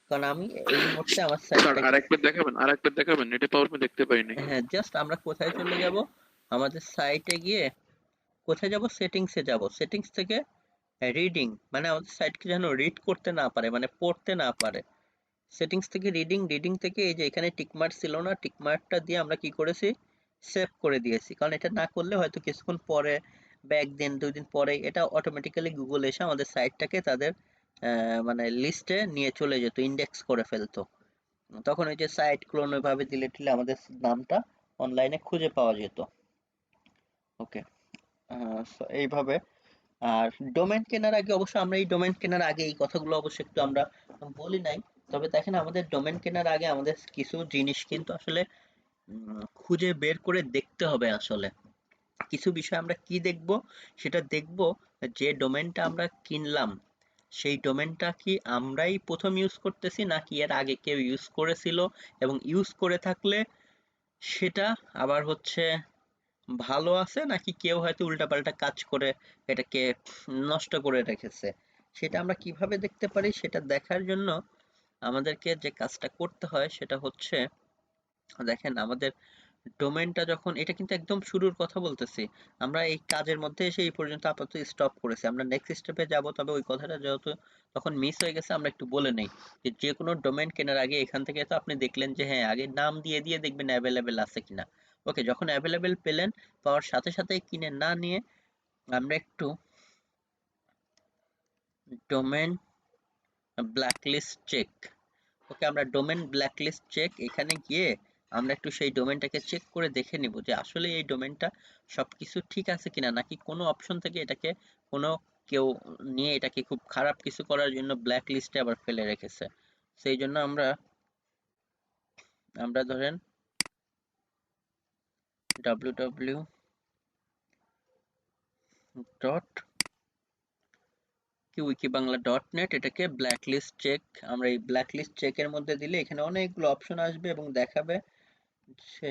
কারণ আমি এই মুহূর্তে আমার স্যার সাইটটাকে, আরেকবার দেখাবেন, নেটে পাওয়ার দেখতে পাইনি। হ্যাঁ জাস্ট আমরা কোথায় চলে যাব, আমাদের সাইটে গিয়ে কোথায় যাব? সেটিংসে যাব। সেটিংস থেকে রিডিং, মানে আমাদের সাইটকে যেন রিড করতে না পারে, মানে পড়তে না পারে। সেটিংস থেকে রিডিং, রিডিং থেকে এই যে এখানে টিকমার্ক ছিল না, টিকমার্কটা দিয়ে আমরা কি করেছি? সেভ করে দিয়েছি। কারণ এটা না করলে হয়তো কিছুক্ষণ পরে বা একদিন 2 দিন পরে এটা অটোমেটিক্যালি গুগল এসে আমাদের সাইটটাকে তাদের মানে লিস্টে নিয়ে চলে যেত, ইন্ডেক্স করে ফেলতো। তখন ওই যে সাইট ক্লোন ওইভাবে দিলে টিলে আমাদের নামটা অনলাইনে খুঁজে পাওয়া যেত। ওকে, এইভাবে। আর ডোমেন কেনার আগে অবশ্য আমরা এই ডোমেন কেনার আগে এই কথাগুলো অবশ্যই একটু আমরা বলি নাই। তবে দেখেন আমাদের ডোমেন কেনার আগে আমাদের কিছু জিনিস কিন্তু আসলে খুঁজে বের করে দেখতে হবে। আসলে কিছু বিষয় আমরা কি দেখব? সেটা দেখব যে ডোমেনটা আমরা কিনলাম সেই ডোমেনটা কি আমরাই প্রথম ইউজ করতেছি নাকি এর আগে কেউ ইউজ করেছিল, এবং ইউজ করে থাকলে সেটা আবার হচ্ছে ভালো আছে নাকি কেউ হয়তো উল্টাপাল্টা কাজ করে এটাকে নষ্ট করে রেখেছে। সেটা আমরা কিভাবে দেখতে পারি? সেটা দেখার জন্য আমাদেরকে যে কাজটা করতে হয় সেটা হচ্ছে, দেখেন আমাদের ডোমেনটা যখন, এটা কিন্তু একদম শুরুর কথা বলতেছি, আমরা এই কাজের মধ্যে এসে এই পর্যন্ত আপাতত স্টপ করেছি। আমরা নেক্সট স্টেপে যাব, তবে ওই কথাটা যেহেতু তখন মিস হয়ে গেছে আমরা একটু বলে নেই যে যে কোনো ডোমেন কেনার আগে এখান থেকে তো আপনি দেখলেন যে হ্যাঁ আগে নাম দিয়ে দিয়ে দেখবেন অ্যাভেলেবেল আছে কিনা। ওকে, যখন অ্যাভেলেবেল পেলেন, পাওয়ার সাথে সাথে কিনে না নিয়ে আমরা একটু ডোমেন ব্ল্যাকলিস্ট চেক, ওকে আমরা ডোমেন ব্ল্যাকলিস্ট চেক এখানে গিয়ে আমরা একটু সেই ডোমেনটাকে চেক করে দেখে নিব যে আসলে এই ডোমেনটা সবকিছু ঠিক আছে কিনা, নাকি কোনো অপশন থেকে এটাকে কোনো কেউ নিয়ে এটাকে খুব খারাপ কিছু করার জন্য ব্ল্যাক লিস্টে আবার ফেলে রেখেছে। সেই জন্য আমরা আমরা ধরেন www ডট কি উইকিবাংলা ডট নেট, এটাকে ব্ল্যাকলিস্ট চেক, আমরা এই ব্ল্যাকলিস্ট চেকের মধ্যে দিলে এখানে অনেকগুলো অপশন আসবে এবং দেখাবে সে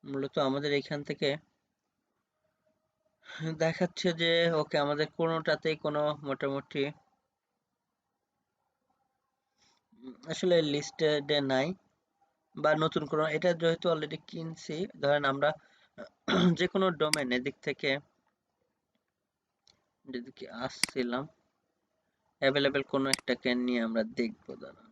মূলত আমাদের এখান থেকে দেখাচ্ছে যে ওকে আমাদের কোনোটাতেই কোনো মোটামুটি আসলে লিস্টেড নাই, বা নতুন কোনো, এটা যেহেতু অলরেডি কিনছি, ধরেন আমরা যে কোনো ডোমেন এদিক থেকে যেদিকে আসছিলাম অ্যাভেলেবেল কোনো একটাকে নিয়ে আমরা দেখবো। দাঁড়ান,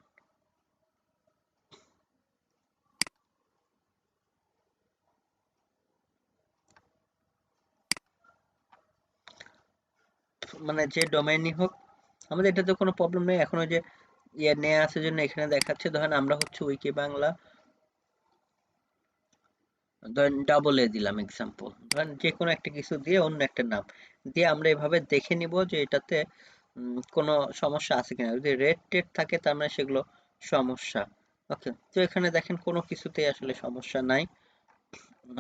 মানে যে ডোমেইনই হোক আমাদের এটাতে কোনো প্রবলেম নেই। এখন ওই যে ইয়ে নেওয়া আছে জন্য এখানে দেখাচ্ছে, ধরেন আমরা হচ্ছে উইকি বাংলা, ধরেন ডাবল এ দিলাম এক্সাম্পল, ধরেন যে কোনো একটা কিছু দিয়ে অন্য একটা নাম দিয়ে আমরা এভাবে দেখে নিব যে এটাতে কোনো সমস্যা আছে কিনা। যদি রেড টেড থাকে তার মানে সেগুলো সমস্যা। ওকে, তো এখানে দেখেন কোনো কিছুতেই আসলে সমস্যা নাই।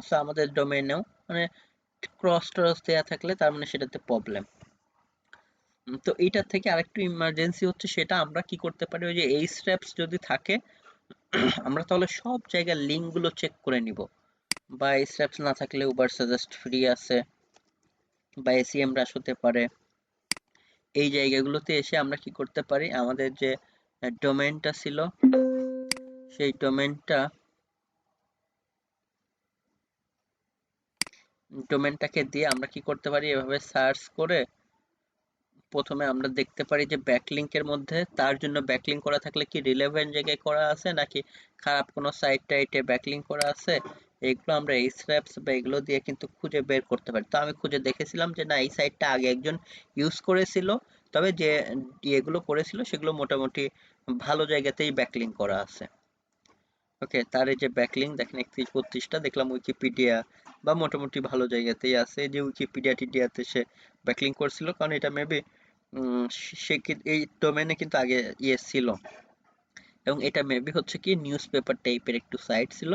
So, আমাদের ডোমেইনেও মানে ক্রস ট্রস দেয়া থাকলে তার মানে সেটাতে প্রবলেম। তো এইটার থেকে আরেকটু ইমার্জেন্সি হচ্ছে, সেটা আমরা কি করতে পারি, ওই যে এই স্ট্র্যাপস যদি থাকে আমরা তাহলে সব জায়গার লিঙ্ক গুলো চেক করে নিব। বা এই স্ট্র্যাপস না থাকলে উবার সাজেস্ট ফ্রি আছে, বা এসিএম রাশ হতে পারে। এই জায়গাগুলোতে এসে আমরা কি করতে পারি, আমাদের যে ডোমেইনটা ছিল সেই ডোমেইনটাকে দিয়ে আমরা কি করতে পারি, এভাবে সার্চ করে প্রথমে আমরা দেখতে পারি যে ব্যাকলিংকের মধ্যে তার জন্য ব্যাকলিংক করা থাকলে কি রিলেভেন্ট জায়গায় করা আছে নাকি খারাপ কোনো সাইট টাইটে ব্যাকলিংক করা আছে। এগুলো আমরা এই স্র্যাপস বা এগুলো দিয়ে কিন্তু খুঁজে বের করতে পারি। তো আমি খুঁজে দেখেছিলাম যে না, এই সাইটটা আগে একজন ইউজ করেছিল, তবে যে এগুলো করেছিল সেগুলো মোটামুটি ভালো জায়গাতেই ব্যাকলিংক করা আছে। ওকে, তার এই যে ব্যাকলিংক দেখেন 31-32টা দেখলাম উইকিপিডিয়া বা মোটামুটি ভালো জায়গাতেই আছে। যে উইকিপিডিয়া টিডিয়াতে সে ব্যাকলিংক করছিল, কারণ এটা মেবি সে এই ডোমেনে কিন্তু আগে ইয়ে ছিল, এবং এটা মেবি হচ্ছে কি নিউজ পেপার টাইপের একটু সাইট ছিল।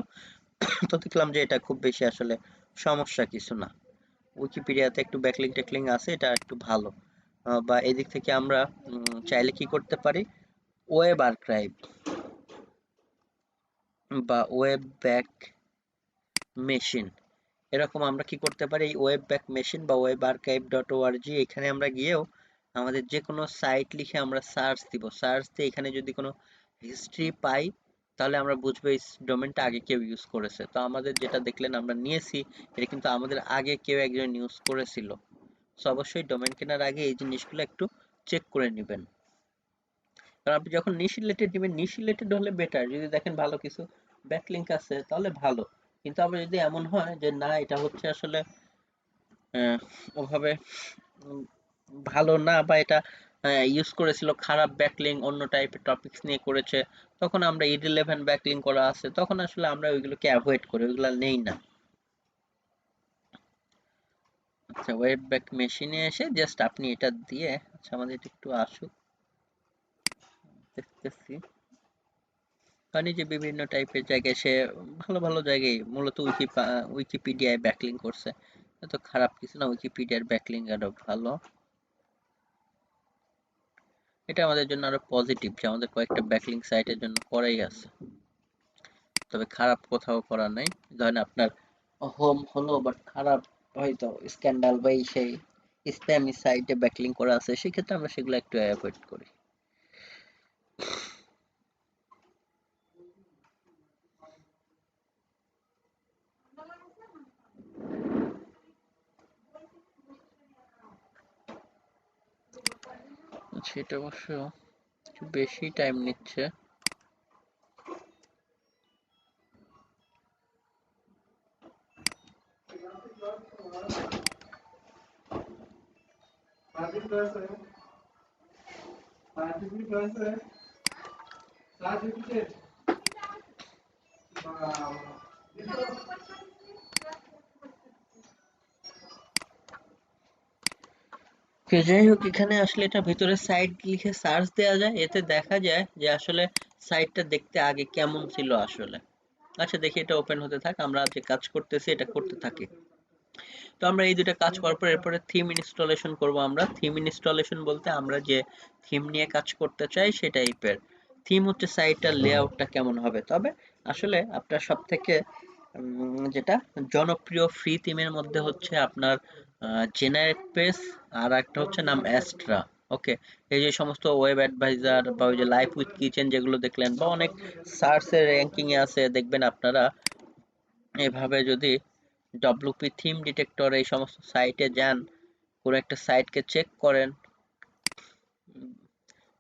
তো দেখলাম যে এটা খুব বেশি আসলে সমস্যা কিছু না, উইকিপিডিয়াতে একটু ব্যাকলিংক টেকলিং আছে, এটা একটু ভালো। বা এদিক থেকে আমরা চাইলে কি করতে পারি, ওয়েব আর্কাইভ বা ওয়েব ব্যাক মেশিন, এরকম আমরা কি করতে পারি, এই ওয়েব ব্যাক মেশিন বা ওয়েব আর্কাইভ ডট ওআরজি, এখানে আমরা গিয়েও আমাদের যে কোনো সাইট লিখে আমরা সার্চ দিব। সার্চ দিয়ে এখানে যদি কোনো হিস্ট্রি পাই তাহলে আমরা বুঝবো এই ডোমেনটা আগে কেউ ইউজ করেছে। তো আমাদের যেটা দেখলেন আমরা নিয়েছি, এটা কিন্তু আমাদের আগে কেউ একজন ইউজ করেছিল। তো অবশ্যই ডোমেন কেনার আগে এই জিনিসগুলো একটু চেক করে নেবেন। কারণ আপনি যখন নিশ রিলেটেড নেবেন, নিশ রিলেটেড হলে বেটার। যদি দেখেন ভালো কিছু ব্যাকলিঙ্ক আছে তাহলে ভালো। কিন্তু আবার যদি এমন হয় যে না এটা হচ্ছে আসলে ওভাবে উম, ভালো না, বা এটা ইউজ করেছিল খারাপ ব্যাকলিঙ্ক, অন্য টাইপের টপিকস নিয়ে করেছে, তখন আমরা ইররিলেভেন্ট ব্যাকলিঙ্ক করা আছে, তখন আসলে আমরা ওইগুলোকে অ্যাভয়েড করি, ওইগুলো নেই না। আচ্ছা, ওয়েব ব্যাক মেশিনে এসে জাস্ট আপনি এটা দিয়ে, আচ্ছা আমাদের এটা একটু আসুক, দেখতেছি। কারণ এই যে বিভিন্ন টাইপের জায়গায় সে ভালো ভালো জায়গায় মূলত উইকিপিডিয়ায় ব্যাকলিঙ্ক করছে, এত খারাপ কিছু না, উইকিপিডিয়ার ব্যাকলিঙ্ক আরো ভালো। এটা আমাদের জন্য আরো পজিটিভ যে আমাদের কয়েকটা ব্যাকলিঙ্ক সাইটের জন্য করাই আছে, তবে খারাপ কোথাও করা নাই। ধরেন আপনার হোম হলো বাট খারাপ, হয়তো স্ক্যান্ডাল বা এই সেই স্প্যামি সাইটে ব্যাকলিঙ্ক করা আছে, সেক্ষেত্রে আমরা সেগুলো একটু অ্যাভয়েড করি। সেটা অবশ্য একটু বেশি টাইম নিচ্ছে। যাই হোক, এখানে আসলে এটা ভিতরে সাইট লিখে সার্চ দেওয়া যায়, এতে দেখা যায় যে আসলে সাইটটা দেখতে আগে কেমন ছিল আসলে। আচ্ছা দেখি, এটা ওপেন হতে থাক, আমরা যে কাজ করতেছি এটা করতে থাকি। তো আমরা এই দুটো কাজ করার পর এরপরে থিম ইনস্টলেশন করব। আমরা থিম ইনস্টলেশন বলতে আমরা যে থিম নিয়ে কাজ করতে চাই সে টাইপের থিম হচ্ছে সাইটটার লেআউটটা কেমন হবে। তবে আসলে আপনার সব থেকে যেটা জনপ্রিয় ফ্রি থিমের মধ্যে হচ্ছে আপনার জেনারেট পেজ, আর একটা হচ্ছে নাম অ্যাস্ট্রা। ওকে, এই যে সমস্ত ওয়েব অ্যাডভাইজার বা ওই যে লাইফ উইথ কিচেন যেগুলো দেখলেন, বা অনেক সার্চের র্যাঙ্কিং এ আছে, দেখবেন আপনারা এভাবে যদি ডব্লিউপি থিম ডিটেক্টর এই সমস্ত সাইটে যান, কোনো একটা সাইটকে চেক করেন,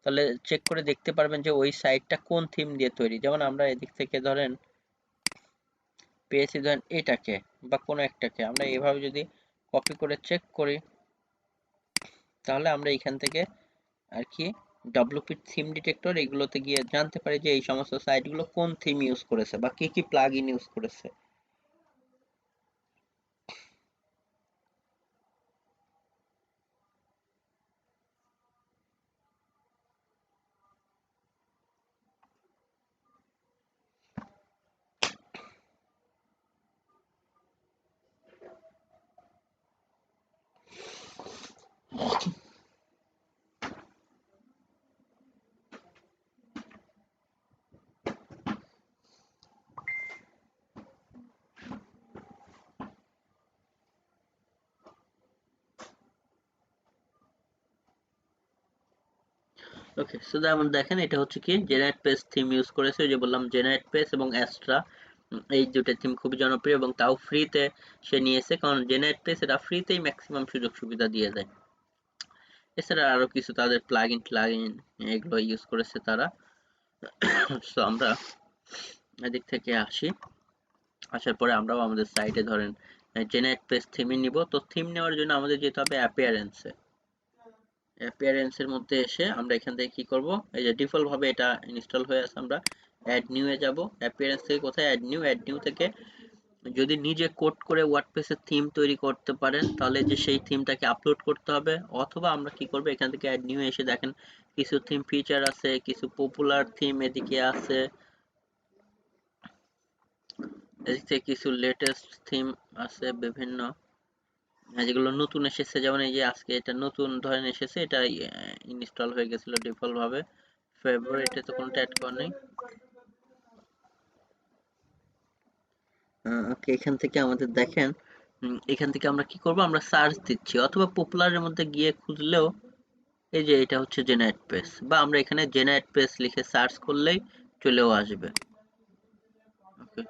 তাহলে চেক করে দেখতে পারবেন যে ওই সাইটটা কোন থিম দিয়ে তৈরি। যেমন আমরা এদিক থেকে ধরেন পেয়েছি, ধরেন এটাকে বা কোনো একটাকে আমরা এভাবে যদি কপি করে চেক করি, তাহলে আমরা এখান থেকে আর কি ডব্লিউপি থিম ডিটেক্টর এগুলোতে গিয়ে জানতে পারি যে এই সমস্ত সাইটগুলো কোন থিম ইউজ করেছে বা কি কি প্লাগ ইন ইউজ করেছে। ওকে, সো যেমন দেখেন এটা হচ্ছে কি জেনারেট পেজ থিম ইউজ করেছে, ওই যে বললাম জেনারেট পেজ এবং অ্যাস্ট্রা, এই দুটো থিম খুবই জনপ্রিয় এবং তাও ফ্রিতে সে নিয়েছে, কারণ জেনারেট পেজ এটা ফ্রিতেই ম্যাক্সিমাম সুযোগ সুবিধা দিয়ে দেয়। এছাড়া আরো কিছু তাদের প্লাগইন এগুলো ইউজ করেছে তারা। সো আমরা এদিক থেকে আসি, আসার পরে আমরাও আমাদের সাইটে ধরেন জেনারেট পেজ থিমই নিব। তো থিম নেওয়ার জন্য আমাদের যেতে হবে অ্যাপিয়ারেন্সে। অ্যাপিয়ারেন্সের মধ্যে এসে আমরা এখান থেকে কি করব, এই যে ডিফল্ট ভাবে এটা ইনস্টল হয়ে আছে, আমরা অ্যাড নিউ এ যাব। অ্যাপিয়ারেন্স থেকে কোথায় অ্যাড নিউ থেকে যদি নিজে কোড করে ওয়ার্ডপ্রেসের থিম তৈরি করতে পারেন তাহলে যে সেই থিমটাকে আপলোড করতে হবে, অথবা আমরা কি করব এখান থেকে অ্যাড নিউ এসে দেখেন কিছু থিম ফিচার আছে, কিছু পপুলার থিম এদিকে আছে, এদিক থেকে কিছু লেটেস্ট থিম আছে বিভিন্ন, যেগুলো নতুন এসেছে। যেমন এই যে আজকে এটা নতুন ধরেন এসেছে, এটা ইনস্টল হয়ে গেছিল ডিফল্ট ভাবে, ফেভারিটে তো কোনটা অ্যাড করা নেই। ওকে, এখান থেকে আমাদের দেখেন এখান থেকে আমরা কি করব, আমরা সার্চ দিচ্ছি অথবা পপুলারের মধ্যে গিয়ে খুঁজলেও এই যে এটা হচ্ছে জেনারেট পেজ, বা আমরা এখানে জেনারেট পেজ লিখে সার্চ করলেই চলেও আসবে। ওকে,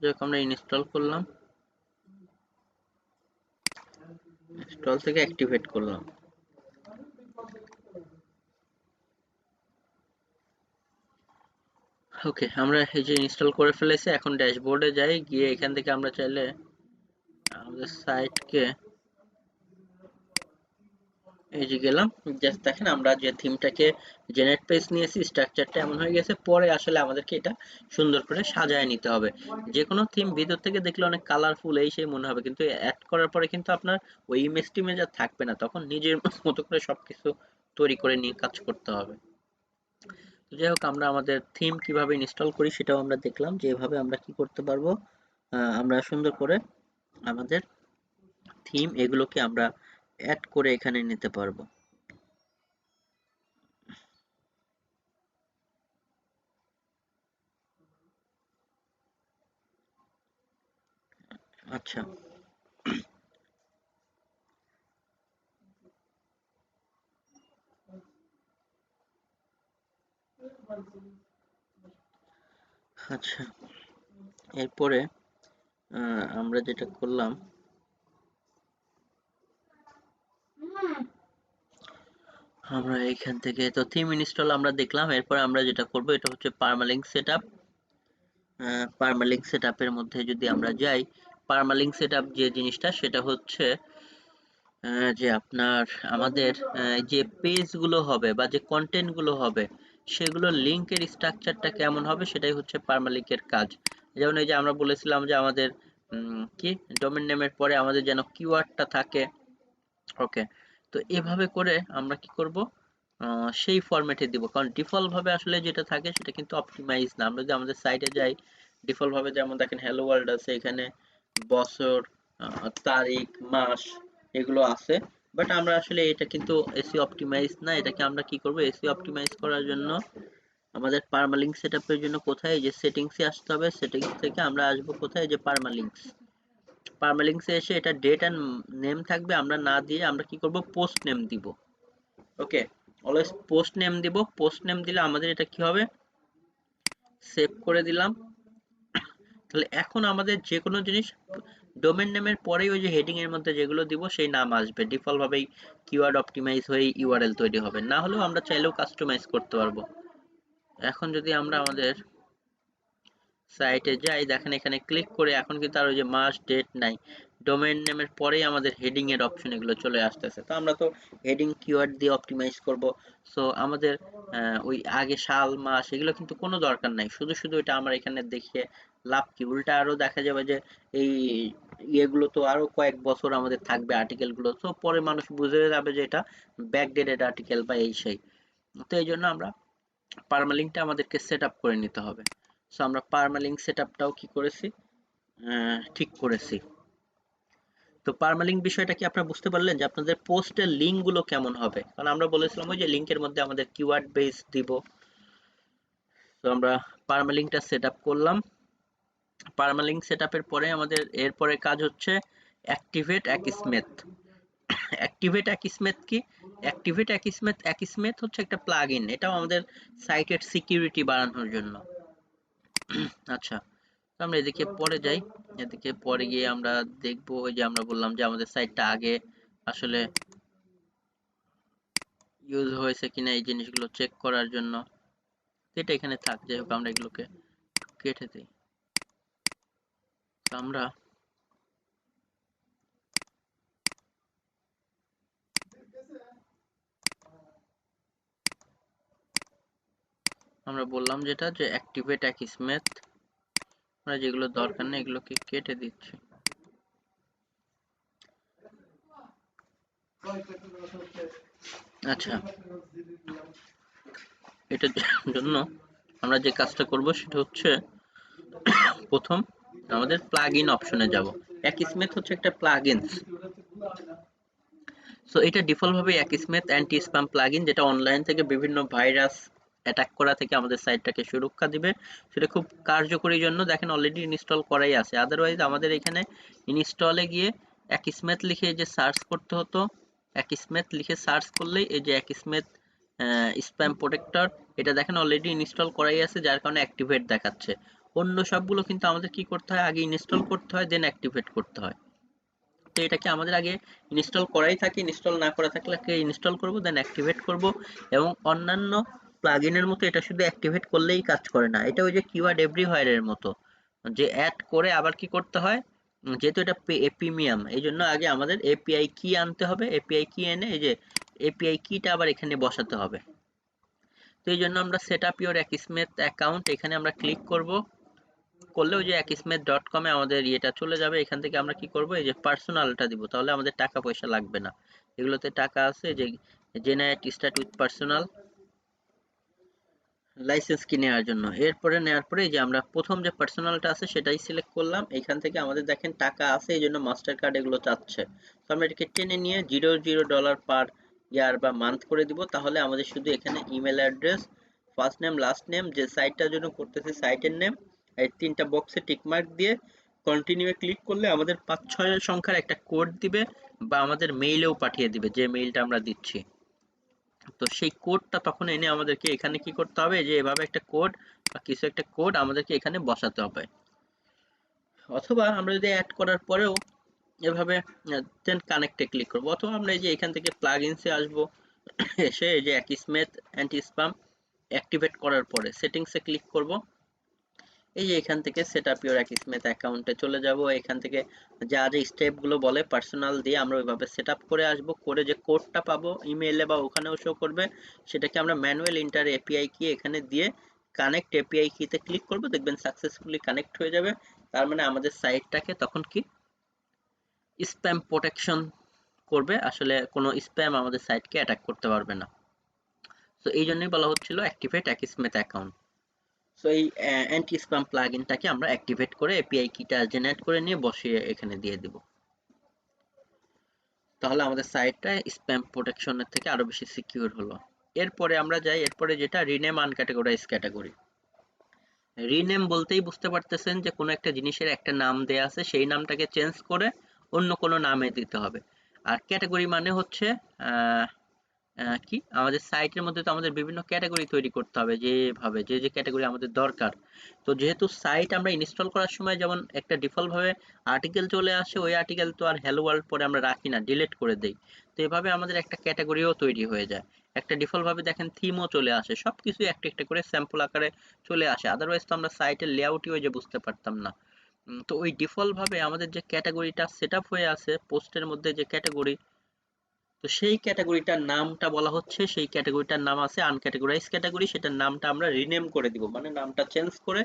যখন আমরা ইনস্টল করলাম, ইনস্টল থেকে অ্যাক্টিভেট করলাম। ওকে, আমরা এই যে ইনস্টল করে ফেলেছি। এখন ড্যাশবোর্ডে যাই, গিয়ে এখান থেকে আমরা চাইলে আমাদের সাইটকে এই যে গেলাম। জাস্ট দেখেন আমরা যে থিমটাকে জেনারেট পেজ নিয়েছি, স্ট্রাকচারটা এমন হয়ে গেছে। পরে আসলে আমাদেরকে এটা সুন্দর করে সাজায় নিতে হবে। যে কোনো থিম ভিতর থেকে দেখলে অনেক কালারফুল এই সেই মনে হবে, কিন্তু অ্যাড করার পরে কিন্তু আপনার ওই ইমেজ টিমেজ আর থাকবে না, তখন নিজের মতো করে সবকিছু তৈরি করে নিয়ে কাজ করতে হবে। তো যাই হোক, আমরা আমাদের থিম কিভাবে ইনস্টল করি সেটাও আমরা দেখলাম, যে এভাবে আমরা কি করতে পারবো, আমরা সুন্দর করে আমাদের থিম এগুলোকে আমরা অ্যাড করে এখানে নিতে পারবো। আচ্ছা, আচ্ছা, এরপরে আমরা যেটা করলাম, আমরা এখান থেকে তো থিম ইনস্টল আমরা দেখলাম। এরপরে আমরা যেটা করব এটা হচ্ছে পারমালিঙ্ক সেটআপ। পারমালিঙ্ক সেটআপের মধ্যে যদি আমরা যাই, পারমালিঙ্ক সেটআপ যে জিনিসটা সেটা হচ্ছে যে আপনার আমাদের যে পেজগুলো হবে বা যে কন্টেন্টগুলো হবে সেগুলো লিংকের স্ট্রাকচারটা কেমন হবে সেটাই হচ্ছে পারমালিঙ্কের কাজ। যেমন এই যে আমরা বলেছিলাম যে আমাদের কি ডোমেন নেমের পরে আমাদের যেন কিওয়ার্ডটা থাকে। ওকে, তো এভাবে করে আমরা কি করব, সেই ফরম্যাটে দিব, কারণ ডিফল্ট ভাবে আসলে যেটা থাকে সেটা কিন্তু অপটিমাইজ না। আমরা যদি আমাদের সাইটে যাই, ডিফল্ট ভাবে যেমন দেখেন হ্যালো ওয়ার্ল্ড আছে, এখানে বছর, তারিখ, মাস এগুলো আছে, বাট আমরা আসলে এটা কিন্তু এসি অপটিমাইজ না। এটাকে আমরা কি করব, এসি অপটিমাইজ করার জন্য আমাদের পারমালিঙ্ক সেটআপের জন্য কোথায়, যে সেটিংসে আসতে হবে। সেটিংস থেকে আমরা আসব কোথায়, যে পারমালিঙ্কস। পারমালিঙ্কসে এসে এটা ডেট এন্ড নেম থাকবে, আমরা না দিয়ে আমরা কি করব, পোস্ট নেম দিব। ওকে, অলওয়েজ পোস্ট নেম দিব। পোস্ট নেম দিলে আমাদের এটা কি হবে, সেভ করে দিলাম। তাহলে এখন আমাদের যে কোনো জিনিস ডোমেন নেমের পরেই ওই যে হেডিং এর মধ্যে যেগুলো দিব সেই নাম আসবে, ডিফল্ট ভাবেই কিওয়ার্ড অপটিমাইজ হয়ে ইউআরএল তৈরি হবে। না হলেও আমরা চাইলেও কাস্টমাইজ করতে পারবো। এখন যদি আমরা আমাদের সাইটে যাই, দেখেন এখানে ক্লিক করে এখন কিন্তু আর ওই যে মাস ডেট নাই, ডোমেইন নেমের পরেই আমাদের হেডিং এর অপশন এগুলো চলে আসতেছে। তো আমরা তো হেডিং কিওয়ার্ড দিয়ে অপটিমাইজ করব। সো আমাদের ওই আগে সাল মাস এগুলো কিন্তু কোনো দরকার নাই, শুধু শুধু এটা আমার এখানে দেখিয়ে লাভ কি, উল্টা আরো দেখা যাবে যে এই ইয়েগুলো তো আরো কয়েক বছর আমাদের থাকবে আর্টিকেল গুলো, তো পরে মানুষ বুঝে যাবে যে এটা ব্যাকডেটেড আর্টিকেল বা এই সেই। তো এই জন্য আমরা পারমালিঙ্কটা আমাদেরকে সেট আপ করে নিতে হবে। সো আমরা পারমালিঙ্ক সেটআপটাও কি করেছি, ঠিক করেছি। তো পারমালিঙ্ক বিষয়টা কি আপনারা বুঝতে পারলেন, যে আপনাদের পোস্টের লিঙ্ক গুলো কেমন হবে? কারণ আমরা বলেছিলাম ওই যে লিঙ্কের মধ্যে আমাদের কিওয়ার্ড বেস দিব। তো আমরা পারমালিঙ্কটা সেট আপ করলাম। পারমালিঙ্ক সেটআপের পরে আমাদের এরপরে কাজ হচ্ছে অ্যাক্টিভেট অ্যাকিসমেথ। অ্যাক্টিভেট অ্যাকিসমেথ কি? অ্যাকিসমেথ হচ্ছে একটা প্লাগইন, এটাও আমাদের সাইটের সিকিউরিটি বাড়ানোর জন্য। আচ্ছা, তো আমরা এদিকে পরে যাই। এদিকে পরে গিয়ে আমরা দেখবো ওই যে আমরা বললাম যে আমাদের সাইটটা আগে আসলে ইউজ হয়েছে কিনা এই জিনিসগুলো চেক করার জন্য। এটা এখানে থাক, যাই হোক আমরা এগুলোকে কেটে দিই। তো আমরা বললাম যেটা, যে অ্যাক্টিভেট অ্যাকিসমেথ, আমরা যেগুলো দরকার নেই এগুলোকে কেটে দিচ্ছি। আচ্ছা, এটার জন্য আমরা যে কাজটা করব সেটা হচ্ছে প্রথম আমাদের প্লাগইন অপশনে যাব। অ্যাকিসমেথ হচ্ছে একটা প্লাগইনস। সো এটা ডিফল্ট ভাবে অ্যাকিসমেথ অ্যান্টি স্প্যাম প্লাগইন, যেটা অনলাইন থেকে বিভিন্ন ভাইরাস অ্যাটাক করা থেকে আমাদের সাইটটাকে সুরক্ষা দিবে। সেটা খুব কার্যকরী জন্য দেখেন অলরেডি ইনস্টল করাই আছে। আদারওয়াইজ আমাদের এখানে ইনস্টলে গিয়ে অ্যাকিসমেথ লিখে যে সার্চ করতে হতো, অ্যাকিসমেথ লিখে সার্চ করলেই এই যে অ্যাকিসমেথ স্প্যাম প্রোটেক্টর, এটা দেখেন অলরেডি ইনস্টল করাই আছে, যার কারণে অ্যাক্টিভেট দেখাচ্ছে। অন্য সবগুলো কিন্তু আমাদের কি করতে হয়, আগে ইনস্টল করতে হয়, দেন অ্যাক্টিভেট করতে হয়। তো এটাকে আমাদের আগে ইনস্টল করাই থাকে, ইনস্টল না করা থাকলে ইনস্টল করব, দেন অ্যাক্টিভেট করব। এবং অন্যান্য প্লাগইনের মতো এটা শুধু অ্যাক্টিভেট করলেই কাজ করে না, এটা ওই যে কিওয়ার্ড এভরিহোয়ার এর মতো, যে অ্যাড করে আবার কি করতে হয়, যেহেতু এটা প্রিমিয়াম, এই জন্য আগে আমাদের এপিআই কি আনতে হবে, এপিআই কি এনে এই যে এপিআই কিটা আবার এখানে বসাতে হবে। তো এই জন্য আমরা সেট আপ ইউর অ্যাকিসমেথ অ্যাকাউন্ট, এখানে আমরা ক্লিক করব, করলে ওই যে akismet.com এ আমাদের ইয়েটা চলে যাবে। এখান থেকে আমরা কি করব, এই যে পার্সোনালটা দিব, তাহলে আমাদের টাকা পয়সা লাগবে না, এগুলোতে টাকা আছে, যে generate start with personal licence কি নেওয়ার জন্য। এরপরে নেওয়ার পরে যে আমরা প্রথম যে পার্সোনালটা আছে সেটাই সিলেক্ট করলাম, এখান থেকে আমাদের দেখেন টাকা আছে, এই জন্য মাস্টার কার্ড এগুলো চাচ্ছে। তো আমরা এটাকে টেনে নিয়ে $0 পার ইয়ার বা মান্থ করে দিব, তাহলে আমাদের শুধু এখানে email address, first name, last name, যে সাইটটার জন্য করতেছে সাইটের নেম, এই তিনটা বক্সে টিক মার্ক দিয়ে কন্টিনিউ এ ক্লিক করলে আমাদের 5-6 সংখ্যার একটা কোড দিবে, বা আমাদের মেইলেও পাঠিয়ে দিবে যে মেইলটা আমরা দিচ্ছি। তো সেই কোডটা তখন এনে আমাদেরকে এখানে কি করতে হবে, যে এভাবে একটা কোড বা কিছু একটা কোড আমাদেরকে এখানে বসাতে হবে। অথবা আমরা যদি অ্যাড করার পরেও এভাবে দেন কানেক্টে ক্লিক করব, অথবা আমরা এই যে এখান থেকে প্লাগইনসে আসব, এসে এই যে অ্যাকিসমেথ অ্যান্টি স্প্যাম অ্যাক্টিভেট করার পরে সেটিংসে ক্লিক করব। এই যে এখান থেকে সেট আপ ইউর অ্যাকিসমেথ অ্যাকাউন্টে চলে যাব, এখান থেকে যা যে স্টেপগুলো বলে পার্সোনাল দিয়ে আমরা ওইভাবে সেট আপ করে আসব, করে যে কোডটা পাবো ইমেইলে বা ওখানেও শো করবে, সেটাকে আমরা ম্যানুয়াল ইন্টার এপিআই কি এখানে দিয়ে কানেক্ট এপিআই কিতে ক্লিক করব, দেখবেন সাকসেসফুলি কানেক্ট হয়ে যাবে। তার মানে আমাদের সাইটটাকে তখন কি স্প্যাম প্রোটেকশন করবে, আসলে কোনো স্প্যাম আমাদের সাইটকে অ্যাটাক করতে পারবে না। তো এই জন্যই বলা হচ্ছিল অ্যাক্টিভেট অ্যাকিসমেথ অ্যাকাউন্ট। সো এই অ্যান্টি স্প্যাম প্লাগইনটাকে আমরা অ্যাক্টিভেট করে এপিআই কিটা জেনারেট করে নিয়ে বসিয়ে এখানে দিয়ে দিব, তাহলে আমাদের সাইটটা স্প্যাম প্রোটেকশনের থেকে আরো বেশি সিকিউর হলো। এরপরে আমরা যাই, এরপরে যেটা রিনেম আনক্যাটেগরাইজ ক্যাটাগরি। রিনেম বলতেই বুঝতে পারতেছেন যে কোনো একটা জিনিসের একটা নাম দেয়া আছে, সেই নামটাকে চেঞ্জ করে অন্য কোনো নামে দিতে হবে। আর ক্যাটাগরি মানে হচ্ছে কি আমাদের সাইটের মধ্যে তো আমাদের বিভিন্ন ক্যাটাগরি তৈরি করতে হবে, যেভাবে যে ক্যাটাগরি আমাদের দরকার। তো যেহেতু সাইট আমরা ইনস্টল করার সময় যেমন একটা ডিফল্ট ভাবে আর্টিকেল চলে আসে, ওই আর্টিকেল তো আর হ্যালো ওয়ার্ল্ড পরে আমরা রাখি না, ডিলিট করে দেই। তো এভাবে আমাদের একটা ক্যাটাগরিও তৈরি হয়ে যায়, একটা ডিফল্ট ভাবে দেখেন থিমও চলে আসে, সবকিছু একটা একটা করে স্যাম্পল আকারে চলে আসে, আদারওয়াইজ তো আমরা সাইটের লেআউটই ওই যে বুঝতে পারতাম না। তো ওই ডিফল্ট ভাবে আমাদের যে ক্যাটাগরিটা সেট আপ হয়ে আছে পোস্টের মধ্যে যে ক্যাটাগরি, তো সেই ক্যাটাগরিটার নামটা বলা হচ্ছে, সেই ক্যাটাগরিটার নাম আছে আনক্যাটাগরাইজ ক্যাটাগরি, সেটার নামটা আমরা রিনেম করে দিব, মানে নামটা চেঞ্জ করে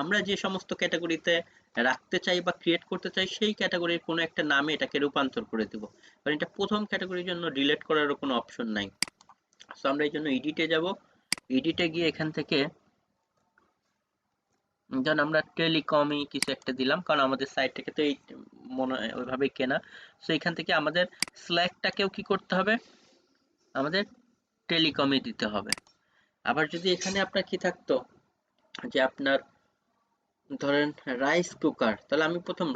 আমরা যে সমস্ত ক্যাটাগরিতে রাখতে চাই বা ক্রিয়েট করতে চাই সেই ক্যাটাগরির কোনো একটা নামে এটাকে রূপান্তর করে দিব। কারণ এটা প্রথম ক্যাটাগরির জন্য ডিলিট করারও কোনো অপশন নাই। সো আমরা এই জন্য এডিটে যাব, এডিটে গিয়ে এখান থেকে যেমন আমরা টেলিকমই কিছু একটা দিলাম, কারণ আমাদের সাইটটাকে তো এই মনে ওইভাবেই কেনা। সো এখান থেকে আমাদের স্ল্যাগটাকেও কি করতে হবে, আমাদের টেলিকমে দিতে হবে। আবার যদি এখানে আপনার কি থাকতো, যে আপনার ধরেন রাইস কুকার, তাহলে আমি প্রথম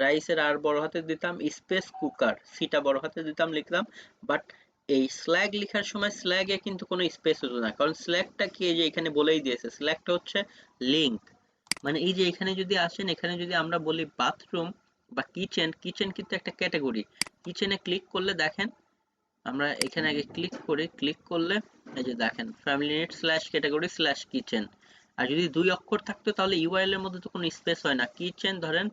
রাইসের আর বড় হাতে দিতাম, স্পেস কুকার সিটা বড় হাতে দিতাম, লিখলাম। বাট এই স্ল্যাগ লেখার সময় স্ল্যাগে কিন্তু কোনো স্পেস হতো না, কারণ স্ল্যাগটা কি এই যে এখানে বলেই দিয়েছে, স্ল্যাগটা হচ্ছে লিংক। মানে এই যে এখানে যদি আসেন, এখানে যদি আমরা বলি বাথরুম বা কিচেন, কিচেন কিন্তু একটা ক্যাটাগরি, কিচেনে ক্লিক করলে দেখেন আমরা এখানে আগে ক্লিক করি, ক্লিক করলে এই যে দেখেন family need slash category slash kitchen. আর যদি 2 অক্ষর থাকতো তাহলে ইউআরএল এর মধ্যে তো কোনো স্পেস হয় না, কিচেন ধরেন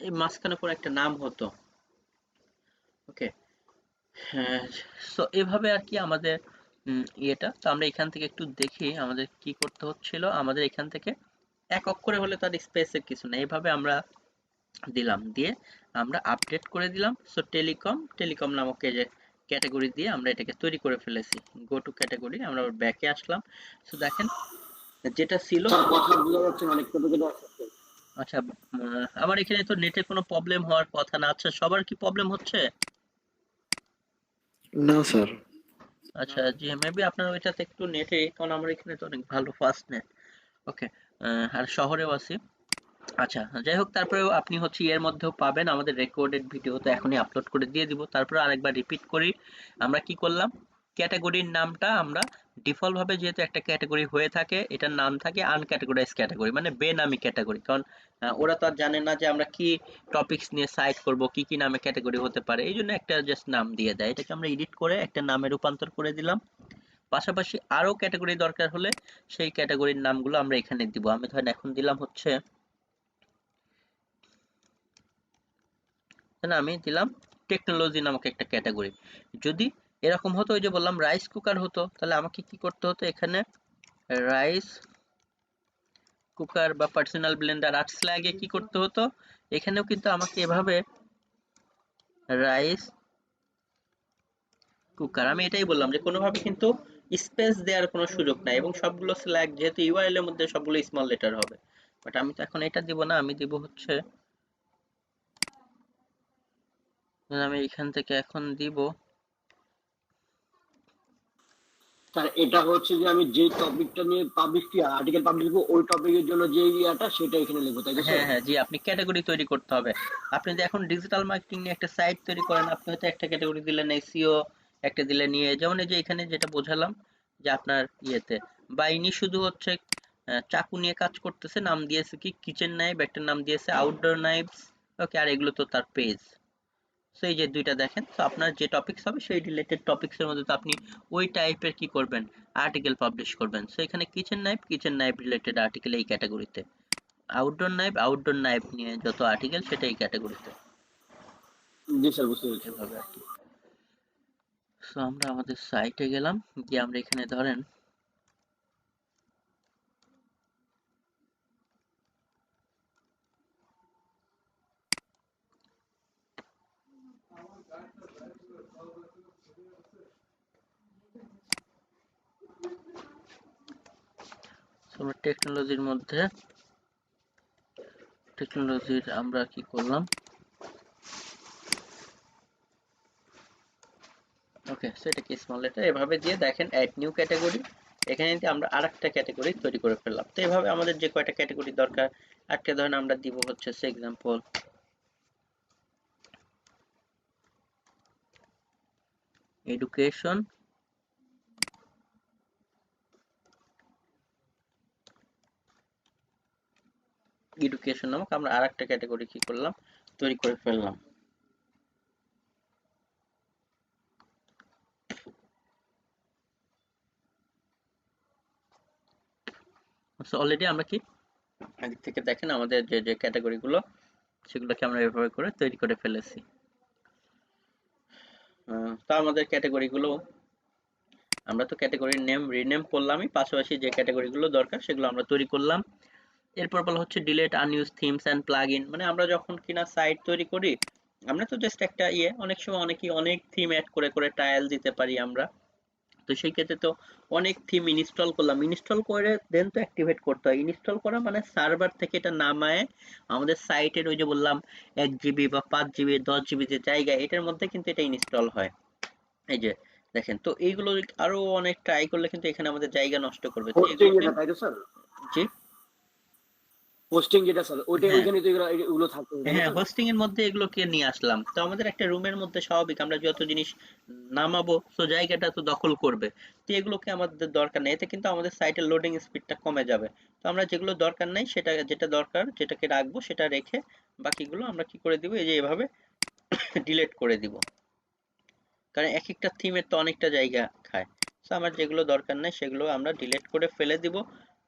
এই মাঝখানে পরে একটা নাম হতো। ওকে, হ্যাঁ। সো এভাবে আর কি আমাদের ইয়েটা। তো আমরা এখান থেকে একটু দেখি আমাদের কি করতে হচ্ছিল, আমাদের এখান থেকে 1 অক্ষরে হলে তার স্পেসের কিছু না, এইভাবে আমরা দিলাম, দিয়ে আমরা আপডেট করে দিলাম। সো টেলিকম নামক এই যে ক্যাটাগরি দিয়ে আমরা এটাকে তৈরি করে ফেলেছি। গো টু ক্যাটাগরি, আমরা ব্যাকে আসলাম। সো দেখেন যেটা ছিল, স্যার কথা বোঝা যাচ্ছে না, অনেক কেটে কেটে আসছে। আচ্ছা আমার এখানে তো নেটের কোনো প্রবলেম হওয়ার কথা না। আচ্ছা সবার কি প্রবলেম হচ্ছে? না স্যার। আচ্ছা জি, মেবি আপনার ওইটাতে একটু নেটে, কারণ আমার এখানে তো অনেক ভালো ফাস্ট নেট। ওকে, আর শহরেও আছি। আচ্ছা যাই হোক, তারপরেও আপনি হচ্ছে এর মধ্যেও পাবেন আমাদের রেকর্ডেড ভিডিও, তো এখনই আপলোড করে দিয়ে দিব। তারপরে আরেকবার রিপিট করি, আমরা কি করলাম, ক্যাটাগরির নামটা আমরা ডিফল্ট ভাবে যেহেতু একটা ক্যাটাগরি হয়ে থাকে, এটার নাম থাকে আনক্যাটাগরাইজ ক্যাটাগরি, মানে বেনামি ক্যাটাগরি। কারণ ওরা তো আর জানে না যে আমরা কি টপিকস নিয়ে সাইট করব, কি কি নামে ক্যাটাগরি হতে পারে, এই জন্য একটা জাস্ট নাম দিয়ে দেয়। এটাকে আমরা এডিট করে একটা নামে রূপান্তর করে দিলাম। পাশাপাশি আরো ক্যাটাগরি দরকার হলে সেই ক্যাটাগরির নামগুলো আমরা এখানে দিব। আমি ধরেন এখন দিলাম হচ্ছে, আমি দিলাম টেকনোলজি নামক একটা ক্যাটাগরি। যদি এরকম হতো, ওই যে বললাম রাইস কুকার হতো, তাহলে আমাকে কি করতে হতো, এখানে রাইস কুকার বা পার্সোনাল ব্লেন্ডার আর স্ল্যাগে কি করতে হতো, এখানেও কিন্তু আমাকে এভাবে রাইস কুকার, আমি এটাই বললাম যে কোনোভাবে কিন্তু স্পেস দেওয়ার কোনো সুযোগ নাই, এবং সবগুলো স্ল্যাগ যেহেতু ইউআরএল এর মধ্যে সবগুলো স্মল লেটার হবে। বাট আমি তো এখন এটা দিব না, আমি দিব হচ্ছে, আমি এখান থেকে এখন দিব, স্যার এটা হচ্ছে যে আমি যে টপিকটা নিয়ে আর্টিকেল পাবলিশ করবো ওই টপিকের জন্য যে ইয়াটা সেটা এখানে লিখবো, তাই তো হ্যাঁ স্যার? হ্যাঁ জি, আপনি ক্যাটাগরি তৈরি করতে হবে। আপনি যদি এখন ডিজিটাল মার্কেটিং নিয়ে একটা সাইট তৈরি করেন, আপনি হয়তো একটা ক্যাটাগরি দিলেন এসইও, একটা দিলেন নিয়ে, যেমন এই যে এখানে যেটা বোঝালাম যে আপনার ইয়েতে, বা ইনি শুধু হচ্ছে চাকু নিয়ে কাজ করতেছে, নাম দিয়েছে কি কিচেন নাইফ, একটা নাম দিয়েছে আউটডোর নাইফস। ওকে, আর এগুলো তো তার পেজ। সো এই যে দুইটা দেখেন, তো আপনার যে টপিকস হবে সেই রিলেটেড টপিকস এর মধ্যে তো আপনি ওই টাইপের কি করবেন, আর্টিকেল পাবলিশ করবেন। সো এখানে কিচেন নাইফ রিলেটেড আর্টিকেল এই ক্যাটাগরিতে, আউটডোর নাইফ নিয়ে যত আর্টিকেল সেটা এই ক্যাটাগরিতে, জি স্যার, বুঝতে পেরেছি। এভাবে আর কি। সো আমরা আমাদের সাইটে গেলাম, গিয়ে আমরা এখানে ধরেন আমরা টেকনোলজির মধ্যে আমরা কি করলাম, ওকে, সো এটাকে স্মল লেটার এভাবে দিয়ে দেখেন অ্যাড নিউ ক্যাটাগরি, এখানে কিন্তু আমরা আরেকটা ক্যাটাগরি তৈরি করে ফেললাম। তো এভাবে আমাদের যে কয়টা ক্যাটাগরি দরকার, একটা ধরেন আমরা দিব হচ্ছে এক্সাম্পল এডুকেশন, নামক আমরা আরেকটা ক্যাটাগরি কি করলাম, তৈরি করে ফেললাম। অলরেডি আমরা কি আগে থেকে দেখেন আমাদের যে যে ক্যাটাগরি গুলো, সেগুলোকে আমরা এভাবে করে তৈরি করে ফেলেছি। তো আমাদের ক্যাটাগরি গুলো, আমরা তো ক্যাটাগরির নেম রিনেম করলামই, পাশাপাশি যে ক্যাটাগরি গুলো দরকার সেগুলো আমরা তৈরি করলাম। এরপর বলা হচ্ছে delete unused themes and plugin, মানে আমরা যখন কিনা সাইট তৈরি করি, আমরা তো জাস্ট একটা অনেক সময় অনেকেই অনেক থিম অ্যাড করে করে ট্রায়াল দিতে পারি আমরা। তো সেই ক্ষেত্রে তো অনেক থিম ইনস্টল করলাম, ইনস্টল করে দেন তো অ্যাক্টিভেট করতে হয়। ইনস্টল করা মানে সার্ভার থেকে এটা নামায় আমাদের সাইটের ওই যে বললাম 1 জিবি বা 5 জিবি 10 জিবি যে জায়গা, এটার মধ্যে কিন্তু এটা ইনস্টল হয়। এই যে দেখেন, তো এইগুলো আরো অনেক ট্রাই করলে কিন্তু এখানে আমাদের জায়গা নষ্ট করবে, তো হোস্টিং এগুলোকে, যেটা, তাই তো স্যার? জি হোস্টিং যেটা স্যার, ওইটা হ্যাঁ ওইখানে তো এগুলো থাকতো, তাই না হ্যাঁ, স্যার? হোস্টিং এর মধ্যে এগুলোকে নিয়ে আসলাম। তো আমাদের একটা রুমের মধ্যে স্বাভাবিক আমরা যত জিনিস নামাবো, তো জায়গাটা তো দখল করবে। তো এগুলোকে আমাদের দরকার নেই, এতে কিন্তু আমাদের সাইটের লোডিং স্পিডটা কমে যাবে। তো আমরা যেগুলো দরকার নেই সেটা, যেটা দরকার যেটাকে রাখবো সেটা রেখে বাকিগুলো আমরা কি করে দিব, এই যে এভাবে ডিলিট করে দিব। কারণ এক একটা থিমের তো অনেকটা জায়গা খায়। তো আমার যেগুলো দরকার নেই সেগুলো আমরা ডিলিট করে ফেলে দিব,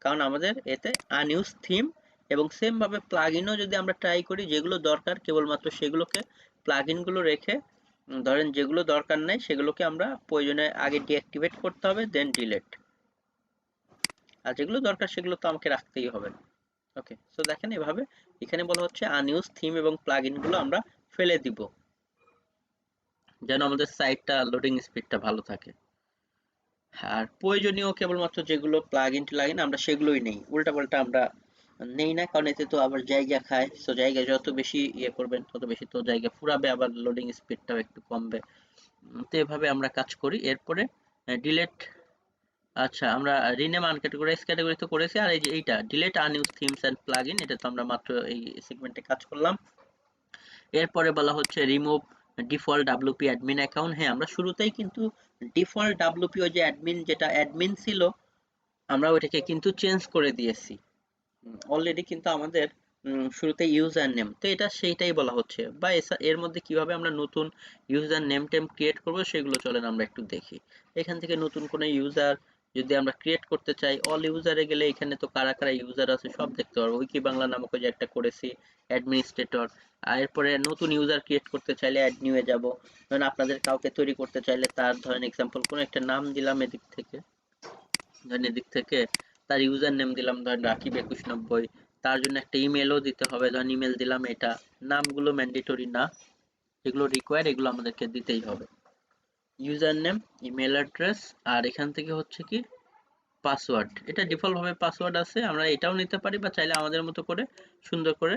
কারণ আমাদের এতে আনইউজ থিম এবং সেম ভাবে প্লাগইনও যদি আমরা ট্রাই করি, যেগুলো দরকার কেবলমাত্র সেগুলোকে প্লাগইন গুলো রেখে, ধরেন যেগুলো দরকার নাই সেগুলোকে আমরা প্রয়োজনে আগে ডিঅ্যাক্টিভেট করতে হবে, দেন ডিলিট। আর যেগুলো দরকার সেগুলো তো আমাকে রাখতেই হবে। ওকে, সো দেখেন এভাবে এখানে বলা হচ্ছে আনইউজ থিম এবং প্লাগইন গুলো আমরা ফেলে দিব, যেন আমাদের সাইটটা লোডিং স্পিডটা ভালো থাকে। আর প্রয়োজনীয় কেবলমাত্র যেগুলো প্লাগইন আমরা সেগুলোই নেই, উল্টাপাল্টা আমরা নেই না, কারণ এতে তো আবার জায়গা খায়। সো জায়গা যত বেশি করবেন তত বেশি তো জায়গা ফুরাবে, আবার লোডিং স্পিডটাও একটু কমবে। তো এভাবে আমরা কাজ করি। এরপরে ডিলেট, আচ্ছা আমরা রিনেম আনক্যাটাগরাইজ ক্যাটাগরি তো করেছি, আর এই যে এইটা delete unused themes and plugin, এটা তো আমরা মাত্র এই সেগমেন্টে কাজ করলাম। এরপরে বলা হচ্ছে remove default WP admin account. হ্যাঁ, আমরা শুরুতেই কিন্তু ডিফল্ট ডাব্লিউপি ওই যে অ্যাডমিন যেটা অ্যাডমিন ছিল আমরা ওইটাকে কিন্তু চেঞ্জ করে দিয়েছি অলরেডি, কিন্তু আমাদের শুরুতে ইউজার নেম, তো এটা সেইটাই বলা হচ্ছে। বা এর মধ্যে কিভাবে আমরা নতুন ইউজার নেম টেম ক্রিয়েট করব সেগুলো চলেন আমরা একটু দেখি। এখান থেকে নতুন কোনো ইউজার যদি আমরা ক্রিয়েট করতে চাই, অল ইউজারে গেলে এখানে তো কারা কারা ইউজার আছে সব দেখতে পারবো। উইকি বাংলা নামক যে একটা করেছি অ্যাডমিনিস্ট্রেটর। আর এরপরে নতুন ইউজার ক্রিয়েট করতে চাইলে অ্যাড নিউয়ে যাব। ধরেন আপনাদের কাউকে তৈরি করতে চাইলে তার ধরেন এক্সাম্পল কোনো একটা নাম দিলাম এদিক থেকে, ধরেন এদিক থেকে তার ইউজার নেম দিলাম ধরেন রাকিব2190, তার জন্য একটা ইমেলও দিতে হবে, ধরেন ইমেল দিলাম। এটা নামগুলো ম্যান্ডেটরি না, যেগুলো রিকোয়ার্ড এগুলো আমাদেরকে দিতেই হবে। ইউজার নেম, ইমেল অ্যাড্রেস, আর এখান থেকে হচ্ছে কি পাসওয়ার্ড। এটা ডিফল্ট ভাবে পাসওয়ার্ড আছে, আমরা এটাও নিতে পারি বা চাইলে আমাদের মতো করে সুন্দর করে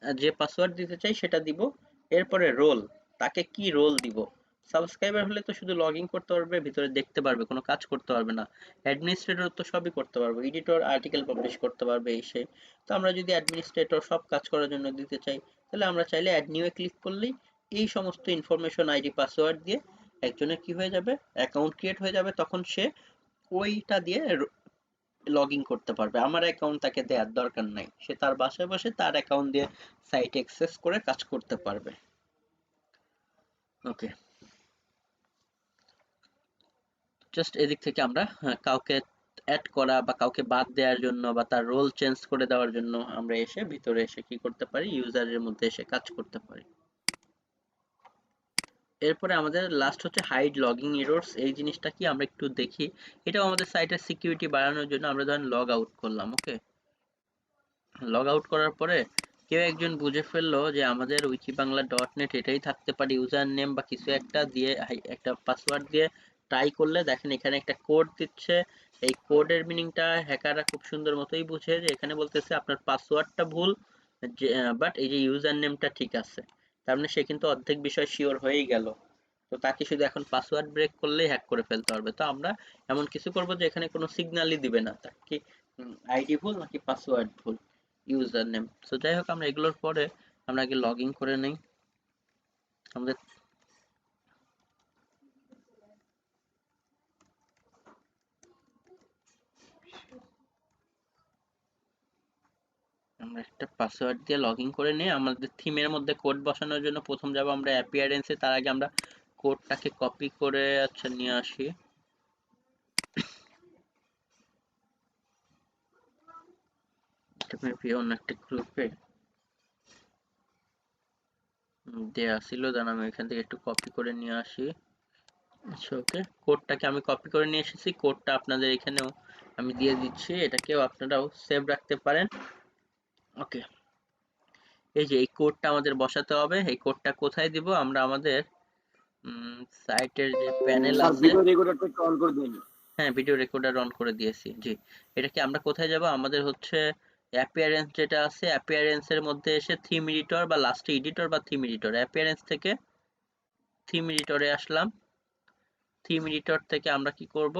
যে পাসওয়ার্ড দিতে চাই সেটা দিব। এরপরে রোল, তাকে কি রোল দিব। সাবস্ক্রাইবার হলে তো শুধু লগ ইন করতে পারবে, ভিতরে দেখতে পারবে, কোনো কাজ করতে পারবে না। অ্যাডমিনিস্ট্রেটর তো সবই করতে পারবে, এডিটর আর্টিকেল পাবলিশ করতে পারবে এই সেই। তো আমরা যদি অ্যাডমিনিস্ট্রেটর সব কাজ করার জন্য দিতে চাই, তাহলে আমরা চাইলে অ্যাড নিউ এ ক্লিক করলেই এই সমস্ত ইনফরমেশন আইডি পাসওয়ার্ড দিয়ে একজনের কি হয়ে যাবে, অ্যাকাউন্ট ক্রিয়েট হয়ে যাবে। তখন সে ওইটা দিয়ে লগ ইন করতে পারবে, আমার অ্যাকাউন্ট তাকে দেওয়ার দরকার নাই, সে তার বাসায় বসে তার অ্যাকাউন্ট দিয়ে সাইট অ্যাক্সেস করে কাজ করতে পারবে। ওকে, জাস্ট এদিক থেকে আমরা কাউকে অ্যাড করা বা কাউকে বাদ দেওয়ার জন্য বা তার রোল চেঞ্জ করে দেওয়ার জন্য আমরা এসে ভিতরে এসে কি করতে পারি, ইউজারের মধ্যে এসে কাজ করতে পারি। এরপরে আমাদের লাস্ট হচ্ছে হাইড লগইন এররস। এই জিনিসটা কি আমরা একটু দেখি। এটাও আমাদের সাইটের সিকিউরিটি বাড়ানোর জন্য আমরা ধরেন লগ আউট করলাম। ওকে, লগ আউট করার পরে কেউ একজন বুঝে ফেললো যে আমাদের wikiBangla.net এটাই থাকতে পারে ইউজার নেম বা কিছু একটা দিয়ে একটা পাসওয়ার্ড দিয়ে ট্রাই করলে দেখেন এখানে একটা কোড দিচ্ছে। এই কোডের মিনিংটা হ্যাকাররা খুব সুন্দর মতোই বুঝে, যে এখানে বলতেছে আপনার পাসওয়ার্ডটা ভুল, বাট এই যে ইউজার নেমটা ঠিক আছে। তার মানে সে কিন্তু অর্ধেক বিষয় শিওর হয়েই গেল। তো তাকে শুধু এখন পাসওয়ার্ড ব্রেক করলেই হ্যাক করে ফেলতে পারবে। তো আমরা এমন কিছু করব যে এখানে কোনো সিগন্যালই দিবে না, তাকে আইডি ভুল নাকি পাসওয়ার্ড ভুল, ইউজার নেম। সো যাই হোক, আমরা এগুলোর পরে আমরা আগে লগ ইন করে নেই। আমাদের আমরা একটা পাসওয়ার্ড দিয়ে লগ ইন করে নিয়ে আমাদের থিমের মধ্যে কোড বসানোর জন্য প্রথম যাব আমরা অ্যাপিয়ারেন্সে। তার আগে আমরা কোডটাকে কপি করে আচ্ছা নিয়ে আসি। মেবি অন্য একটা গ্রুপে দেয়া ছিল, দেন আমি এখান থেকে একটু কপি করে নিয়ে আসি। আচ্ছা ওকে, কোডটাকে আমি কপি করে নিয়ে এসেছি, কোডটা আপনাদের এখানেও আমি দিয়ে দিচ্ছি, এটাকেও আপনারাও সেভ রাখতে পারেন। ওকে, এই যে এই কোডটা আমাদের বসাতে হবে। এই কোডটা কোথায় দিব, আমরা আমাদের সাইটের যে প্যানেল স্যার আছে। ভিডিও রেকর্ডারটা একটু অন করে দিন। হ্যাঁ, ভিডিও রেকর্ডার অন করে দিয়েছি। জি, এটাকে আমরা কোথায় যাব, আমাদের হচ্ছে অ্যাপিয়ারেন্স যেটা আছে, অ্যাপিয়ারেন্সের মধ্যে এসে থিম এডিটর বা লাস্টে এডিটর বা থিম এডিটর, অ্যাপিয়ারেন্স থেকে থিম এডিটরে আসলাম। থিম এডিটর থেকে আমরা কি করব,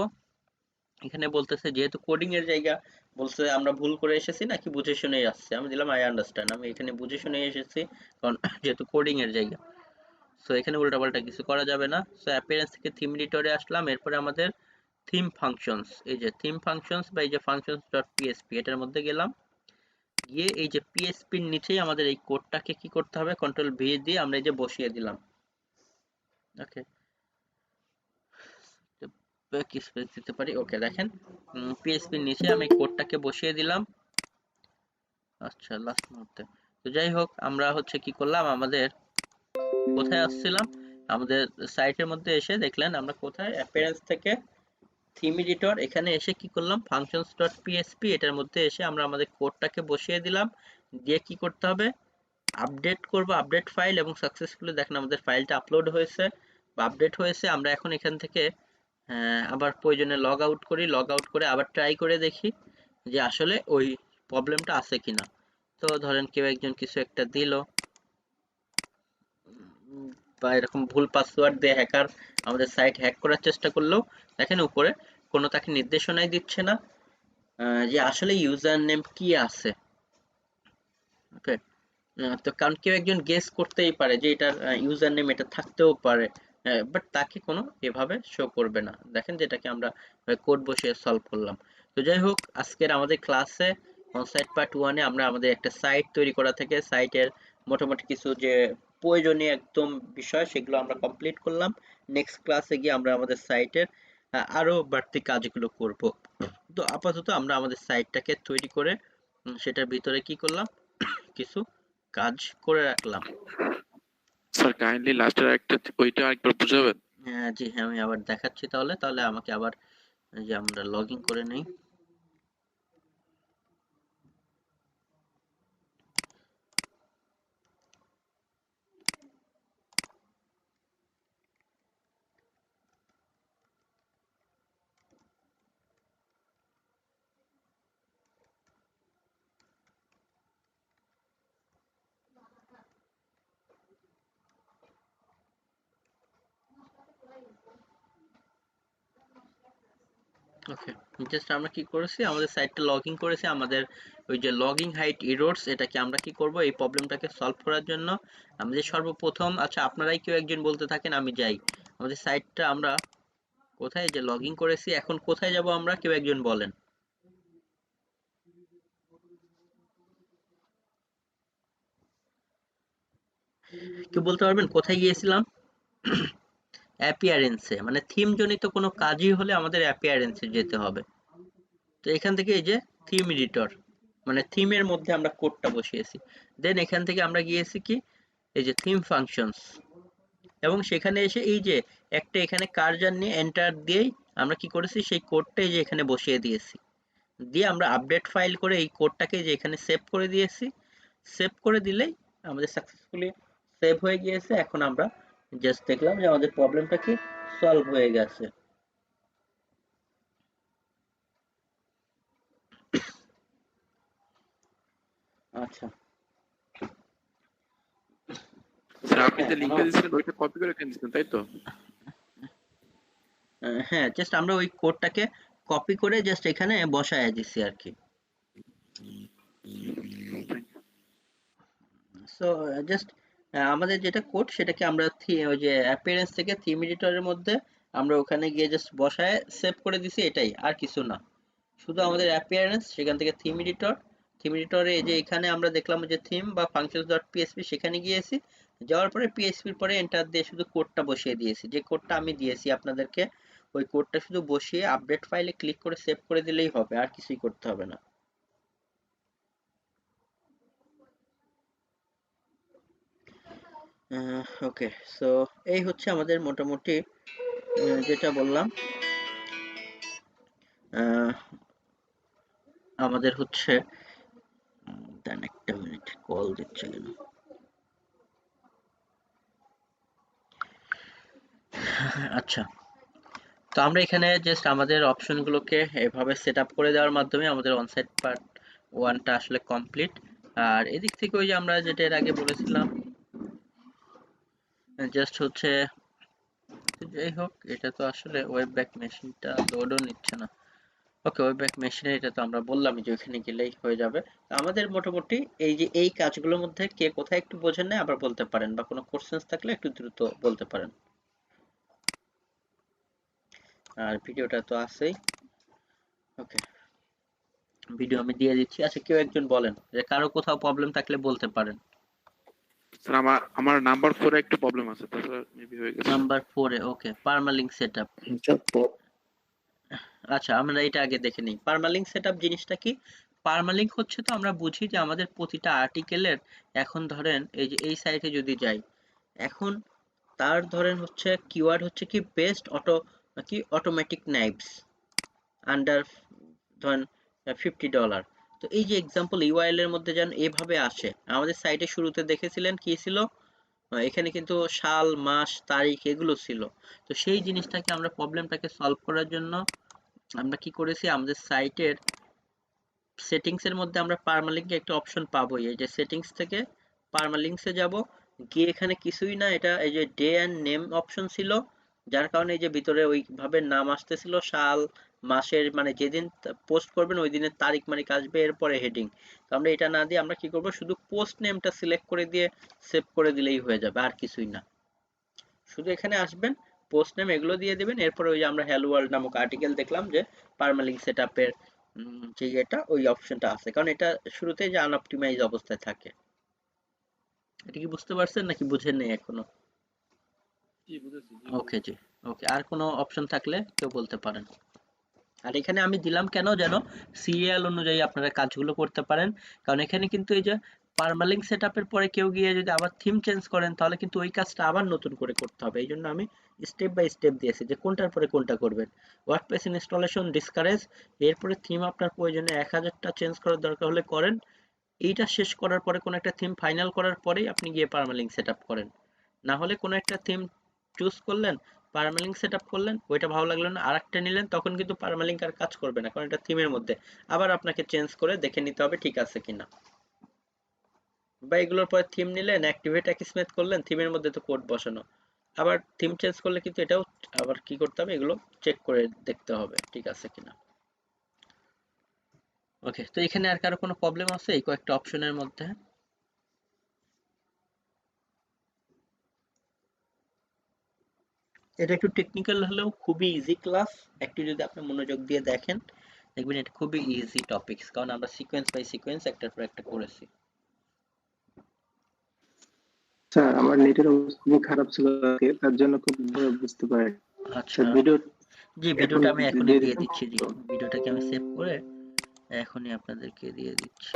এখানে বলতেছে যেহেতু কোডিং এর জায়গা, বলছে আমরা ভুল করে এসেছি নাকি বুঝে শুনে আসছে। আমি দিলাম আই আন্ডারস্ট্যান্ড, আমি এখানে বুঝে শুনে এসেছি, কারণ যেহেতু কোডিং এর জায়গা। সো এখানে উল্টাপাল্টা কিছু করা যাবে না। সো অ্যাপিয়ারেন্স থেকে থিম এডিটরে আসলাম। এরপরে আমাদের থিম ফাংশনস, এই যে থিম ফাংশনস বা এই যে ফাংশনস ডট পিএসপি, এটার মধ্যে গেলাম। গিয়ে এই যে পিএসপির নিচেই আমাদের এই কোডটাকে কি করতে হবে, কন্ট্রোল ভি দিয়ে আমরা এই যে বসিয়ে দিলাম। ওকে, কি স্পেস দিতে পারি। ওকে, দেখেন পিএসপির নিচে আমি কোডটাকে বসিয়ে দিলাম। আচ্ছা, লাস্ট মুহূর্তে। তো যাই হোক, আমরা হচ্ছে কি করলাম, আমাদের কোথায় আসছিলাম, আমাদের সাইটের মধ্যে এসে দেখলেন আমরা কোথায়, অ্যাপিয়ারেন্স থেকে থিম এডিটর, এখানে এসে কি করলাম ফাংশনস ডট পিএসপি, এটার মধ্যে এসে আমরা আমাদের কোডটাকে বসিয়ে দিলাম। দিয়ে কি করতে হবে, আপডেট করব আপডেট ফাইল, এবং সাকসেসফুলি দেখেন আমাদের ফাইলটা আপলোড হয়েছে বা আপডেট হয়েছে। আমরা এখন এখান থেকে আবার প্রয়োজনে লগ আউট করি, লগ আউট করে আবার ট্রাই করে দেখি যে আসলে ওই প্রবলেমটা আছে কিনা। তো ধরেন কেউ একজন কিছু একটা দিল বা এরকম ভুল পাসওয়ার্ড দিয়ে হ্যাকার আমাদের সাইট হ্যাক করার চেষ্টা করলেও দেখেন উপরে কোনো তাকে নির্দেশনাই দিচ্ছে না যে আসলে ইউজার নেম কি আছে। ওকে, তো কারণ কেউ একজন গেস করতেই পারে যে এটার ইউজার নেম এটা থাকতেও পারে, বাট তাকে কোনো এভাবে শো করবে না। দেখেন যেটাকে আমরা কোড বসিয়ে সলভ করলাম। তো যাই হোক, আজকের আমাদের ক্লাসে অনসাইট পার্ট 1 এ আমরা আমাদের একটা সাইট তৈরি করা থেকে সাইটের মোটামুটি কিছু যে প্রয়োজনীয় একদম বিষয় সেগুলো আমরা কমপ্লিট করলাম। নেক্সট ক্লাসে গিয়ে আমরা আমাদের সাইটের আরো বাড়তি কাজগুলো করব। তো আপাতত আমরা আমাদের সাইটটাকে তৈরি করে সেটার ভিতরে কি করলাম, কিছু কাজ করে রাখলাম। স্যার কাইন্ডলি লাস্টের একটা ওইটা আরেকবার বুঝাবেন? জি হ্যাঁ, আমি আবার দেখাচ্ছি। তাহলে তাহলে আমাকে আবার এই যে আমরা লগ ইন করে নেই। ওকে, জাস্ট আমরা কি করেছি, আমাদের সাইটটা লগ ইন করেছি। আমাদের ওই যে লগইন হাইট এররস, এটাকে আমরা কি করব, এই প্রবলেমটাকে সলভ করার জন্য আমাদের সর্বপ্রথম, আচ্ছা আপনারাই কেউ একজন বলতে থাকেন, আমি যাই। আমাদের সাইটটা আমরা কোথায়, যে লগ ইন করেছি, এখন কোথায় যাব আমরা, কেউ একজন বলেন। কেউ বলতে পারবেন কোথায় গিয়েছিলাম? অ্যাপিয়ারেন্সে, মানে থিম জনিত কোনো কাজই হলে আমাদের অ্যাপিয়ারেন্সে যেতে হবে। তো এখান থেকে এই যে থিম এডিটর, মানে থিমের মধ্যে আমরা কোডটা বসিয়েছি। দেন এখান থেকে আমরা গিয়েছি কি, এই যে থিম ফাংশনস, এবং সেখানে এসে এই যে একটা এখানে কার্সর নিয়ে এন্টার দিয়েই আমরা কি করেছি, সেই কোডটা এই যে এখানে বসিয়ে দিয়েছি। দিয়ে আমরা আপডেট ফাইল করে এই কোডটাকে যে এখানে সেভ করে দিয়েছি। সেভ করে দিলেই আমাদের সাকসেসফুলি সেভ হয়ে গিয়েছে। এখন আমরা জাস্ট দেখলাম যে আমাদের প্রবলেমটা কি সলভ হয়ে গেছে। আচ্ছা, স্যার আপনি যে হ্যাঁ লিঙ্কটা দিয়েছিলেন ওইটা কপি করে রেখে দিয়েছেন তাই তো? হ্যাঁ, জাস্ট আমরা ওই কোডটাকে কপি করে জাস্ট এখানে বসায় দিছি আর কি। সো জাস্ট আমাদের যেটা কোড সেটাকে আমরা ওই যে অ্যাপিয়ারেন্স থেকে থিম এডিটরের মধ্যে আমরা ওখানে গিয়ে জাস্ট বসায় সেভ করে দিছি, এটাই, আর কিছু না। শুধু আমাদের অ্যাপিয়ারেন্স, সেখান থেকে থিম এডিটর, থিম এডিটরে এই যে এখানে আমরা দেখলাম যে থিম বা ফাংশনস ডট পিএসপি, সেখানে গিয়েছি। যাওয়ার পরে পিএসপির পরে এন্টার দিয়ে শুধু কোডটা বসিয়ে দিয়েছি, যে কোডটা আমি দিয়েছি আপনাদেরকে। ওই কোডটা শুধু বসিয়ে আপডেট ফাইলে ক্লিক করে সেভ করে দিলেই হবে, আর কিছুই করতে হবে না। ওকে, সো এই হচ্ছে আমাদের মোটামুটি যেটা বললাম, আহ, আমাদের হচ্ছে, দেন একটা মিনিট, কল দিচ্ছে কেন। আচ্ছা, তো আমরা এখানে জাস্ট আমাদের অপশনগুলোকে এভাবে সেট আপ করে দেওয়ার মাধ্যমে আমাদের অনসাইট পার্ট 1টা আসলে কমপ্লিট। আর এদিক থেকে ওই যে আমরা যেটা এর আগে বলেছিলাম, জাস্ট হচ্ছে, যাই হোক, এটা তো আসলে ওয়েব ব্যাক মেশিনটা লোডও নিচ্ছে না। ওকে, ওয়েব ব্যাক মেশিনে এটা তো আমরা বললামই যে ওখানে গেলেই হয়ে যাবে। তো আমাদের মোটামুটি এই যে এই কাজগুলোর মধ্যে কে কোথায় একটু বোঝেন না আবার বলতে পারেন, বা কোনো কোশ্চেন্স থাকলে একটু দ্রুত বলতে পারেন। আর ভিডিওটা তো আছেই। ওকে, ভিডিও আমি দিয়ে দিচ্ছি। আচ্ছা, কেউ একজন বলেন যে কারো কোথাও প্রবলেম থাকলে বলতে পারেন। স্যার আমার আমার নাম্বার 4 এ একটু প্রবলেম আছে, তাছাড়া মেবি হয়ে গেছে। নাম্বার 4 এ ওকে, পারমালিঙ্ক সেটআপ। আচ্ছা, আমরা এটা আগে দেখে নিই, পারমালিঙ্ক সেটআপ জিনিসটা কি। পারমালিঙ্ক হচ্ছে, তো আমরা বুঝি যে আমাদের প্রতিটা আর্টিকেলের, এখন ধরেন এই যে এই সাইটে যদি যাই, এখন তার ধরেন হচ্ছে কিওয়ার্ড হচ্ছে কি বেস্ট অটো, কি অটোমেটিক নাইভস আন্ডার, ধরেন $50। তো এই যে এক্সাম্পল ইউআরএল এর মধ্যে যেন এভাবে আসে। আমাদের সাইটে শুরুতে দেখেছিলেন কি ছিল, এখানে কিন্তু সাল মাস তারিখ এগুলো ছিল। তো সেই জিনিসটাকে আমরা, প্রবলেমটাকে সলভ করার জন্য আমরা কি করেছি, আমাদের সাইটের সেটিংস এর মধ্যে আমরা পারমালিঙ্কে একটা অপশন পাবোই। এই যে সেটিংস থেকে পারমালিঙ্কসে যাব, গিয়ে এখানে কিছুই না, এটা এই যে ডে এন্ড নেম অপশন ছিল, যার কারণে এই যে ভিতরে ওইভাবে নাম আসতেছিল সাল মাসের মানে যেদিন পোস্ট করবেন ওই দিনের তারিখ মারিক আসবে, এরপরে হেডিং। তো আমরা এটা না দিয়ে আমরা কি করব, শুধু পোস্ট নেমটা সিলেক্ট করে দিয়ে সেভ করে দিলেই হয়ে যাবে, আর কিছুই না। শুধু এখানে আসবেন, পোস্ট নেম এগুলো দিয়ে দিবেন, এরপরে ওই যে আমরা হ্যালো ওয়ার্ল্ড নামক আর্টিকেল দেখলাম যে পারমালিঙ্ক সেটআপের যে এটা ওই অপশনটা আছে, কারণ এটা শুরুতেই যে আনঅপটিমাইজ অবস্থায় থাকে। এটা কি বুঝতে পারছেন নাকি বুঝেন নেই এখনো? জি বুঝেছি, জি ওকে জি, ওকে। আর কোনো অপশন থাকলে কেউ বলতে পারেন। আর এখানে আমি দিলাম কেন, যেন সিরিয়াল অনুযায়ী আপনারা কাজগুলো করতে পারেন, কারণ এখানে কিন্তু এই যে পারমালিঙ্ক সেটআপের পরে কেউ গিয়ে যদি আবার থিম চেঞ্জ করেন তাহলে কিন্তু ওই কাজটা আবার নতুন করে করতে হবে। এই জন্য আমি স্টেপ বাই স্টেপ দিয়েছি যে কোনটার পরে কোনটা করবেন। ওয়ার্ডপ্রেস ইনস্টলেশন ডিসকারেজ, এরপরে থিম আপনার প্রয়োজনে 1000টা চেঞ্জ করার দরকার হলে করেন। এইটা শেষ করার পরে কোনো একটা থিম ফাইনাল করার পরেই আপনি গিয়ে পারমালিঙ্ক সেটআপ করেন। না হলে কোনো একটা থিম চুজ করলেন, পারমালিঙ্ক সেটআপ করলেন, ওইটা ভালো লাগলো না আরেকটা নিলেন, তখন কিন্তু পারমালিঙ্ক আর কাজ করবে না, কারণ এটা থিমের মধ্যে। আবার আপনাকে চেঞ্জ করে দেখে নিতে হবে ঠিক আছে কিনা। বা এগুলোর পরে থিম নিলেন, অ্যাক্টিভেট অ্যাকিসমেট করলেন, থিমের মধ্যে তো কোড বসানো, আবার থিম চেঞ্জ করলে কিন্তু এটাও আবার কি করতে হবে, এগুলো চেক করে দেখতে হবে ঠিক আছে কিনা। ওকে, তো এখানে আর কারো কোনো প্রবলেম আছে এই কয়েকটা অপশনের মধ্যে? এটা একটু টেকনিক্যাল হলেও খুবই ইজি ক্লাস, একটু যদি আপনি মনোযোগ দিয়ে দেখেন দেখবেন এটা খুবই ইজি টপিকস, কারণ আমরা সিকোয়েন্স বাই সিকোয়েন্স একটার পর একটা করেছি। স্যার আমার নেটের অবস্থা খুবই খারাপ ছিল আজকে, তার জন্য খুব বুঝতে পারি। আচ্ছা, স্যার ভিডিও জি ভিডিওটা আমি এখনই দিয়ে দিচ্ছি, জি ভিডিওটাকে আমি সেভ করে এখনই আপনাদেরকে দিয়ে দিচ্ছি।